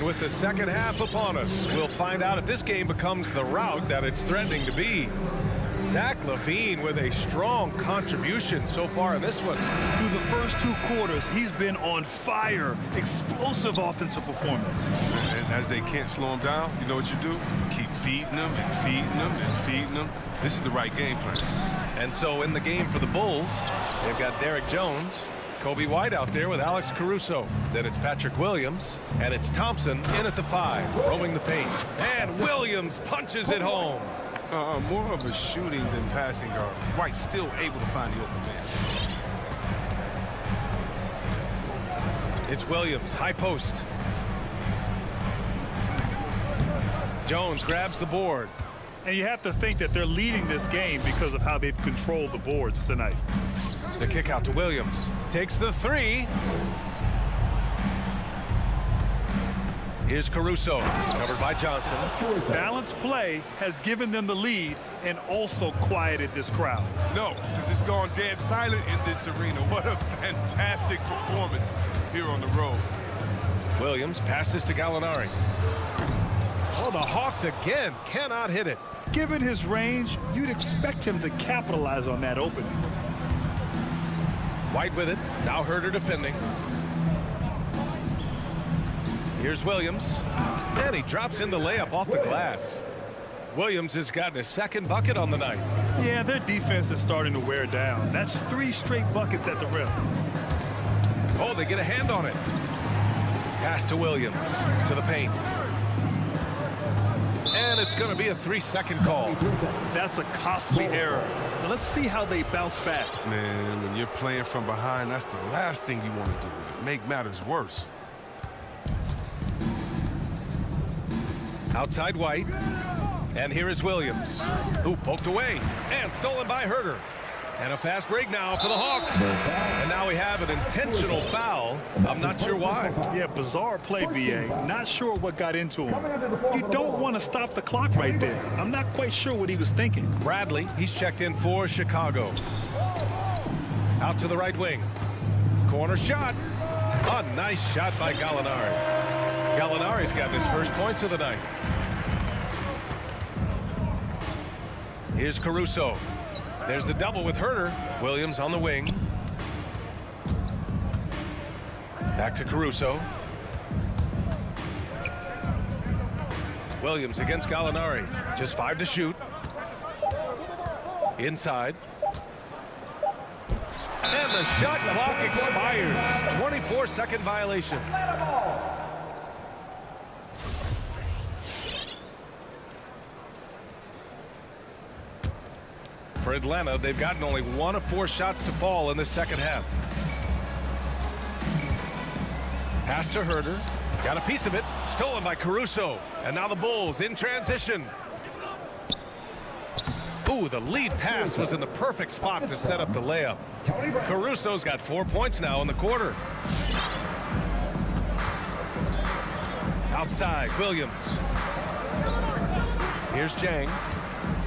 With the second half upon us, we'll find out if this game becomes the rout that it's threatening to be. Zach LaVine with a strong contribution so far in this one. Through the first 2 quarters, he's been on fire. Explosive offensive performance. And as they can't slow him down, you know what you do? Keep feeding them and feeding them and feeding them. This is the right game plan. And so in the game for the Bulls, they've got Derek Jones, Kobe White out there with Alex Caruso. Then it's Patrick Williams, and it's Thompson in at the 5, roaming the paint. And Williams punches it home. More of a shooting than passing guard. White still able to find the open man. It's Williams, high post. Jones grabs the board. And you have to think that they're leading this game because of how they've controlled the boards tonight. The kick out to Williams. Takes the 3. Here's Caruso, covered by Johnson. Balanced play has given them the lead and also quieted this crowd. No, because it's gone dead silent in this arena. What a fantastic performance here on the road. Williams passes to Gallinari. Oh, the Hawks again cannot hit it. Given his range, you'd expect him to capitalize on that opening. White with it. Now Herter defending. Here's Williams. And he drops in the layup off the glass. Williams has gotten his second bucket on the night. Yeah, their defense is starting to wear down. That's 3 straight buckets at the rim. Oh, they get a hand on it. Pass to Williams. To the paint. And it's going to be a 3-second call. That's a costly error. Now let's see how they bounce back. Man, when you're playing from behind, that's the last thing you want to do. Make matters worse. Outside White. And here is Williams, who poked away and stolen by Herter. And a fast break now for the Hawks. And now we have an intentional foul. I'm not sure why. Yeah, bizarre play, VA. Not sure what got into him. You don't want to stop the clock right there. I'm not quite sure what he was thinking. Bradley, he's checked in for Chicago. Out to the right wing. Corner shot. A nice shot by Gallinari. Gallinari's got his first points of the night. Here's Caruso. There's the double with Herter. Williams on the wing. Back to Caruso. Williams against Gallinari. Just 5 to shoot. Inside. And the shot clock expires. 24-second violation. For Atlanta, they've gotten only 1 of 4 shots to fall in the second half. Pass to Herter. Got a piece of it. Stolen by Caruso. And now the Bulls in transition. Ooh, the lead pass was in the perfect spot to set up the layup. Caruso's got 4 points now in the quarter. Outside, Williams. Here's Jang.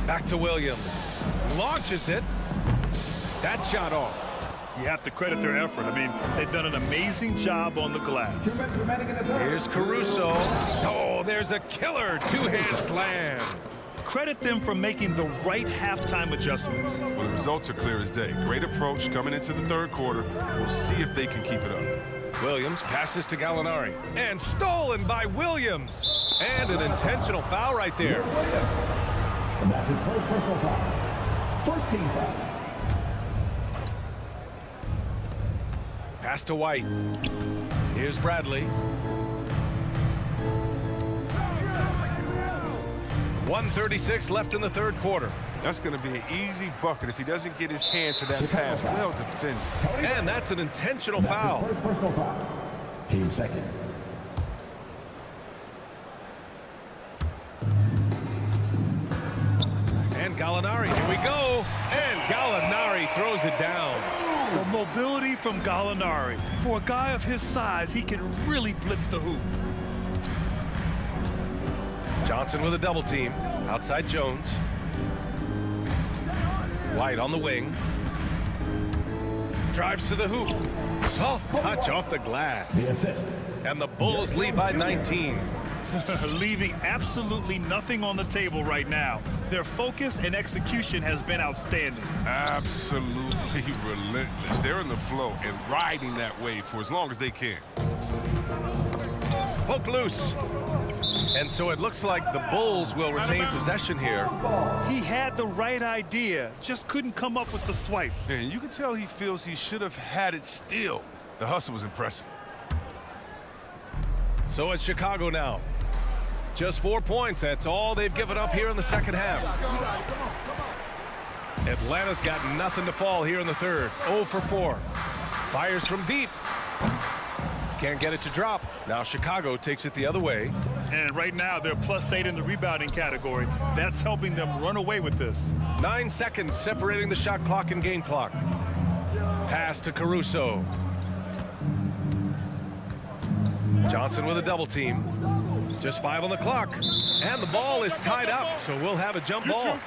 Back to Williams. Launches it. That shot off. You have to credit their effort. I mean, they've done an amazing job on the glass. Here's Caruso. Oh, there's a killer two-hand slam. Credit them for making the right halftime adjustments. Well, the results are clear as day. Great approach coming into the third quarter. We'll see if they can keep it up. Williams passes to Gallinari. And stolen by Williams. And an intentional foul right there. And that's his first personal foul. First team foul. Pass to White. Here's Bradley. 1:36 left in the third quarter. That's going to be an easy bucket if he doesn't get his hand to that pass. Well defended. And that's an intentional foul. His first personal foul. Team second. And Gallinari, here we go. And Gallinari throws it down. The mobility from Gallinari. For a guy of his size, he can really blitz the hoop. Johnson with a double team. Outside Jones. White on the wing. Drives to the hoop. Soft touch off the glass. The assist. And the Bulls lead by 19. Leaving absolutely nothing on the table right now. Their focus and execution has been outstanding. Absolutely relentless. They're in the flow and riding that wave for as long as they can. Poke loose. And so it looks like the Bulls will retain possession here. He had the right idea, just couldn't come up with the swipe. And you can tell he feels he should have had it still. The hustle was impressive. So it's Chicago now. Just 4 points. That's all they've given up here in the second half. Atlanta's got nothing to fall here in the third. 0 for 4. Fires from deep. Can't get it to drop. Now Chicago takes it the other way. And right now they're +8 in the rebounding category. That's helping them run away with this. 9 seconds separating the shot clock and game clock. Pass to Caruso. Johnson with a double team. Just 5 on the clock. And the ball is tied up, so we'll have a jump ball.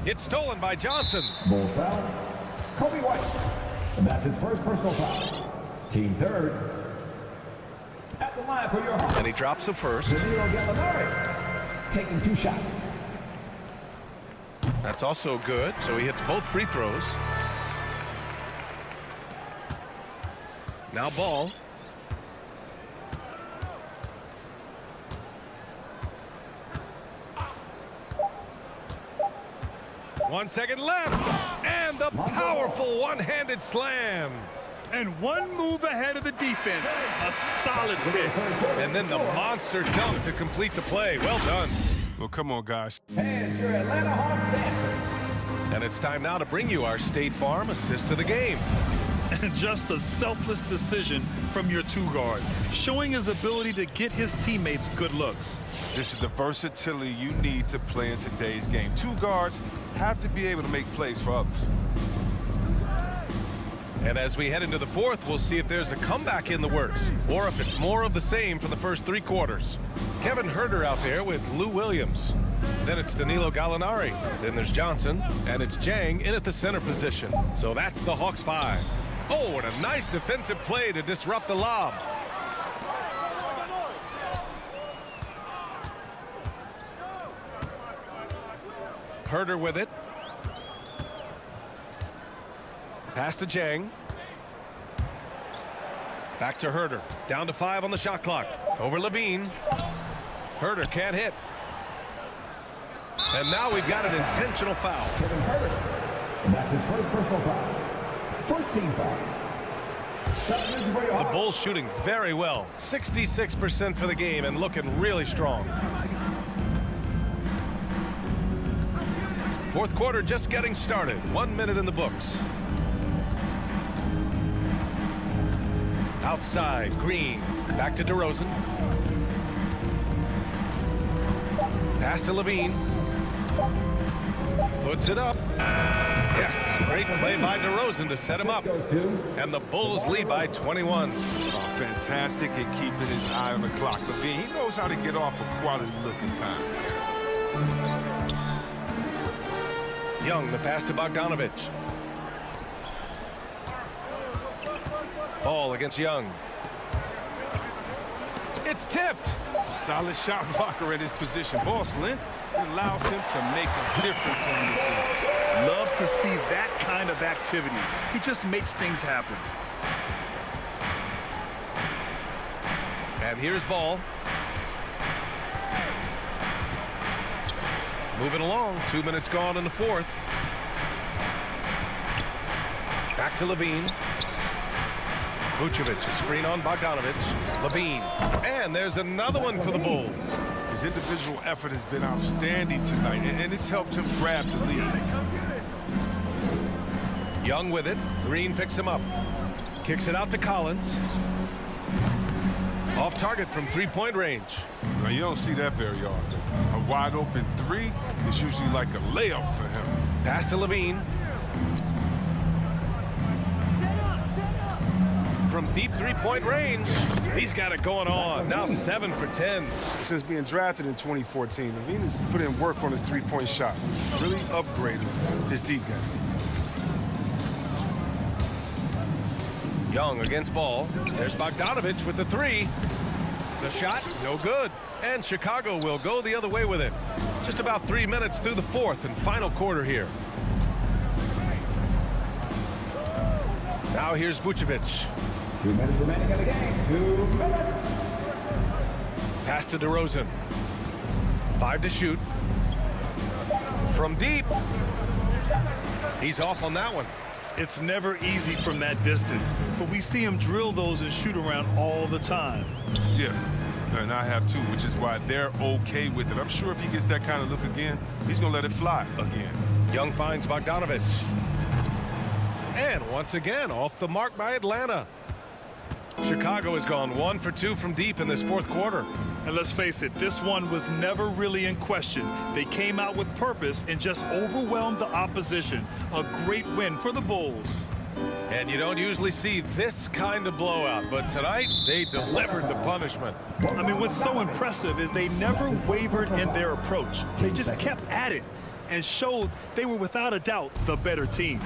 It's stolen by Johnson. Bulls foul. Kobe White. And that's his first personal foul. Team third. At the line for your Hawks. And he drops the first. Danilo Gallinari. Taking 2 shots. That's also good. So he hits both free throws. Now ball. One second left. And the powerful one-handed slam. And one move ahead of the defense. A solid pick. And then the monster dunk to complete the play. Well done. Well, come on, guys. And your Atlanta Hawks dancers. And it's time now to bring you our State Farm assist to the game. And just a selfless decision from your two-guard, showing his ability to get his teammates good looks. This is the versatility you need to play in today's game. Two guards have to be able to make plays for others. And as we head into the fourth, we'll see if there's a comeback in the works or if it's more of the same for the first 3 quarters. Kevin Herter out there with Lou Williams. Then it's Danilo Gallinari. Then there's Johnson, and it's Jang in at the center position. So that's the Hawks 5. Oh, and a nice defensive play to disrupt the lob. Herter with it. Pass to Jang. Back to Herter. Down to 5 on the shot clock. Over Levine. Herter can't hit. And now we've got an intentional foul. Kevin Herter. And that's his first personal foul. First team foul. The Bulls shooting very well. 66% for the game and looking really strong. Fourth quarter just getting started. 1 minute in the books. Outside, Green. Back to DeRozan. Pass to Levine. Puts it up. Yes, great play by DeRozan to set him up. And the Bulls lead by 21. Oh, fantastic at keeping his eye on the clock. Levine, he knows how to get off a quality looking time. Young, the pass to Bogdanovic. Ball against Young. It's tipped. Solid shot blocker at his position. Ball slant allows him to make a difference on this end. Love to see that kind of activity. He just makes things happen. And here's Ball. Moving along. 2 minutes gone in the fourth. Back to Levine. Vucevic, a screen on Bogdanovic. Levine. And there's another one for the Bulls. His individual effort has been outstanding tonight, and it's helped him grab the lead. Young with it. Green picks him up. Kicks it out to Collins. Off target from 3-point range. Now, you don't see that very often. A wide open 3 is usually like a layup for him. Pass to Levine. From deep 3-point range, he's got it going on. Now 7 for 10. Since being drafted in 2014, Levine has put in work on his 3-point shot. Really upgraded his deep game. Young against Ball. There's Bogdanovic with the 3. The shot, no good. And Chicago will go the other way with it. Just about 3 minutes through the fourth and final quarter here. Now here's Vucevic. 2 minutes remaining in the game. 2 minutes. Pass to DeRozan. 5 to shoot. From deep. He's off on that one. It's never easy from that distance, but we see him drill those and shoot around all the time. Yeah, and I have too, which is why they're okay with it. I'm sure if he gets that kind of look again, he's going to let it fly again. Young finds Bogdanovic. And once again, off the mark by Atlanta. Chicago has gone 1 for 2 from deep in this fourth quarter. And let's face it, this one was never really in question. They came out with purpose and just overwhelmed the opposition. A great win for the Bulls. And you don't usually see this kind of blowout, but tonight they delivered the punishment. I mean, what's so impressive is they never wavered in their approach. They just kept at it and showed they were without a doubt the better team.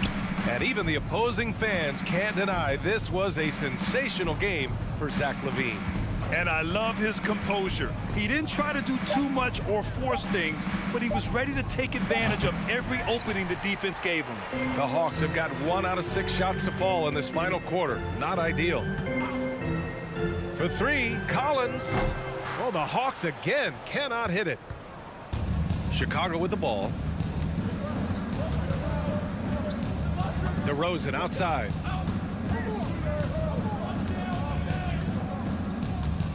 And even the opposing fans can't deny this was a sensational game for Zach LaVine. And I love his composure. He didn't try to do too much or force things, but he was ready to take advantage of every opening the defense gave him. The Hawks have got 1 out of 6 shots to fall in this final quarter. Not ideal. For 3, Collins. Well, the Hawks again cannot hit it. Chicago with the ball. DeRozan outside.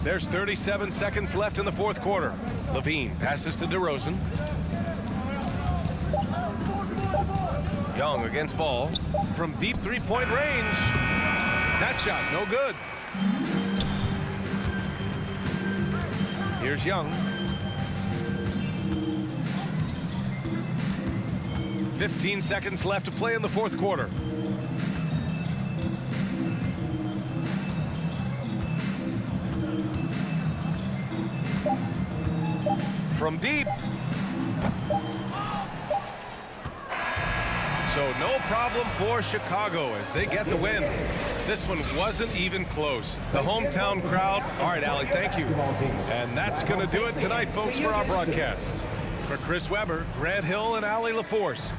There's 37 seconds left in the fourth quarter. LaVine passes to DeRozan. Young against Ball. From deep 3-point range. That shot, no good. Here's Young. 15 seconds left to play in the fourth quarter. From deep. So no problem for Chicago as they get the win. This one wasn't even close. The hometown crowd. All right, Allie, thank you. And that's going to do it tonight, folks, for our broadcast. For Chris Webber, Grant Hill, and Allie LaForce.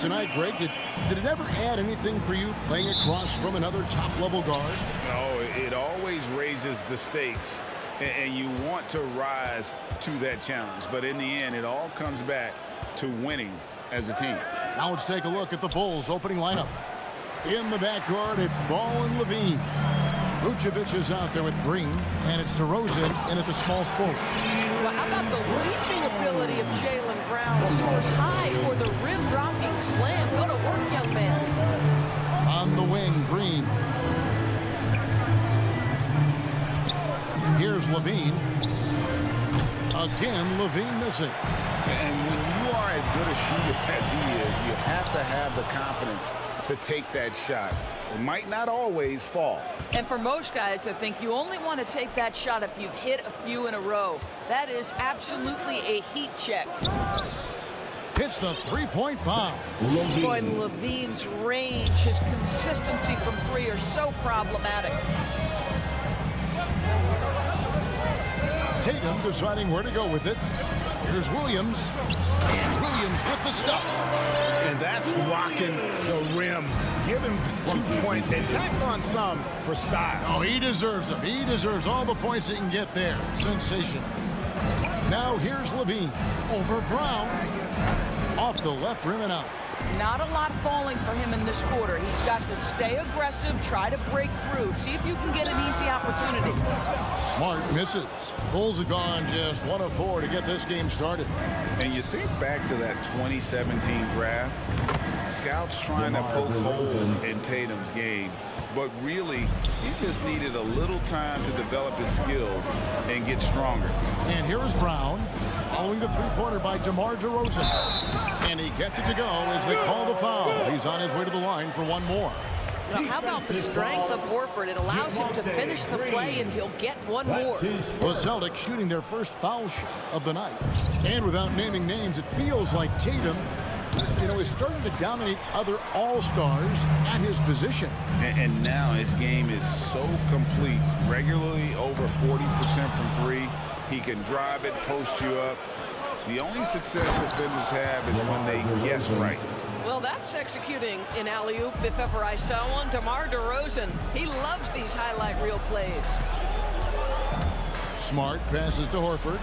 tonight, Greg. Did it ever add anything for you playing across from another top-level guard? No, it always raises the stakes, and you want to rise to that challenge. But in the end, it all comes back to winning as a team. Now let's take a look at the Bulls' opening lineup. In the backcourt, it's Ball and Levine. Vucevic is out there with Green, and it's DeRozan in at the small forward. Well, how about the leaping ability of Jaylen Brown? Soars high for the rim-rocking slam. Go to work, young man. On the wing, Green. Here's Levine. Again, Levine missing. And when you are as good a shooter as he is, you have to have the confidence to take that shot. It might not always fall. And for most guys, I think you only want to take that shot if you've hit a few in a row. That is absolutely a heat check. Hits the three-point bomb. Boy, Levine's range, his consistency from three are so problematic. Tatum deciding where to go with it. Here's Williams. And Williams with the stuff. And that's rocking the rim. Give him 2 points and tack on some for style. Oh, he deserves them. He deserves all the points he can get there. Sensation. Now here's Levine. Over Brown. Off the left rim and out. Not a lot falling for him in this quarter. He's got to stay aggressive, try to break through, see if you can get an easy opportunity. Smart misses. Bulls have gone just 1 of 4 to get this game started. And you think back to that 2017 draft, scouts trying to poke holes in Tatum's game, but really, he just needed a little time to develop his skills and get stronger. And here is Brown, following the three-pointer by DeMar DeRozan. And he gets it to go as they call the foul. He's on his way to the line for one more. Now, how about the strength of Horford? It allows him to finish the play, and he'll get one more. The Celtics shooting their first foul shot of the night. And without naming names, it feels like Tatum, is starting to dominate other all-stars at his position. And now his game is so complete. Regularly over 40% from three. He can drive it, post you up. The only success defenders have is when they guess right. Well, that's executing an alley-oop if ever I saw one. DeMar DeRozan, he loves these highlight reel plays. Smart passes to Horford.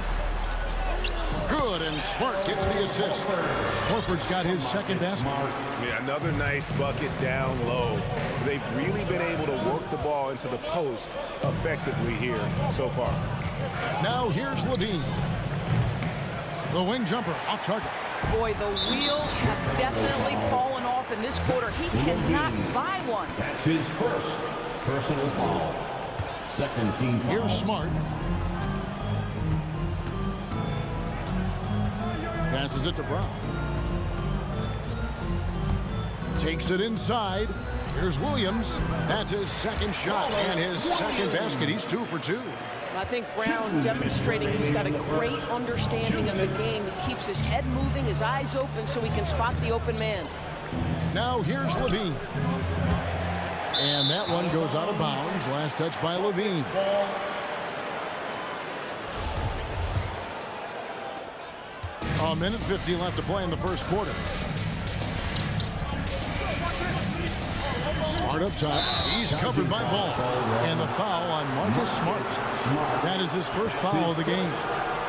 Good, and Smart gets the assist. Horford's got his second basket. Yeah, another nice bucket down low. They've really been able to work the ball into the post effectively here so far. Now here's Levine. The wing jumper off target. Boy, the wheels have definitely fallen off in this quarter. He cannot buy one. That's his first personal foul. Second team foul. Here's Smart. Passes it to Brown. Takes it inside. Here's Williams. That's his second shot and his second basket. He's 2 for 2. I think Brown demonstrating he's got a great understanding of the game. He keeps his head moving, his eyes open so he can spot the open man. Now here's Levine. And that one goes out of bounds. Last touch by Levine. A minute 50 left to play in the first quarter. Smart up top. He's covered by Ball. And the foul on Marcus Smart. That is his first foul of the game.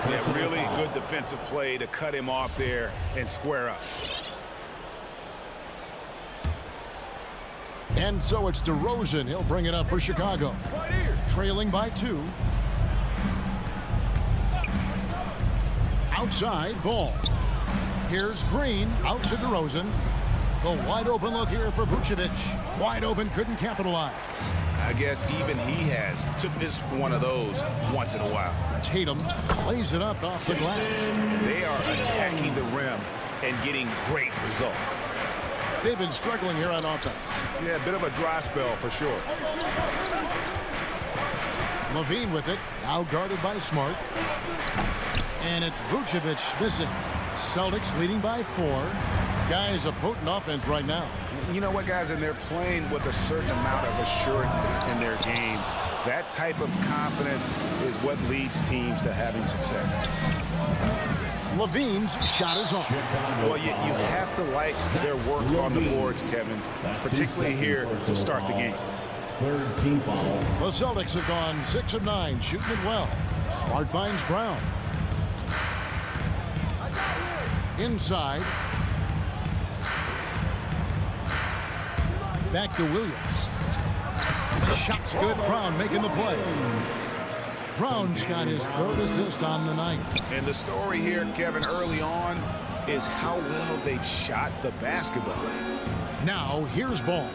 Yeah, really good defensive play to cut him off there and square up. And so it's DeRozan. He'll bring it up for Chicago. Trailing by 2. Outside, Ball. Here's Green, out to DeRozan. The wide open look here for Vucevic. Wide open, couldn't capitalize. I guess even he has to miss one of those once in a while. Tatum lays it up off the glass. They are attacking the rim and getting great results. They've been struggling here on offense. Yeah, a bit of a dry spell for sure. Levine with it, now guarded by Smart. And it's Vucevic missing. Celtics leading by 4. Guys, a potent offense right now. You know what, guys? And they're playing with a certain amount of assuredness in their game. That type of confidence is what leads teams to having success. Levine's shot is on. Well, you have to like their work on the boards, Kevin, particularly here to start the game. Third team foul. The Celtics have gone 6 of 9, shooting it well. Smart finds Brown. Inside. Back to Williams. The shot's good. Brown making the play. Brown's got his third assist on the night. And the story here, Kevin, early on is how well they've shot the basketball. Now, here's Ball.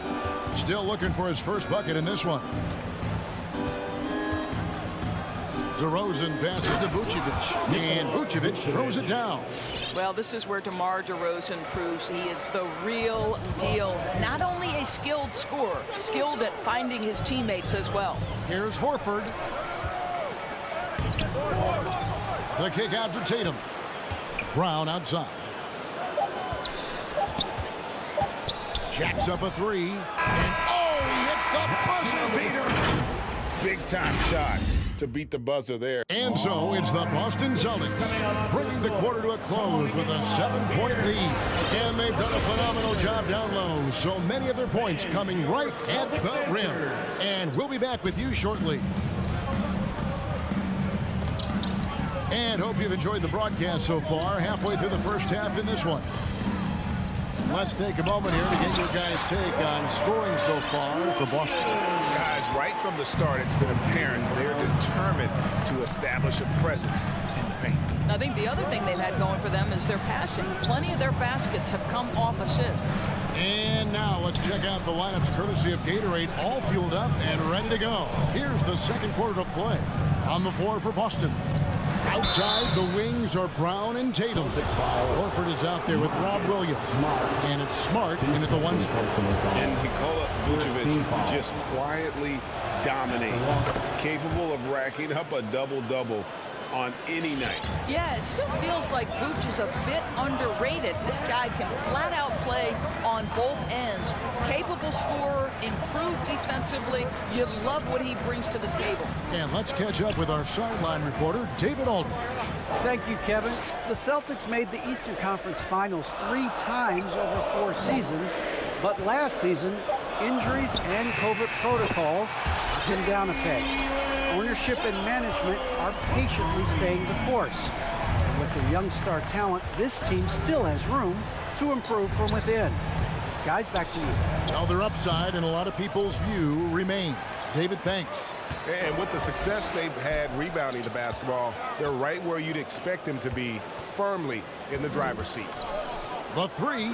Still looking for his first bucket in this one. DeRozan passes to Vucevic, and Vucevic throws it down. Well, this is where DeMar DeRozan proves he is the real deal. Not only a skilled scorer, skilled at finding his teammates as well. Here's Horford. The kick out to Tatum. Brown outside. Jacks up a three. And oh, he hits the buzzer beater. Big time shot to beat the buzzer there. And so it's the Boston Celtics bringing the quarter to a close with a 7-point lead. And they've done a phenomenal job down low. So many of their points coming right at the rim. And we'll be back with you shortly. And hope you've enjoyed the broadcast so far. Halfway through the first half in this one. Let's take a moment here to get your guys' take on scoring so far for Boston. Guys, right from the start, it's been apparent they're determined to establish a presence in the paint. I think the other thing they've had going for them is their passing. Plenty of their baskets have come off assists. And now let's check out the lineups courtesy of Gatorade, all fueled up and ready to go. Here's the second quarter of play. On the floor for Boston. Outside, the wings are Brown and Tatum. Horford is out there with Rob Williams. And it's Smart into the one spot. And Nikola Vucevic just quietly dominates. Capable of racking up a double-double on any night. Yeah, it still feels like Vooch is a bit underrated. This guy can flat out play on both ends. Capable scorer, improved defensively. You love what he brings to the table. And let's catch up with our sideline reporter, David Aldridge. Thank you, Kevin. The Celtics made the Eastern Conference Finals 3 times over 4 seasons, but last season, injuries and COVID protocols knocked them down a peg. Ownership and management are patiently staying the course. And with their young star talent, this team still has room to improve from within. Guys, back to you. Well, their upside in a lot of people's view remains. David, thanks. And with the success they've had rebounding the basketball, they're right where you'd expect them to be, firmly in the driver's seat. The three.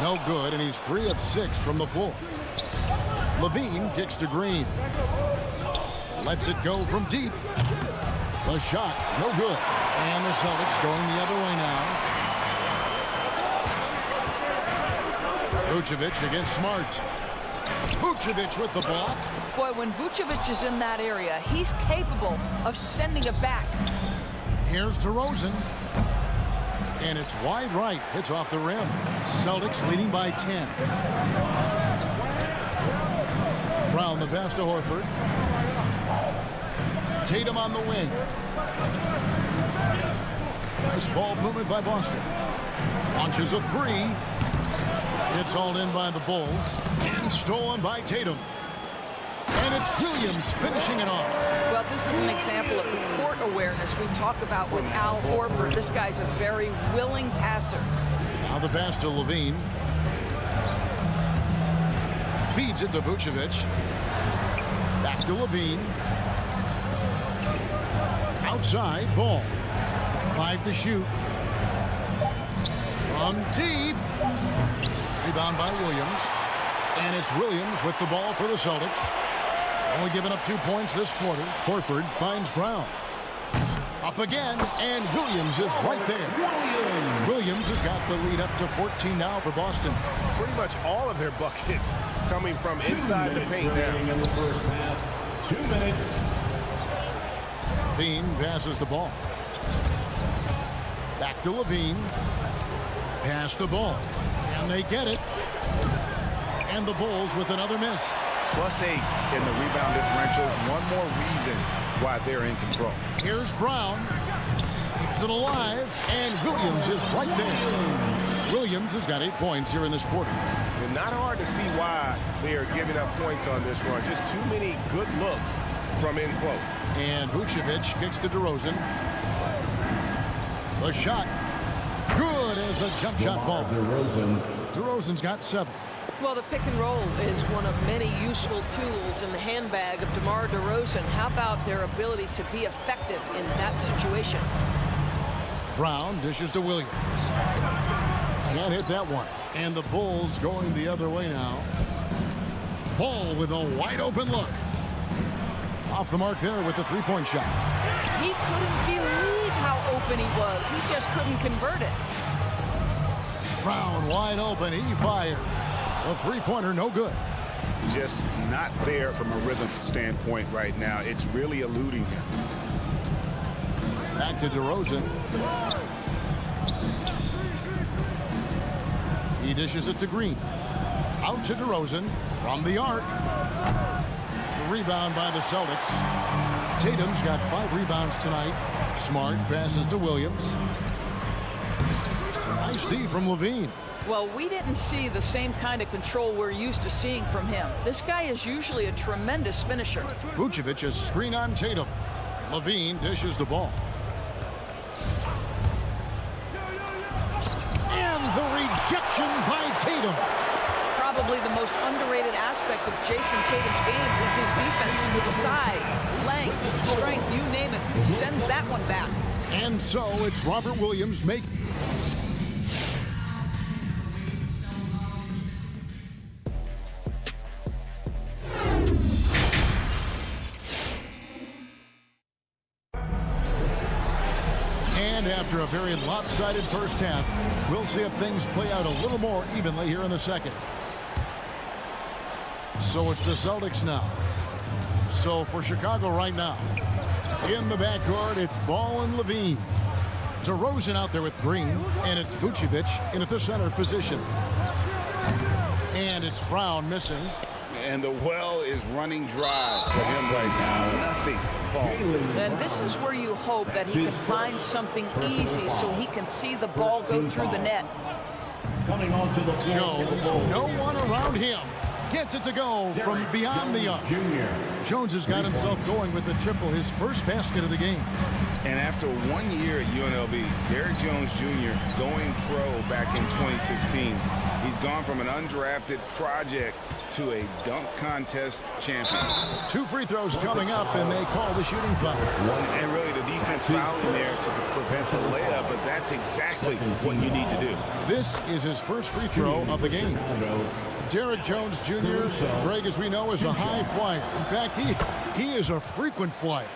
No good, and he's 3 of 6 from the floor. Levine kicks to Green. Lets it go from deep. The shot, no good. And the Celtics going the other way now. Vucevic against Smart. Vucevic with the block. Boy, when Vucevic is in that area, he's capable of sending it back. Here's DeRozan. And it's wide right. It's off the rim. Celtics leading by 10. Brown the pass to Horford. Tatum on the wing. This ball movement by Boston. Launches a 3. It's hauled in by the Bulls. And stolen by Tatum. And it's Williams finishing it off. Well, this is an example of the court awareness we talk about with Al Horford. This guy's a very willing passer. Now the pass to Levine. Feeds it to Vucevic. Back to Levine. Outside, Ball. 5 to shoot. From deep. Rebound by Williams. And it's Williams with the ball for the Celtics. Only giving up 2 points this quarter. Horford finds Brown. Up again, and Williams is right there. Williams has got the lead up to 14 now for Boston. Pretty much all of their buckets coming from inside the paint now. In the first half. 2 minutes. Levine passes the ball. Back to Levine. Pass the ball. And they get it. And the Bulls with another miss. +8 in the rebound differential. One more reason why they're in control. Here's Brown. Keeps it alive, and Williams is right there. Williams has got 8 points here in this quarter. And not hard to see why they are giving up points on this run. Just too many good looks from in close. And Vucevic kicks to DeRozan. The shot. Good as a jump shot falls. DeRozan's got 7. Well, the pick and roll is one of many useful tools in the handbag of DeMar DeRozan. How about their ability to be effective in that situation? Brown dishes to Williams. Can't hit that one. And the Bulls going the other way now. Ball with a wide open look. Off the mark there with the three-point shot. He couldn't believe how open he was. He just couldn't convert it. Brown wide open. He fires. A three-pointer, no good. Just not there from a rhythm standpoint right now. It's really eluding him. Back to DeRozan. He dishes it to Green. Out to DeRozan from the arc. The rebound by the Celtics. Tatum's got 5 rebounds tonight. Smart passes to Williams. Nice D from Levine. Well, we didn't see the same kind of control we're used to seeing from him. This guy is usually a tremendous finisher. Vucevic is screen on Tatum. Levine dishes the ball. And the rejection by Tatum. Probably the most underrated aspect of Jason Tatum's game is his defense. Size, length, strength, you name it, sends that one back. And so it's Robert Williams making. After a very lopsided first half, we'll see if things play out a little more evenly here in the second. So it's the Celtics now. So for Chicago right now, in the backcourt, it's Ball and Levine. DeRozan out there with Green, and it's Vucevic in at the center position. And it's Brown missing. And the well is running dry for him right now. Nothing falling. And this is where you hope that he can find something easy so he can see the ball go through the net. Coming on to the floor. Jones, no one around him. Gets it to go from beyond the arc. Jones has got himself going with the triple, his first basket of the game. And after 1 year at UNLV, Derrick Jones Jr. going pro back in 2016, he's gone from an undrafted project to a dunk contest champion. 2 free throws coming up, and they call the shooting foul. And really the defense fouling there to prevent the layup, but that's exactly what you need to do. This is his first free throw of the game. Derrick Jones Jr., Greg, as we know, is a high flyer. In fact, he is a frequent flyer.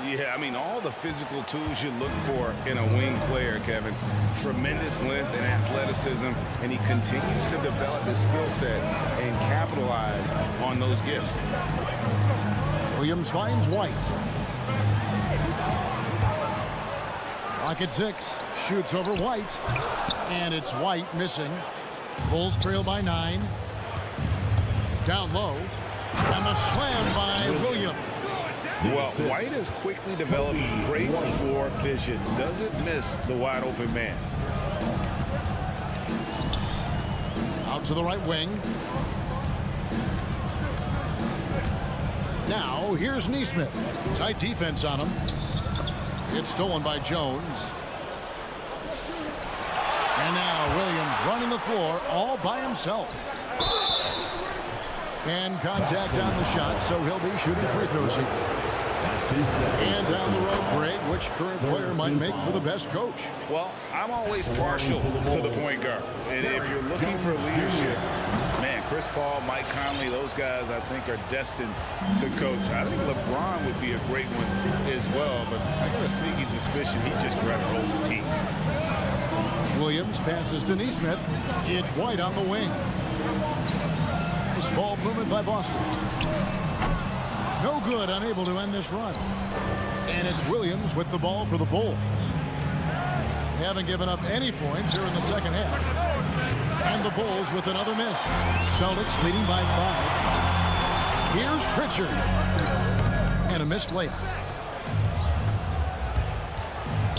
Yeah, I mean, all the physical tools you look for in a wing player, Kevin. Tremendous length and athleticism, and he continues to develop his skill set and capitalize on those gifts. Williams finds White. Rocket 6 shoots over White, and it's White missing. Bulls trail by 9. Down low, and the slam by Williams. Well, White has quickly developed great floor vision. Doesn't miss the wide open man. Out to the right wing. Now, here's Nesmith. Tight defense on him. It's stolen by Jones. And now Williams running the floor all by himself. And contact on the shot, so he'll be shooting free throws here. And down the road, Greg, which current player might make for the best coach? Well, I'm always partial to the point guard. And if you're looking for leadership, man, Chris Paul, Mike Conley, those guys I think are destined to coach. I think LeBron would be a great one as well, but I got a sneaky suspicion he'd just grab a hold of the team. Williams passes to Nesmith. It's White on the wing. Nice ball movement by Boston. No good, unable to end this run. And it's Williams with the ball for the Bulls. They haven't given up any points here in the second half. And the Bulls with another miss. Celtics leading by 5. Here's Pritchard. And a missed layup.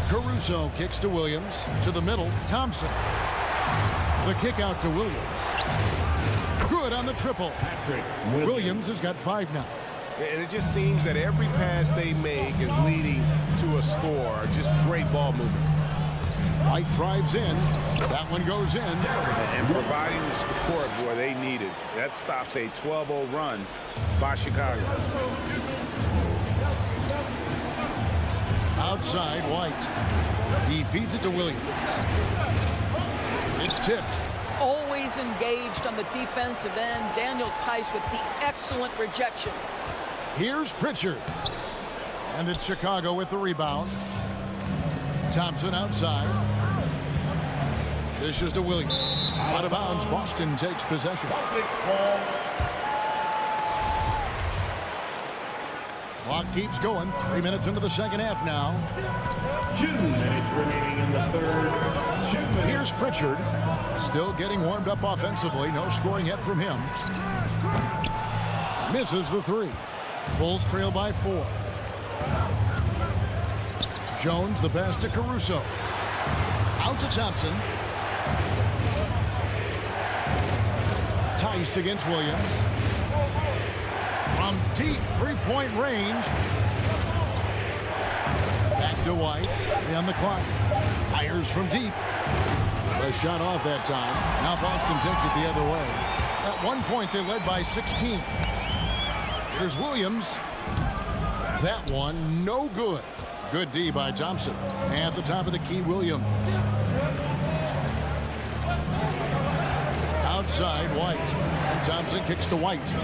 Caruso kicks to Williams. To the middle, Thompson. The kick out to Williams. Good on the triple. Williams has got 5 now. And it just seems that every pass they make is leading to a score. Just great ball movement. White drives in. That one goes in. And providing the support, boy, they needed. That stops a 12-0 run by Chicago. Outside, White. He feeds it to Williams. It's tipped. Always engaged on the defensive end. Daniel Tice with the excellent rejection. Here's Pritchard. And it's Chicago with the rebound. Thompson outside. This is to Williams. Out of bounds, Boston takes possession. Clock keeps going. 3 minutes into the second half now. 2 minutes remaining in the third. Here's Pritchard. Still getting warmed up offensively. No scoring yet from him. Misses the 3. Bulls trail by 4. Jones, the pass to Caruso. Out to Thompson. Tice against Williams. From deep three-point range. Back to White. On the clock. Fires from deep. A shot off that time. Now Boston takes it the other way. At one point, they led by 16. Here's Williams. That one, no good. Good D by Thompson. At the top of the key, Williams. Outside, White. And Thompson kicks to White.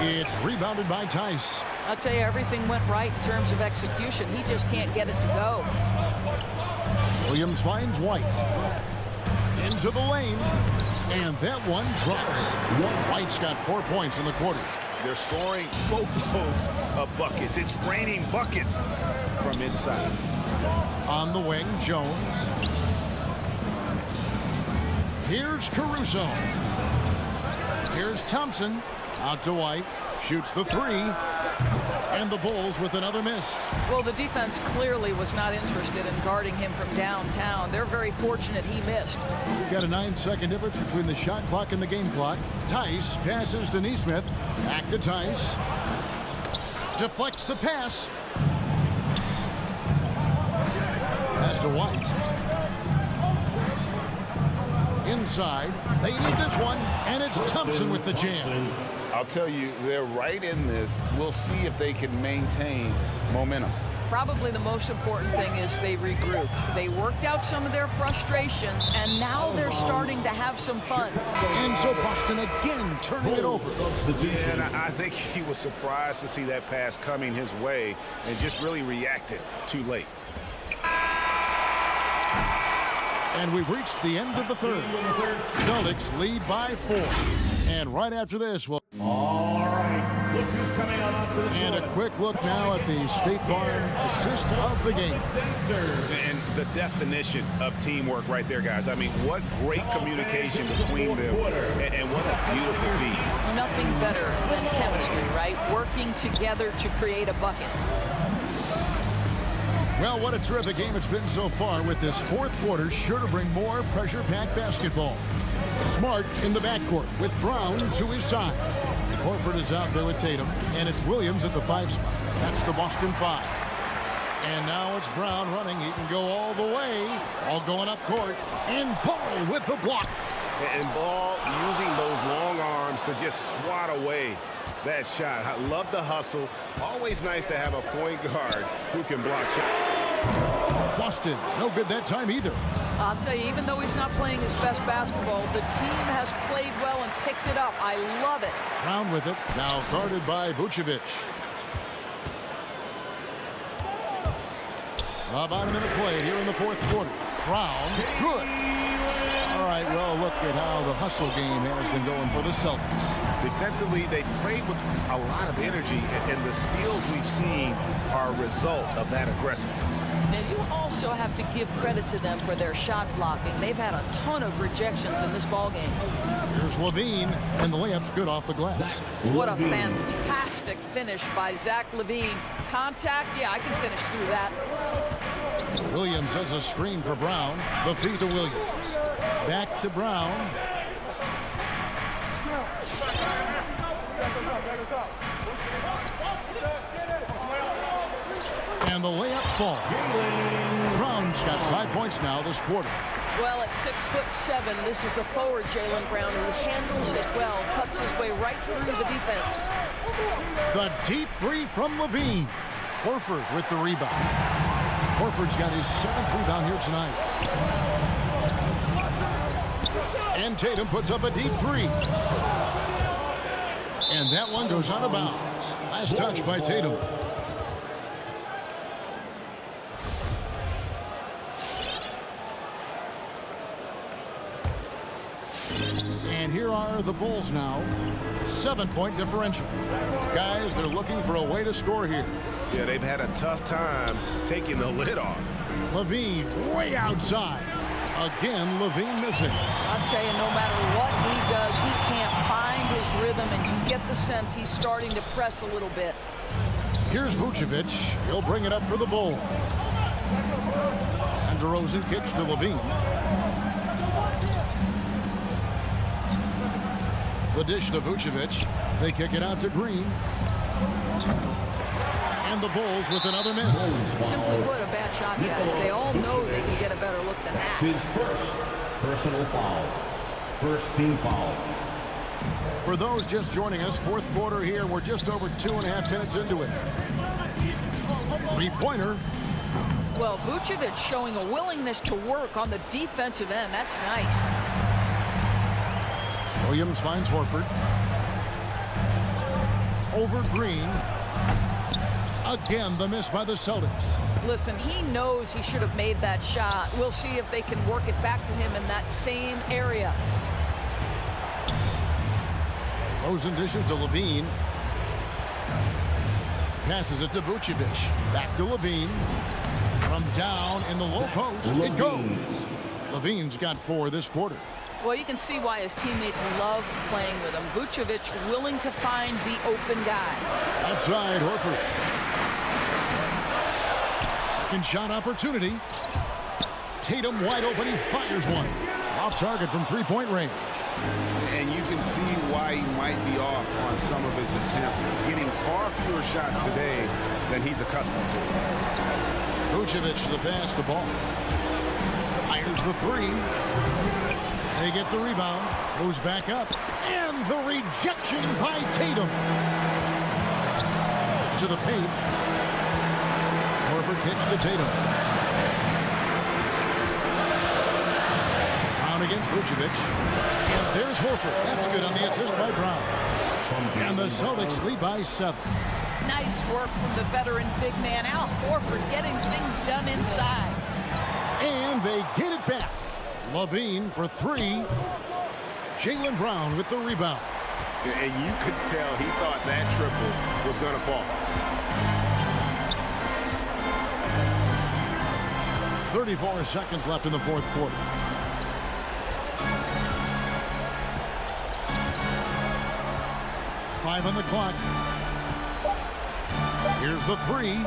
It's rebounded by Tice. I'll tell you, everything went right in terms of execution. He just can't get it to go. Williams finds White. Into the lane. And that one drops. White's got 4 points in the quarter. They're scoring boatloads of buckets. It's raining buckets from inside. On the wing, Jones. Here's Caruso. Here's Thompson. Out to White. Shoots the 3. And the Bulls with another miss. Well, the defense clearly was not interested in guarding him from downtown. They're very fortunate he missed. We've got a 9-second difference between the shot clock and the game clock. Tice passes to Nesmith. Back to Tice. Deflects the pass. Pass to White. Inside. They need this one. And it's Thompson with the jam. I'll tell you, they're right in this. We'll see if they can maintain momentum. Probably the most important thing is they regroup. They worked out some of their frustrations, and now they're starting to have some fun. And so Boston again turning it over. Yeah, and I think he was surprised to see that pass coming his way and just really reacted too late. And we've reached the end of the third. Celtics lead by 4. And right after this, we'll... All right. Look who's coming on to the and a quick look now at the State Farm assist of the game. And the definition of teamwork right there, guys. I mean, what great communication between them, and what a beautiful feat. Nothing better than chemistry, right? Working together to create a bucket. Well, what a terrific game it's been so far, with this fourth quarter sure to bring more pressure-packed basketball. Smart in the backcourt with Brown to his side. Horford is out there with Tatum, and it's Williams at the 5 spot. That's the Boston 5. And now it's Brown running. He can go all the way. All going up court. And Ball with the block. And Ball using those long arms to just swat away that shot. I love the hustle. Always nice to have a point guard who can block shots. Boston, no good that time either. I'll tell you, even though he's not playing his best basketball, the team has played well and picked it up. I love it. Brown with it. Now guarded by Vucevic. About a minute played here in the fourth quarter. Brown, good. All right, well, look at how the hustle game has been going for the Celtics. Defensively, they played with a lot of energy, and the steals we've seen are a result of that aggressiveness. Now, you also have to give credit to them for their shot blocking. They've had a ton of rejections in this ballgame. Here's Levine, and the layup's good off the glass. What a fantastic finish by Zach LaVine. Contact, yeah, I can finish through that. Williams sends a screen for Brown. The feed to Williams. Back to Brown. And the layup falls. Brown's got 5 points now this quarter. Well, at 6'7", this is a forward Jaylen Brown who handles it well, cuts his way right through the defense. The deep three from Levine. Horford with the rebound. Horford's got his 7th rebound here tonight. And Tatum puts up a deep three. And that one goes out of bounds. Last touch by Tatum. And here are the Bulls now. 7-point differential. Guys, they're looking for a way to score here. Yeah, they've had a tough time taking the lid off. Levine way outside. Again, Levine missing. I'll tell you, no matter what he does, he can't find his rhythm, and you get the sense he's starting to press a little bit. Here's Vucevic. He'll bring it up for the Bulls. And DeRozan kicks to Levine. The dish to Vucevic. They kick it out to Green. And the Bulls with another miss. Simply put, a bad shot, guys. They all know they can get a better look than that. His first personal foul. First team foul. For those just joining us, fourth quarter here. We're just over 2.5 minutes into it. Three-pointer. Well, Vucevic showing a willingness to work on the defensive end. That's nice. Williams finds Horford. Over Green. Again, the miss by the Celtics. Listen, he knows he should have made that shot. We'll see if they can work it back to him in that same area. Rosen dishes to Levine. Passes it to Vucevic. Back to Levine. From down in the low post, it goes. Levine's got 4 this quarter. Well, you can see why his teammates love playing with him. Vucevic willing to find the open guy. Outside, Horford. Second shot opportunity. Tatum wide open. He fires one. Off target from three-point range. And you can see why he might be off on some of his attempts. Getting far fewer shots today than he's accustomed to. Vucevic the pass, the ball. Fires the three. They get the rebound. Goes back up. And the rejection by Tatum. To the paint. Horford kicks to Tatum. Brown against Vucevic. And there's Horford. That's good on the assist by Brown. And the Celtics lead by 7. Nice work from the veteran big man out. Horford getting things done inside. And they get it back. Levine for 3. Jaylen Brown with the rebound. And you could tell he thought that triple was going to fall. 34 seconds left in the fourth quarter. Five on the clock. Here's the 3.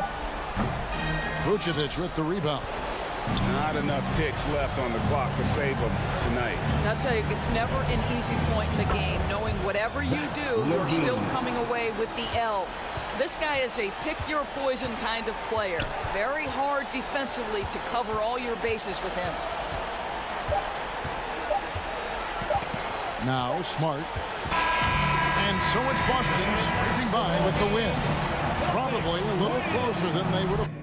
Vucevic with the rebound. Not enough ticks left on the clock to save them tonight. I'll tell you, it's never an easy point in the game, knowing whatever you do, you're still coming away with the L. This guy is a pick-your-poison kind of player. Very hard defensively to cover all your bases with him. Now Smart. And so it's Boston scraping by with the win. Probably a little closer than they would have